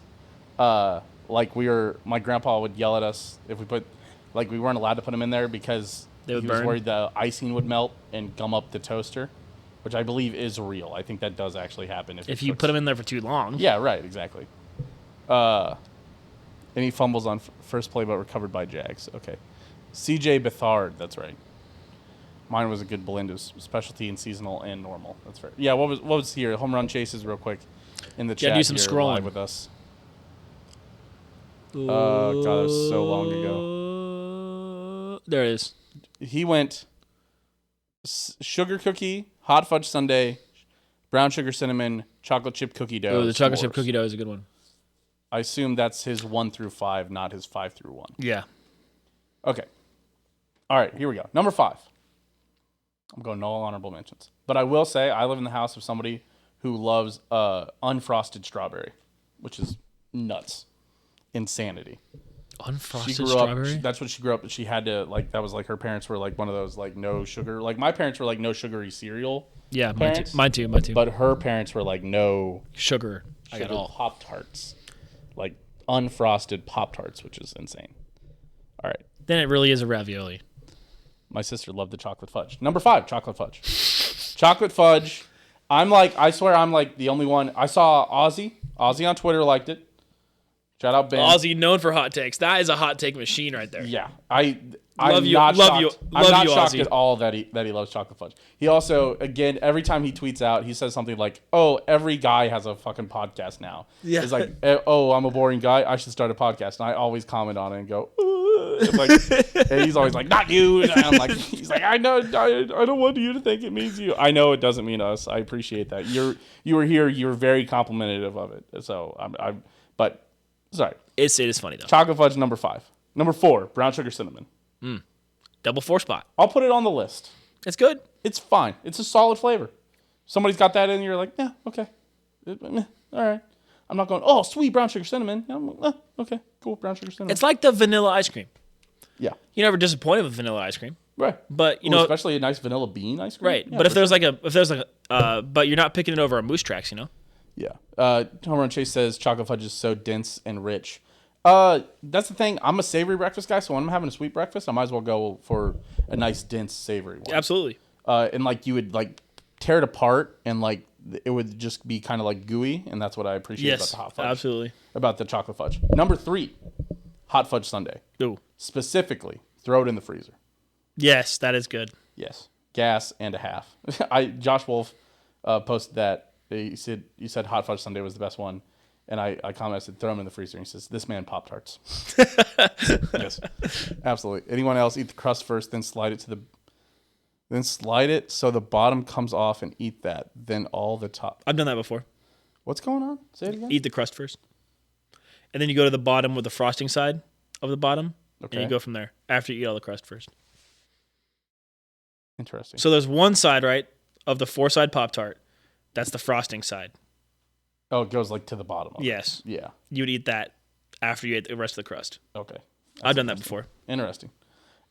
my grandpa would yell at us if we we weren't allowed to put them in there because he was worried the icing would melt and gum up the toaster, which I believe is real. I think that does actually happen. If you put them in there for too long. Yeah, right, exactly. Any fumbles on first play but recovered by Jags. Okay. CJ Beathard, that's right. Mine was a good blend of specialty and seasonal and normal. That's right. Yeah, what was here? Home run chases real quick in the chat do some here scrolling live with us. God, that was so long ago. There it is. He went sugar cookie, hot fudge sundae, brown sugar cinnamon, chocolate chip cookie dough. Oh, the chocolate chip cookie dough is a good one. I assume that's his 1 through 5, not his 5 through 1. Yeah. Okay. All right, here we go. Number 5. I'm going no honorable mentions. But I will say I live in the house of somebody who loves unfrosted strawberry, which is nuts. Insanity. Unfrosted strawberry? That's what she grew up with. She had to, that was her parents were one of those, no sugar. My parents were no sugary cereal. Yeah, parents, mine too. But her parents were no sugar. I got all. Pop Tarts. Unfrosted Pop Tarts, which is insane. All right. Then it really is a ravioli. My sister loved the chocolate fudge. Number 5, chocolate fudge. Chocolate fudge. I swear I'm the only one. I saw Ozzy. Ozzy on Twitter liked it. Shout out Ben. Ozzy, known for hot takes. That is a hot take machine right there. Yeah. I'm not shocked at all that he loves chocolate fudge. He also, again, every time he tweets out, he says something like, "Oh, every guy has a fucking podcast now." Yeah. It's "Oh, I'm a boring guy. I should start a podcast." And I always comment on it and go, and he's always "Not you." And I'm he's "I know. I don't want you to think it means you. I know it doesn't mean us. I appreciate that. You were here. You were very complimentary of it. So but sorry. It is funny though. Chocolate fudge number 5. Number 4, brown sugar cinnamon. Double 4 spot. I'll put it on the list. It's good. It's fine. It's a solid flavor. Somebody's got that in, you're yeah, okay. All right. I'm not going, oh, sweet brown sugar cinnamon. Okay, cool, brown sugar cinnamon. It's like the vanilla ice cream. Yeah. You're never disappointed with vanilla ice cream. Right. But, especially a nice vanilla bean ice cream. Right. Yeah, but if there's but you're not picking it over a moose tracks, Yeah. Home Run Chase says chocolate fudge is so dense and rich. That's the thing. I'm a savory breakfast guy, so when I'm having a sweet breakfast, I might as well go for a nice, dense, savory one. Absolutely. And you would tear it apart and it would just be kind of like gooey, and that's what I appreciate about the hot fudge. Absolutely. About the chocolate fudge. Number 3, hot fudge sundae. Ooh. Specifically, throw it in the freezer. Yes, that is good. Yes, gas and a half. Josh Wolf posted that. He said hot fudge sundae was the best one, and I commented, I said, throw them in the freezer. And he says, this man Pop Tarts. Yes, absolutely. Anyone else eat the crust first, then slide it so the bottom comes off and eat that. Then all the top. I've done that before. What's going on? Say it again. Eat the crust first, and then you go to the bottom with the frosting side of the bottom, Okay. and you go from there after you eat all the crust first. Interesting. So there's one side, right, of the 4-side Pop-Tart. That's the frosting side. Oh, it goes like to the bottom of it. Yes. Yeah. You would eat that after you ate the rest of the crust. Okay. I've done that before. Interesting.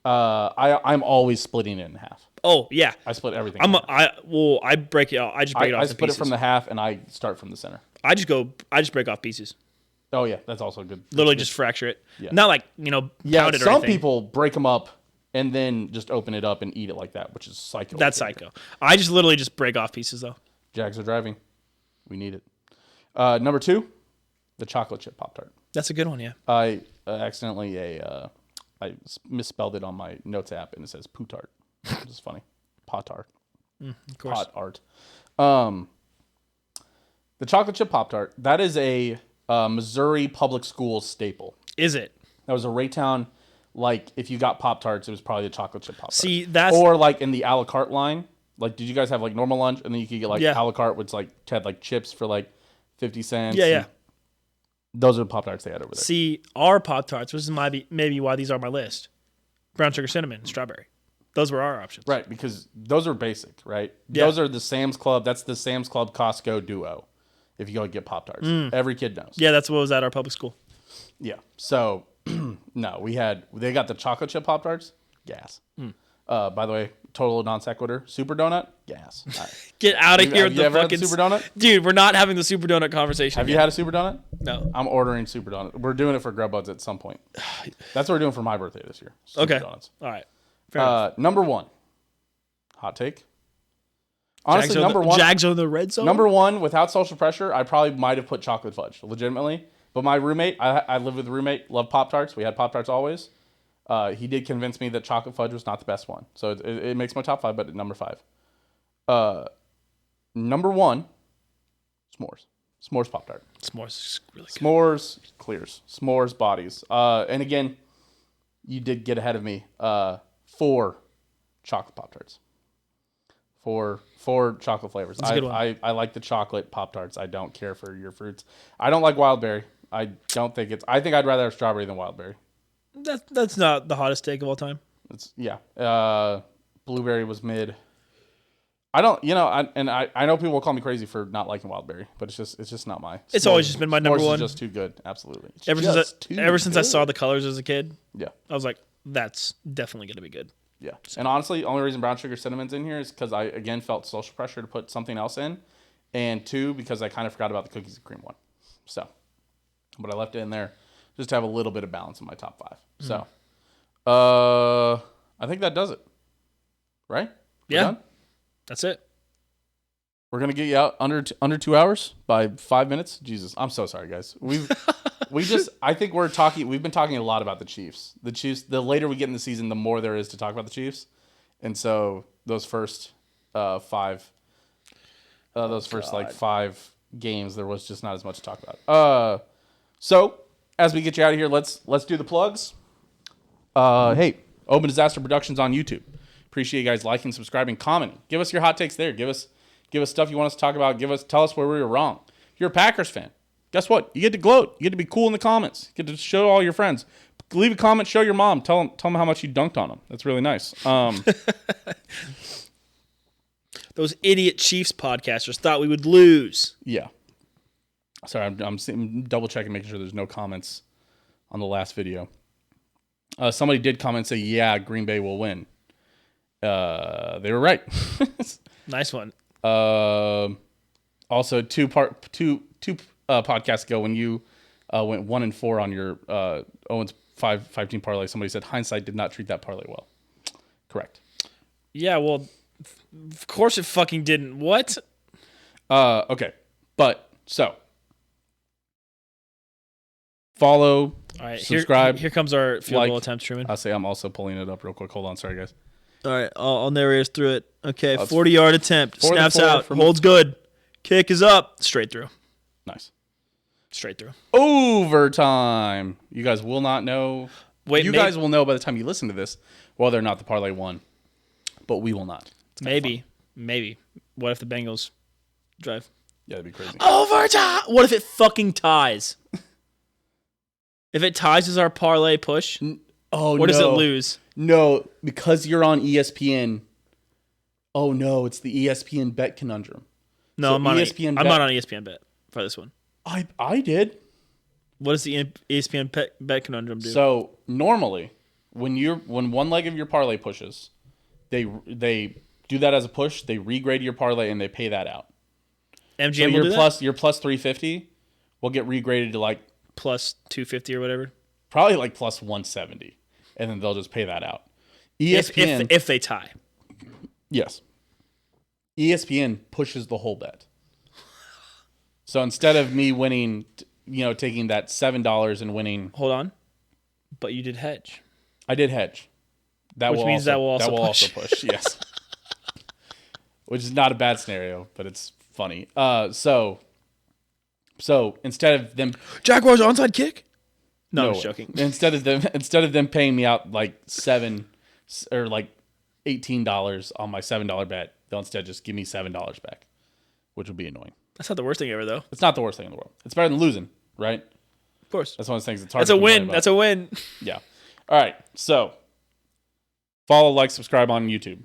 I'm always splitting it in half. Oh, yeah. I split everything. I break it off. I just break it off I in split pieces. it from the half, and I start from the center. I just break off pieces. Oh, yeah. That's also good. Literally just fracture it. Yeah. Not like, pound it or anything. Some people break them up and then just open it up and eat it like that, which is psycho. That's psycho. I just literally just break off pieces, though. Jags are driving. We need it. Number 2, the chocolate chip Pop-Tart. That's a good one, yeah. I accidentally I misspelled it on my notes app, and it says Pootart, which is funny. Pot-Tart. Of course. Pot-Art. The chocolate chip Pop-Tart, that is a Missouri public school staple. Is it? That was a Raytown, like, if you got Pop-Tarts, it was probably the chocolate chip Pop-Tart. See, that's... Or, like, in the a la carte line. Like, did you guys have, like, normal lunch? And then you could get, like, a la carte, which, like, had, like, chips for, like, 50 cents. Yeah. Those are the Pop-Tarts they had over there. See, our Pop-Tarts, which is maybe why these are on my list, brown sugar cinnamon and strawberry. Those were our options. Right, because those are basic, right? Yeah. Those are the Sam's Club. That's the Sam's Club Costco duo. If you go get Pop-Tarts. Every kid knows. Yeah, that's what was at our public school. Yeah. So, no, they got the chocolate chip Pop-Tarts. Gas. By the way, total non sequitur. Super donut. Gas. Get out of here with Have you the ever fucking... had the super donut? Dude, we're not having the super donut conversation Have yet. you had a super donut? No. I'm ordering super donut. We're doing it for Grub Buds at some point. That's what we're doing for my birthday this year. Super donuts. All right. Fair enough. Number 1. Hot take. Honestly, number 1. Jags are the red zone? Number 1, without social pressure, I probably might have put chocolate fudge, legitimately. But my roommate, I live with a roommate, loved Pop-Tarts. We had Pop-Tarts always. He did convince me that chocolate fudge was not the best one. So it makes my top 5, but number 5. Number 1, s'mores. S'mores Pop-Tart. S'mores is really good. S'mores clears. S'mores bodies. And again, you did get ahead of me. 4 chocolate Pop-Tarts. Four chocolate flavors. That's a good one. I like the chocolate Pop-Tarts. I don't care for your fruits. I don't like wild berry. I think I'd rather have strawberry than wild berry. That's not the hottest take of all time. Blueberry was mid. I don't, I know people will call me crazy for not liking wild berry, but it's just not my. It's always just been my number S'mores one. Is just too good. Absolutely. Ever since I saw the colors as a kid, yeah, I was like, that's definitely gonna be good. Yeah, and honestly, the only reason brown sugar cinnamon's in here is because I again felt social pressure to put something else in, and 2 because I kind of forgot about the cookies and cream one. So, but I left it in there just to have a little bit of balance in my top 5. So, I think that does it. Right? We're done? That's it. We're gonna get you out under 2 hours by 5 minutes. Jesus, I'm so sorry, guys. We've been talking a lot about the Chiefs. The Chiefs. The later we get in the season, the more there is to talk about the Chiefs, and so those first 5 games, there was just not as much to talk about. So as we get you out of here, let's do the plugs. Hey, Open Disaster Productions on YouTube. Appreciate you guys liking, subscribing, commenting. Give us your hot takes there. Give us stuff you want us to talk about. Tell us where we were wrong. If you're a Packers fan, guess what? You get to gloat. You get to be cool in the comments. You get to show all your friends. Leave a comment. Show your mom. Tell them how much you dunked on them. That's really nice. Those idiot Chiefs podcasters thought we would lose. Yeah. Sorry, I'm double checking, making sure there's no comments on the last video. Somebody did comment and say, "Yeah, Green Bay will win." They were right. Nice one. Also, two podcasts ago, when you went 1-4 on your Owen's 5-team parlay, somebody said hindsight did not treat that parlay well. Correct. Yeah, well, of course it fucking didn't. What? Okay. But so follow, All right, subscribe. Here comes our field goal like. attempt, Truman. I'll say I'm also pulling it up real quick. Hold on. Sorry, guys. All right, I'll narrate us through it. Okay, That's 40-yard attempt. 4 to Snaps 4 out. from- Holds good. Kick is up. Straight through. Nice. Straight through. Overtime. You guys will not know. Wait, you guys will know by the time you listen to this whether or not the parlay won. But we will not. Maybe. What if the Bengals drive? Yeah, that'd be crazy. Overtime! What if it fucking ties? If it ties, is our parlay push? Oh, or does it lose? No, because you're on ESPN. Oh, no, it's the ESPN bet conundrum. No, So I'm not ESPN I'm not on ESPN bet for this one. I did. What does the ESPN bet conundrum do? So normally, when one leg of your parlay pushes, they do that as a push. They regrade your parlay and they pay that out. MGM So will do that? your plus 350 will get regraded to like Plus 250 or whatever. probably like plus 170, and then they'll just pay that out. ESPN, If they tie. yes, ESPN pushes the whole bet. So instead of me winning, taking that $7 and winning, Hold on. But you did hedge. I did hedge. Which means that will also push. Yes, which is not a bad scenario, but it's funny. So instead of them Jaguars onside kick? No, I'm way. joking. Instead of them paying me out like $7 or like $18 on my $7 bet, they'll instead just give me $7 back, which would be annoying. That's not the worst thing ever, though. It's not the worst thing in the world. It's better than losing, right? Of course. That's one of those things that's hard. That's to a complain win. about. That's a win. Yeah. All right. So follow, like, subscribe on YouTube.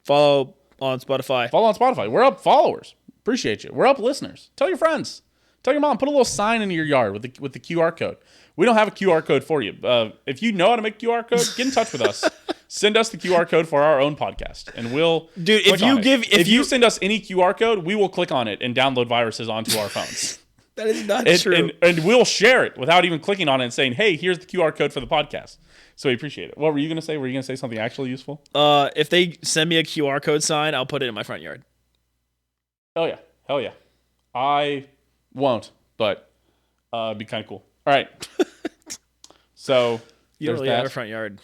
Follow on Spotify. Follow on Spotify. We're up followers. Appreciate you. We're up listeners. Tell your friends. Tell your mom. Put a little sign in your yard with the QR code. We don't have a QR code for you. If you know how to make a QR code, get in touch with us. Send us the QR code for our own podcast, and we'll Dude, click on it. If you you send us any QR code, we will click on it and download viruses onto our phones. That is not and, true. and we'll share it without even clicking on it and saying, "Hey, here's the QR code for the podcast." So we appreciate it. What were you going to say? Were you going to say something actually useful? If they send me a QR code sign, I'll put it in my front yard. Oh yeah, hell yeah. I won't, but it'd be kind of cool. All right. So You don't there's really have a that. front yard.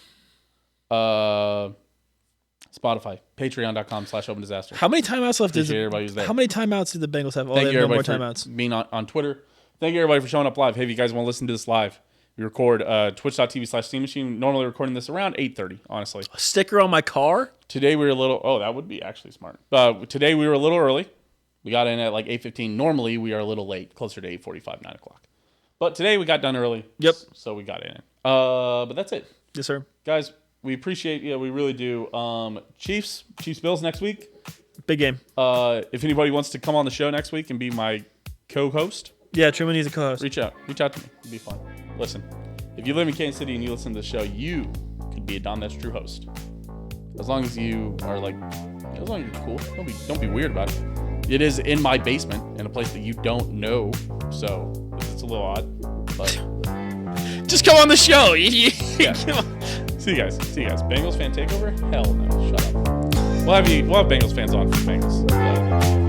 Spotify, patreon.com/opendisaster. How many timeouts left is Appreciate everybody who's there. How many timeouts do the Bengals have? Oh, Thank they you have no everybody more for timeouts. being on Twitter. Thank you everybody for showing up live. Hey, if you guys want to listen to this live, we record twitch.tv/Steehn Machine. Normally recording this around 8:30, honestly. A sticker on my car? Today we were a little, that would be actually smart. Today we were a little early. We got in at like 8:15. Normally we are a little late, closer to 8:45, 9 o'clock. But today we got done early. Yep. So we got in. But that's it. Yes, sir. Guys, we appreciate you. We really do. Chiefs Bills next week. Big game. If anybody wants to come on the show next week and be my co-host, Yeah, Truman needs a co-host. reach out to me. It'd be fun. Listen, if you live in Kansas City and you listen to the show, you could be a Dahm That's True host. As long as you are as long as you're cool. Don't be weird about it. It is in my basement in a place that you don't know, so it's a little odd. But Just come on the show. yeah. See you guys. Bengals fan takeover? Hell no. Shut up. We'll have Bengals fans on for Bengals.